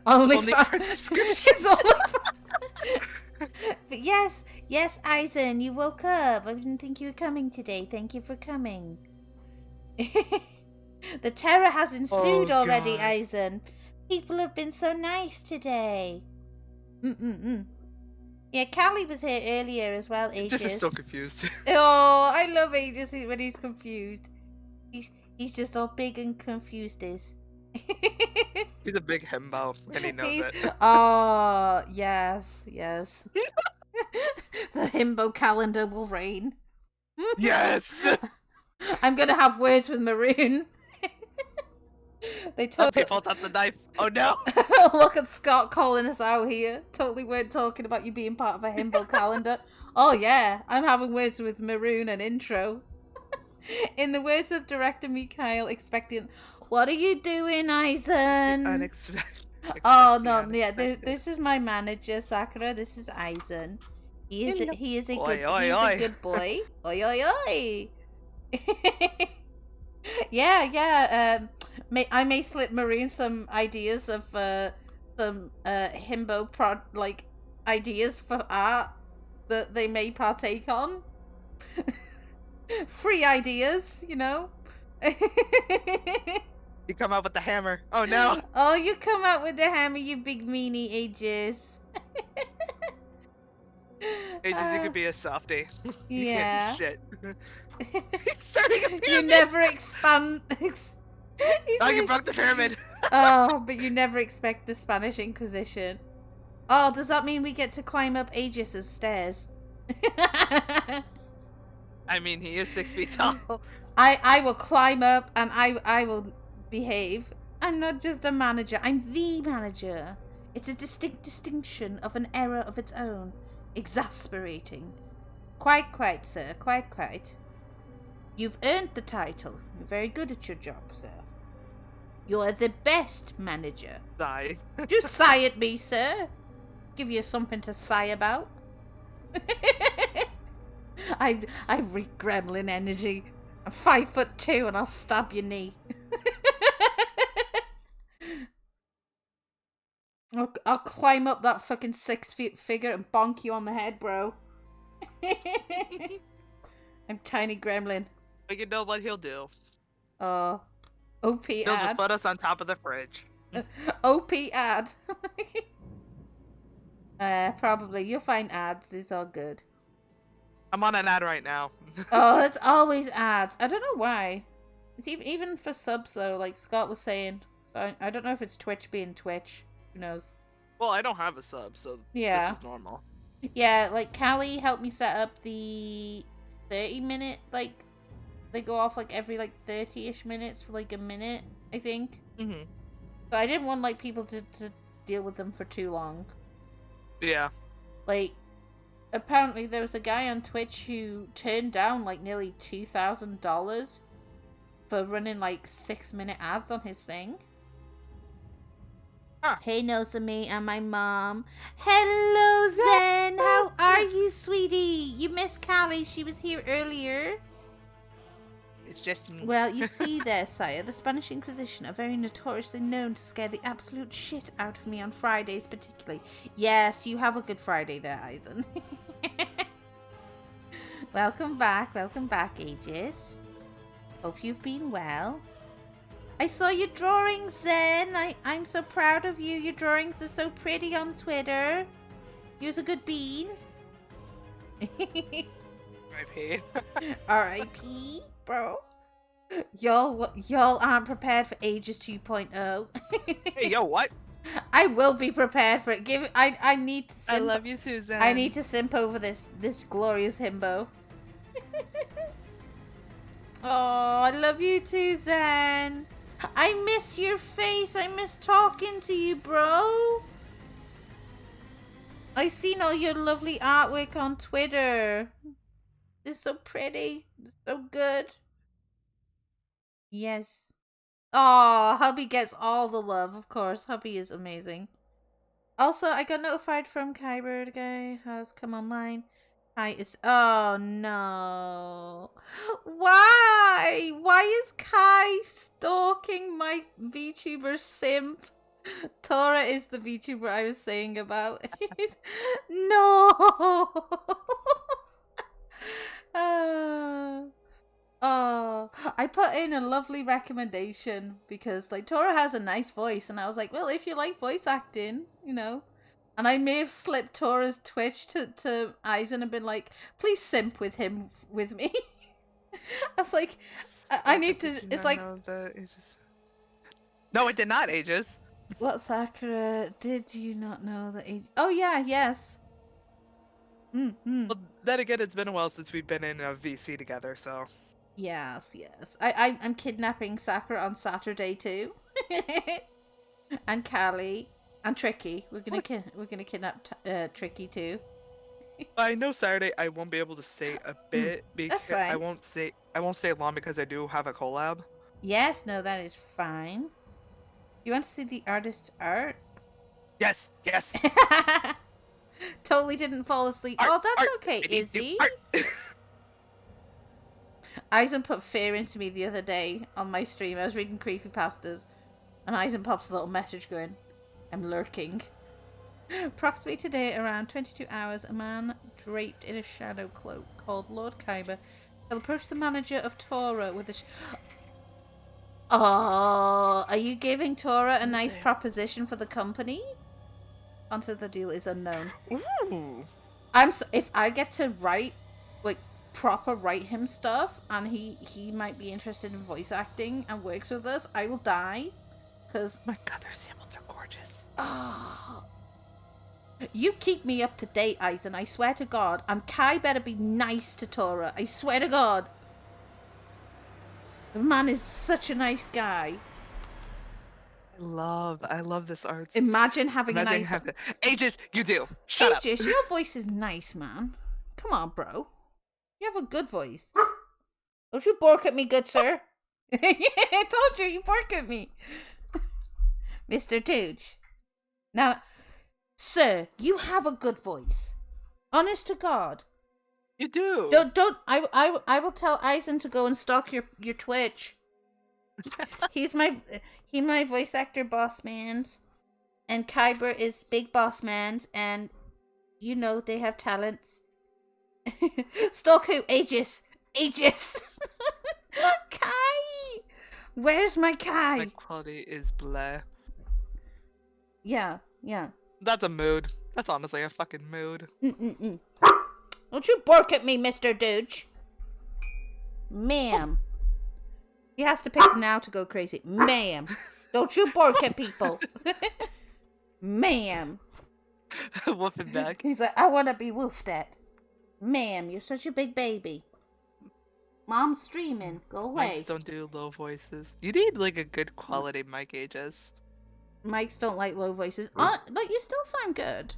Only friend subscriptions. But yes, Eisen, you woke up. I didn't think you were coming today. Thank you for coming. The terror has ensued already, God. Eisen. People have been so nice today. Yeah, Callie was here earlier as well, Aegis. Just is still confused. Oh, I love Aegis when he's confused. He's just all big and confused. He's a big himbo, and he knows it. Oh, yes. The himbo calendar will reign. Yes! I'm gonna have words with Maroon. They He pulled out the knife. Oh no! Look at Scott calling us out here. Totally weren't talking about you being part of a himbo calendar. Oh yeah, I'm having words with Maroon and intro. In the words of director Mikhail, expecting. What are you doing, Eisen? Unexpected. Oh no, yeah. This is my manager, Sakura. This is Eisen. He is a good boy. Oi oi oi. Yeah. I may slip Maroon some ideas of some himbo ideas for art that they may partake on. Free ideas, you know. You come out with the hammer. Oh no! Oh, you come out with the hammer, you big meanie, Aegis. Aegis, you could be a softie. You Yeah. can't do shit. He's starting a pyramid! You never expand. You broke the pyramid! Oh, but you never expect the Spanish Inquisition. Oh, does that mean we get to climb up Aegis's stairs? I mean, he is 6 feet tall. I will climb up and I will behave. I'm not just a manager, I'm the manager. It's a distinct distinction of an era of its own. Exasperating. Quite, sir. Quite. You've earned the title. You're very good at your job, sir. You're the best manager. Sigh. Do sigh at me, sir. Give you something to sigh about. I reek gremlin energy. I'm 5'2" and I'll stab your knee. I'll climb up that fucking 6 feet figure and bonk you on the head, bro. I'm tiny gremlin. But you know what he'll do? Oh, OP He'll just ad. put us on top of the fridge. OP ad. Probably. You'll find ads. It's all good. I'm on an ad right now. Oh, it's always ads. I don't know why. It's even for subs though, like Scott was saying. I don't know if it's Twitch being Twitch. Who knows? Well, I don't have a sub, so Yeah. this is normal. Yeah, like Callie helped me set up the 30-minute, like, they go off like every like 30-ish minutes for like a minute, I think. Mm-hmm. So I didn't want like people to deal with them for too long. Yeah. Like, apparently there was a guy on Twitch who turned down like nearly $2,000 for running like 6-minute ads on his thing. Huh. Hey, Nozomi and my mom. Hello, Zen. How are you, sweetie? You missed Callie. She was here earlier. It's just me. Well, you see there, sire, the Spanish Inquisition are very notoriously known to scare the absolute shit out of me on Fridays particularly. Yes, you have a good Friday there, Eisen. Welcome back, Aegis. Hope you've been well. I saw your drawings, Zen. I'm so proud of you. Your drawings are so pretty on Twitter. You're a good bean. R.I.P. R.I.P. bro. Y'all aren't prepared for Aegis 2.0. Hey, yo, what? I will be prepared for it. I need to simp. I love you too, Zen. I need to simp over this glorious himbo. Oh, I love you too, Zen. I miss your face. I miss talking to you, bro. I seen all your lovely artwork on Twitter. It's so pretty. It's so good. Yes. Oh, hubby gets all the love, of course. Hubby is amazing. Also, I got notified from Kyber, the guy has come online. Hi, is oh no. Why? Why is Kai stalking my VTuber simp? Tora is the VTuber I was saying about. No. Oh, I put in a lovely recommendation because like Tora has a nice voice, and I was like, well, if you like voice acting, you know. And I may have slipped Tora's Twitch to Eisen and been like, please simp with him with me. I was like, I need to. It's like, no, it did not, Aegis. What, Sakura? Did you not know that? Oh yeah, yes. Well, then again, it's been a while since we've been in a VC together, so. Yes. I'm kidnapping Sakura on Saturday too, and Callie and Tricky. We're gonna kidnap Tricky too. I know Saturday I won't be able to stay a bit because fine. I won't stay long because I do have a collab. Yes, no, that is fine. You want to see the artist's art? Yes. Totally didn't fall asleep. Art, Oh, that's art, okay, Izzy. art. Eisen put fear into me the other day on my stream. I was reading creepypastas, and Eisen pops a little message going, I'm lurking. Approximately today, around 22 hours, a man draped in a shadow cloak called Lord Kyber will approach the manager of Tora with a Oh, are you giving Tora a nice proposition for the company? Until the deal is unknown. Ooh. If I get to write, like, proper write him stuff, and he might be interested in voice acting and works with us, I will die. Cause my God, their samples are gorgeous. Oh. You keep me up to date, Eisen. I swear to God. And Kai better be nice to Tora. I swear to God. The man is such a nice guy. I love this art. Imagine having a nice... Aegis, you do. Shut up. Aegis, your voice is nice, man. Come on, bro. You have a good voice. Don't you bark at me, good sir. I told you bark at me. Mr. Tooch. Now, sir, you have a good voice. Honest to God. You do. Don't. I will tell Eisen to go and stalk your Twitch. He's my voice actor boss man's, and Kyber is big boss man's, and you know they have talents. Stalk who? Aegis. Aegis. Kai. Where's my Kai? My quality is blah. Yeah. That's a mood. That's honestly a fucking mood. Mm-mm-mm. Don't you bark at me, Mr. Dooch. Ma'am. He has to pick now to go crazy. Ma'am. Don't you bark at people. Ma'am. Woofing back. He's like, I want to be woofed at. Ma'am, you're such a big baby. Mom's streaming. Go away. Mics don't do low voices. You need like a good quality mic, Aegis. Mics don't like low voices. Like, you still sound good.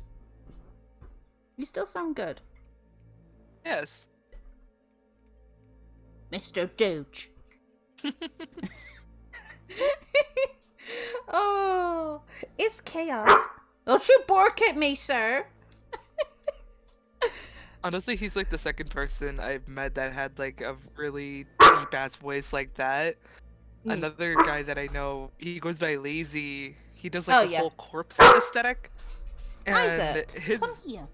You still sound good. Yes. Mr. Dooch. Oh, it's chaos. Don't you bark at me, sir. Honestly, he's like the second person I've met that had like a really deep ass voice like that. Another guy that I know, he goes by Lazy. He does like whole corpse aesthetic, and Isaac, his come here.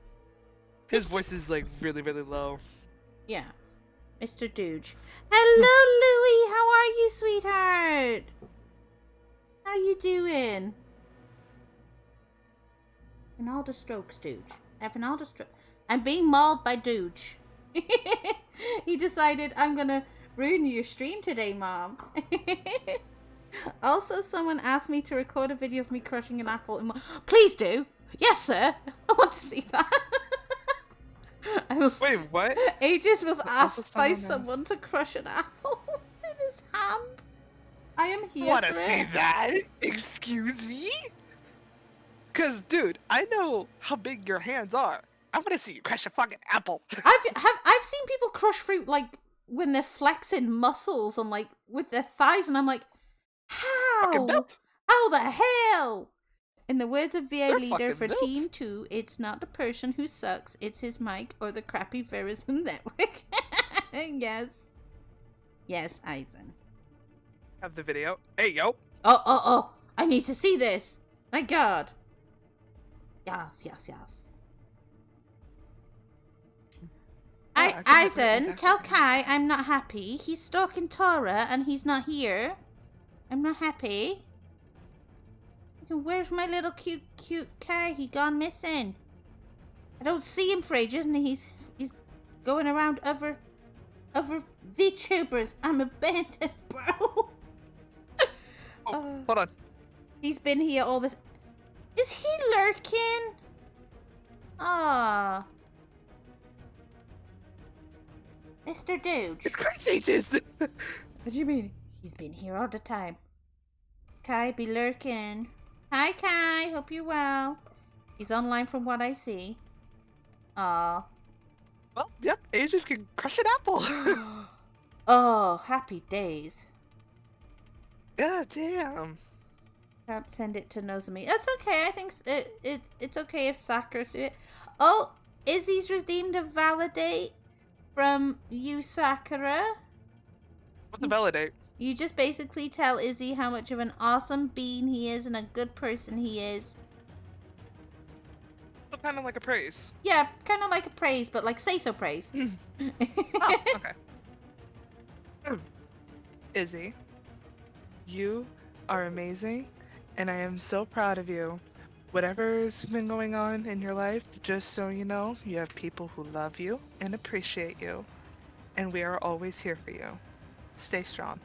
his voice is like really low. Yeah, Mr. Dooge. Hello, Louie. How are you, sweetheart? How you doing? Having all the strokes, Dooge. Having all the strokes. I'm being mauled by Dooge. He decided, I'm gonna ruin your stream today, Mom. Also, someone asked me to record a video of me crushing an apple. Please do. Yes, sir. I want to see that. Wait, what? Aegis was asked by someone to crush an apple in his hand. I am here. Want to see that? Excuse me? Cause, dude, I know how big your hands are. I want to see you crush a fucking apple. I've seen people crush fruit like when they're flexing muscles and like with their thighs, and I'm like, how? How the hell? In the words of VA leader for Team 2, it's not the person who sucks, it's his mic or the crappy Verizon network. Yes. Yes, Eisen. Have the video. Hey, yo. Oh. I need to see this. My God. Yes. Eisen, tell Kai I'm not happy. He's stalking Tora and he's not here. I'm not happy. Where's my little cute Kai? He gone missing. I don't see him for ages, and he's going around other VTubers. I'm abandoned, bro. Hold on. He's been here all this. Is he lurking? Ah. Mr. Dooge. It's Christ ages. What do you mean? He's been here all the time. Kai be lurking. Hi, Kai. Hope you're well. He's online from what I see. Aw. Well, yep. Aegis can crush an apple. Oh, happy days. God damn. Can't send it to Nozomi. That's okay. I think it's okay if Sakura do it. Oh, Izzy's redeemed a validate from you, Sakura. What's the validate? You just basically tell Izzy how much of an awesome being he is and a good person he is. So kind of like a praise. Yeah, kind of like a praise, but like say so praise. Oh, okay. Izzy, you are amazing, and I am so proud of you. Whatever's been going on in your life, just so you know, you have people who love you and appreciate you, and we are always here for you. Stay strong.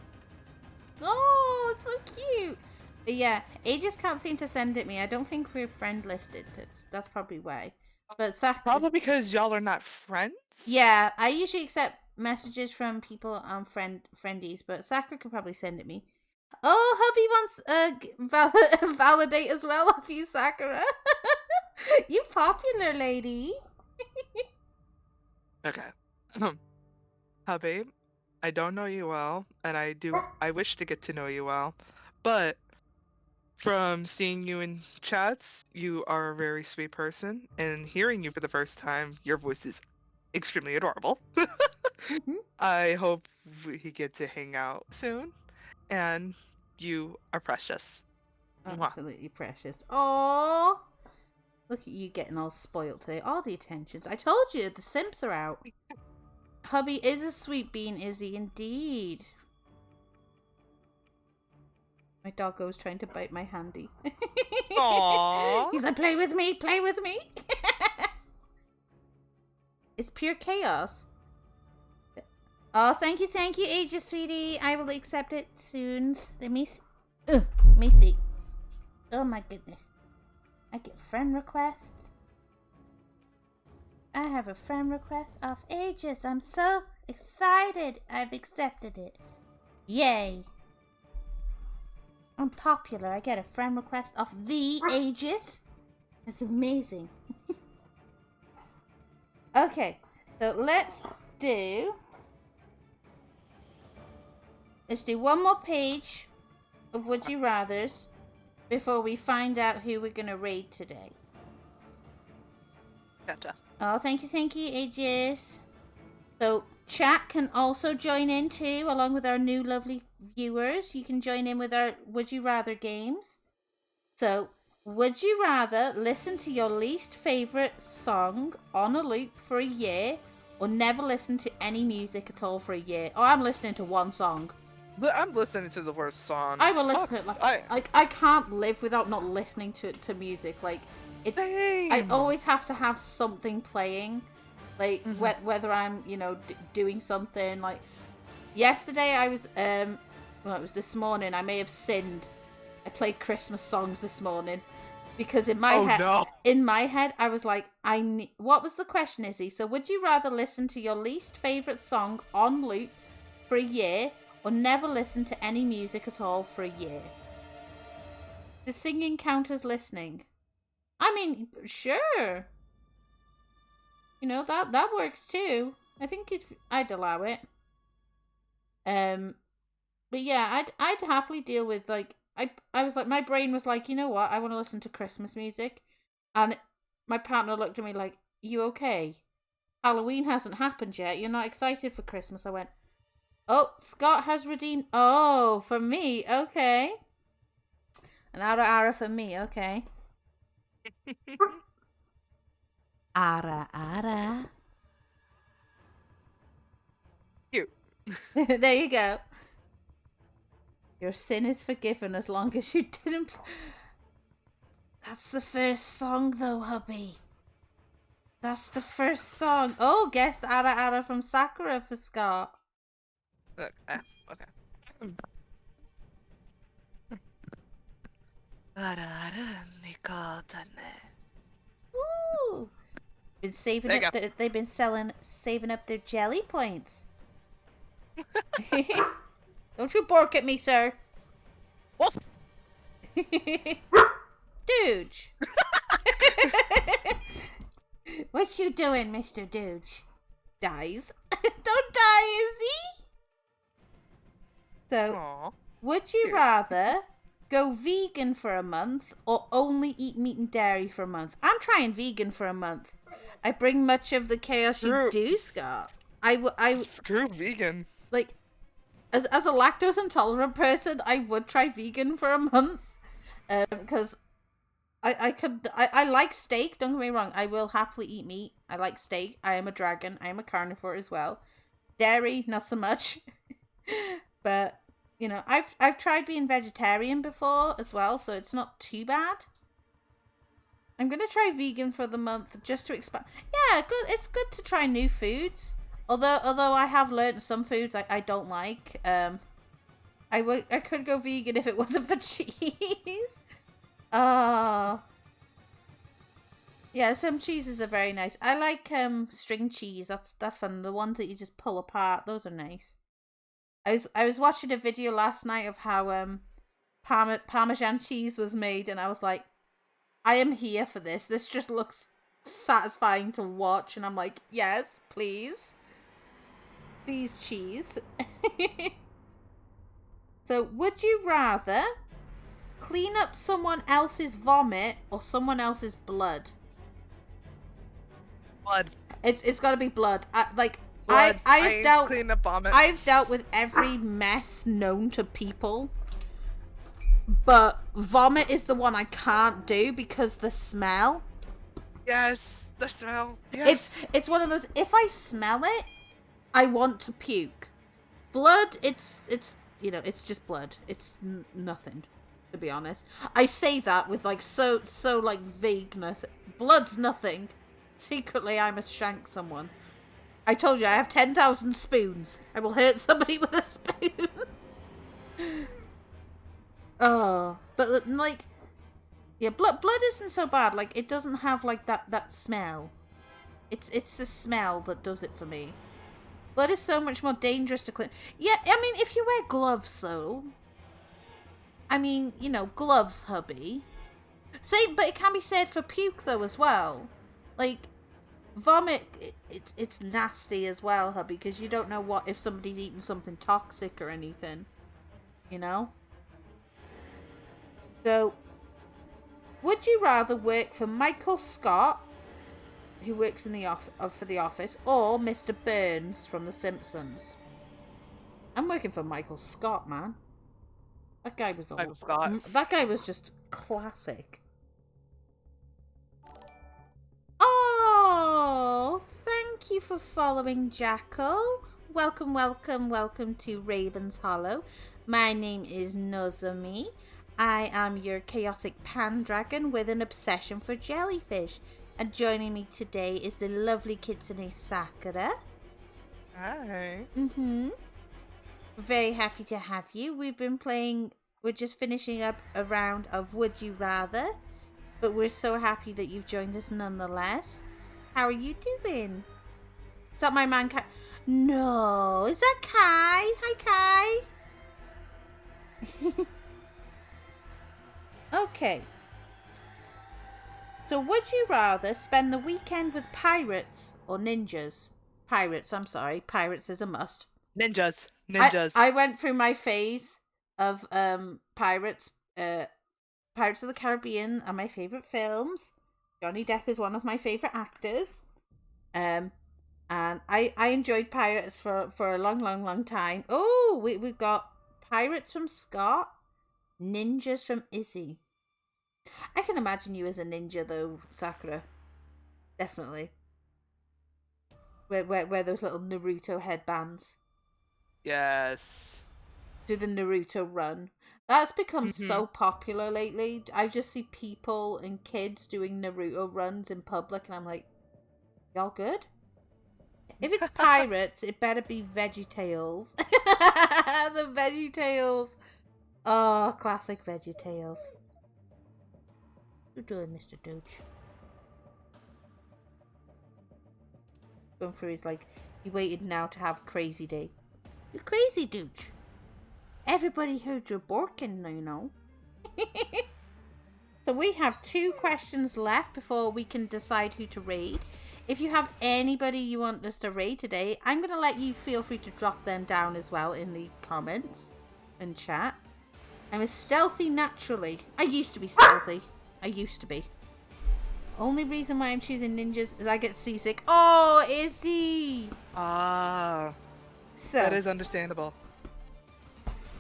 Oh, it's so cute. But yeah, Aegis can't seem to send it me. I don't think we're friend listed. That's probably why. But Probably because y'all are not friends? Yeah, I usually accept messages from people on friendies, but Sakura could probably send it me. Oh, hubby wants validate as well of you, Sakura. You popular lady. Okay. Hubby, I don't know you well, and I wish to get to know you well, but from seeing you in chats, you are a very sweet person, and hearing you for the first time, your voice is extremely adorable. I hope we get to hang out soon, and you are precious. Absolutely precious. Oh, Look at you getting all spoiled today. All the attentions. I told you, the simps are out. Hubby is a sweet bean, is he? Indeed. My doggo's trying to bite my handy. Aww. He's like, play with me, play with me. It's pure chaos. Oh, thank you, Aegis, sweetie. I will accept it soon. Let me see. Oh my goodness. I get friend requests. I have a friend request off Aegis. I'm so excited. I've accepted it. Yay. I'm popular. I get a friend request off the Aegis. That's amazing. Okay, so let's do one more page of Would You Rathers before we find out who we're going to raid today. Gotcha. Oh, thank you, Aegis. So, chat can also join in too, along with our new lovely viewers. You can join in with our Would You Rather games. So, would you rather listen to your least favourite song on a loop for a year, or never listen to any music at all for a year? Oh, I'm listening to one song. But I'm listening to the worst song. I will listen to it. I can't live without not listening to music. Like, it's Same. I always have to have something playing. Like, whether I'm, doing something. Like, yesterday I was, well, it was this morning, I may have sinned. I played Christmas songs this morning. Because in my head, I was like, what was the question, Izzy? So would you rather listen to your least favourite song on loop for a year, or never listen to any music at all for a year? Does singing count as listening? I mean, sure. That works too. I think I'd allow it. But yeah, I'd happily deal with, like, I was like, my brain was like, you know what? I want to listen to Christmas music. And my partner looked at me like, you okay? Halloween hasn't happened yet. You're not excited for Christmas. I went, oh, Scott has redeemed. Oh, for me. Okay. An ara for me. Okay. Ara. Cute. There you go. Your sin is forgiven as long as you didn't... That's the first song, though, hubby. That's the first song. Oh, guessed Ara from Sakura for Scott. Look, okay. Ooh. Been saving up they've been saving up their jelly points. Don't you bark at me, sir. Woof. Dooge. What you doing, Mr. Dooge? Dies. Don't die, Izzy. So, Aww. would you rather go vegan for a month or only eat meat and dairy for a month? I'm trying vegan for a month. I bring much of the chaos you do, Scott. I Screw vegan. Like, as a lactose intolerant person, I would try vegan for a month. Because I like steak, don't get me wrong. I will happily eat meat. I like steak. I am a dragon. I am a carnivore as well. Dairy, not so much. But, I've tried being vegetarian before as well, so it's not too bad. I'm going to try vegan for the month just to expand. Yeah, good. It's good to try new foods. Although I have learned some foods I don't like. I could go vegan if it wasn't for cheese. Yeah, some cheeses are very nice. I like string cheese. That's fun. The ones that you just pull apart, those are nice. I was watching a video last night of how Parmesan cheese was made, and I was like, I am here for this. This just looks satisfying to watch, and I'm like, yes, please. Please, cheese. So, would you rather clean up someone else's vomit or someone else's blood? Blood. It's got to be blood. Blood. I've dealt clean up vomit. I've dealt with every mess known to people, but vomit is the one I can't do because the smell. Yes, the smell. Yes. It's one of those, if I smell it, I want to puke. Blood, it's it's just blood. It's nothing, to be honest. I say that with like so like vagueness. Blood's nothing. Secretly, I must shank someone. I told you I have 10,000 spoons. I will hurt somebody with a spoon. Oh, but like, yeah, blood isn't so bad. Like, it doesn't have like that smell. It's the smell that does it for me. Blood is so much more dangerous to clean. Yeah, I mean, if you wear gloves, though. I mean, gloves, hubby. Same, but it can be said for puke, though, as well. Like, vomit, it's nasty as well, hubby, because you don't know what if somebody's eaten something toxic or anything. So, would you rather work for Michael Scott, who works in for the office, or Mr. Burns from The Simpsons? I'm working for Michael Scott, man. That guy was Michael Scott. That guy was just classic. Oh, thank you for following, Jackal. Welcome, welcome, welcome to Raven's Hollow. My name is Nozomi. I am your chaotic pandragon with an obsession for jellyfish. And joining me today is the lovely Kitsune Sakura. Hi. Very happy to have you. We're just finishing up a round of Would You Rather. But we're so happy that you've joined us nonetheless. How are you doing? Is that my man Kai? No, is that Kai? Hi, Kai. Okay. So would you rather spend the weekend with pirates or ninjas? Pirates, I'm sorry. Pirates is a must. Ninjas. I went through my phase of pirates. Pirates of the Caribbean are my favourite films. Johnny Depp is one of my favourite actors. And I enjoyed pirates for a long time. Oh, we've got pirates from Scott, ninjas from Izzy. I can imagine you as a ninja though, Sakura. Definitely. Wear those little Naruto headbands. Yes. Do the Naruto run. That's become so popular lately. I just see people and kids doing Naruto runs in public and I'm like, y'all good? If it's pirates, it better be VeggieTales. The VeggieTales. Oh, classic VeggieTales. What you doing, Mr. Dooch? Going through his he waited now to have crazy day. You crazy, Dooch. Everybody heard your barking, So we have 2 questions left before we can decide who to raid. If you have anybody you want us to raid today, I'm going to let you feel free to drop them down as well in the comments and chat. I'm a stealthy naturally. I used to be stealthy. I used to be. Only reason why I'm choosing ninjas is I get seasick. Oh, Izzy! Ah. So, that is understandable.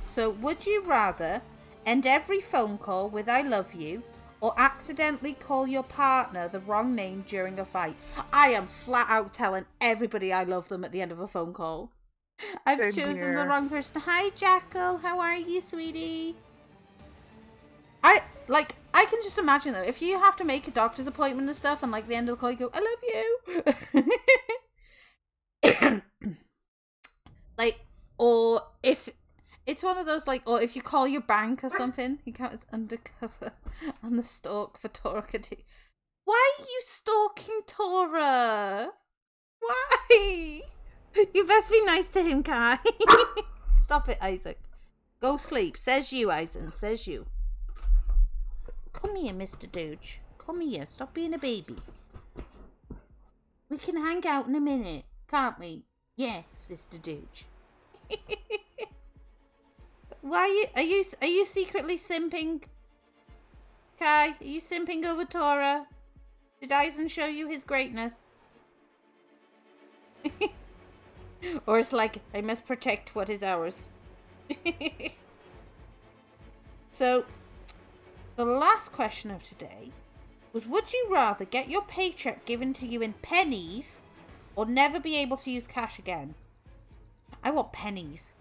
So, would you rather end every phone call with I love you or accidentally call your partner the wrong name during a fight? I am flat out telling everybody I love them at the end of a phone call. I've chosen the wrong person. Hi, Jackal. How are you, sweetie? I can just imagine though, if you have to make a doctor's appointment and stuff and the end of the call you go, I love you. Or if it's one of those or if you call your bank or something, you count as undercover on the stalk for Tora Kadiri. Why are you stalking Tora? Why? You best be nice to him, Kai. Stop it, Isaac. Go sleep. Says you, Isaac. Says you. Come here, Mr. Dooch. Come here. Stop being a baby. We can hang out in a minute, can't we? Yes, Mr. Dooch. Why are you secretly simping? Kai, are you simping over Tora? Did Aizen show you his greatness? Or it's I must protect what is ours. So, the last question of today was, would you rather get your paycheck given to you in pennies or never be able to use cash again? I want pennies.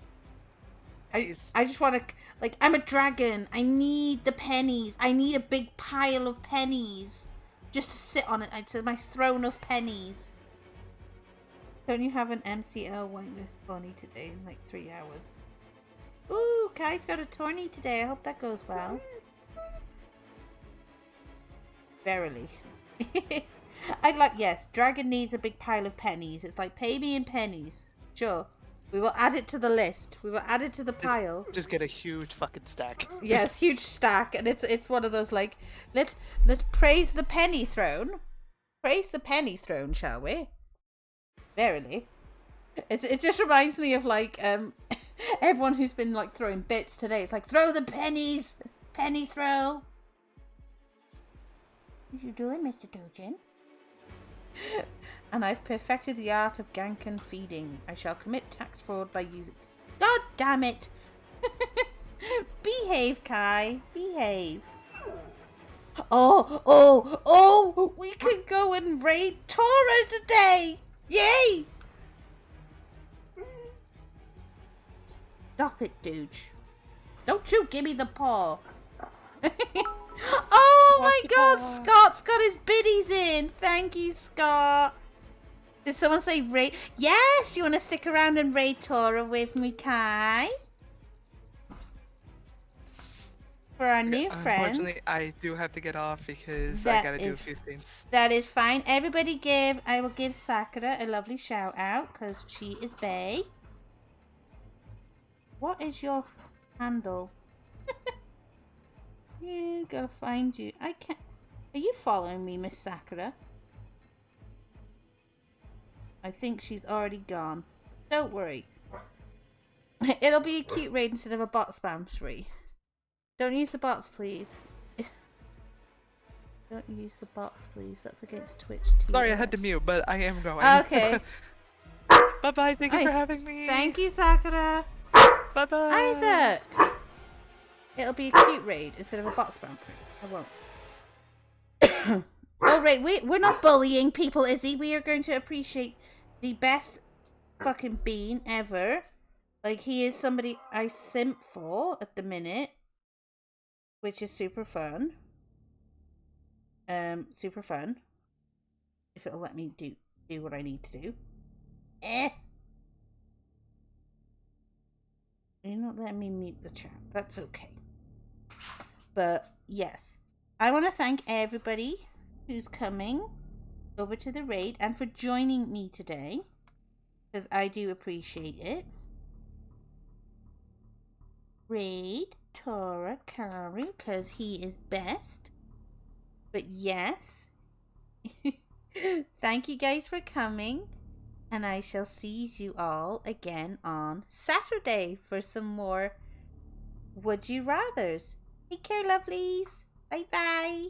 I just want to, like, I'm a dragon. I need the pennies. I need a big pile of pennies just to sit on it. It's my throne of pennies. Don't you have an MCL whitelist tourney today in like 3 hours? Ooh, Kai's got a tourney today. I hope that goes well. Verily. Yes, dragon needs a big pile of pennies. It's like, pay me in pennies. Sure. We will add it to the list. We will add it to the pile. Just get a huge fucking stack. Yes, huge stack, and it's one of those like, let's praise the penny throne. Praise the penny throne, shall we? Verily. It just reminds me of like everyone who's been like throwing bits today. It's like, throw the pennies, penny throw. What are you doing, Mr. Dojin? And I've perfected the art of Ganken feeding. I shall commit tax fraud by using... God damn it! Behave, Kai. Behave. Oh! We can go and raid Tora today! Yay! Stop it, dude. Don't you give me the paw. Oh my god, Scott's got his biddies in. Thank you, Scott. Did someone say raid? Yes, you want to stick around and raid Tora with me, Kai? For our new friend. Unfortunately, I do have to get off because I gotta do a few things. That is fine. Everybody I will give Sakura a lovely shout out because she is bae. What is your handle? Yeah, gotta find you. I can't. Are you following me, Miss Sakura? I think she's already gone. Don't worry. It'll be a cute raid instead of a bot spam spree. Don't use the bots, please. Don't use the bots, please. That's against Twitch TV. Sorry, I had to mute, but I am going. Okay. Bye-bye. Thank you for having me. Thank you, Sakura. Bye-bye. Isaac. It'll be a cute raid instead of a bot spam spree. I won't. Oh, right. We're not bullying people, Izzy. We are going to appreciate the best fucking bean ever. Like, he is somebody I simp for at the minute. Which is super fun. Super fun. If it'll let me do what I need to do. You're not letting me mute the chat. That's okay. But, yes. I want to thank everybody who's coming over to the raid and for joining me today. Because I do appreciate it. Raid Tora Karu because he is best. But yes. Thank you guys for coming. And I shall see you all again on Saturday for some more Would You Rathers. Take care, lovelies. Bye bye.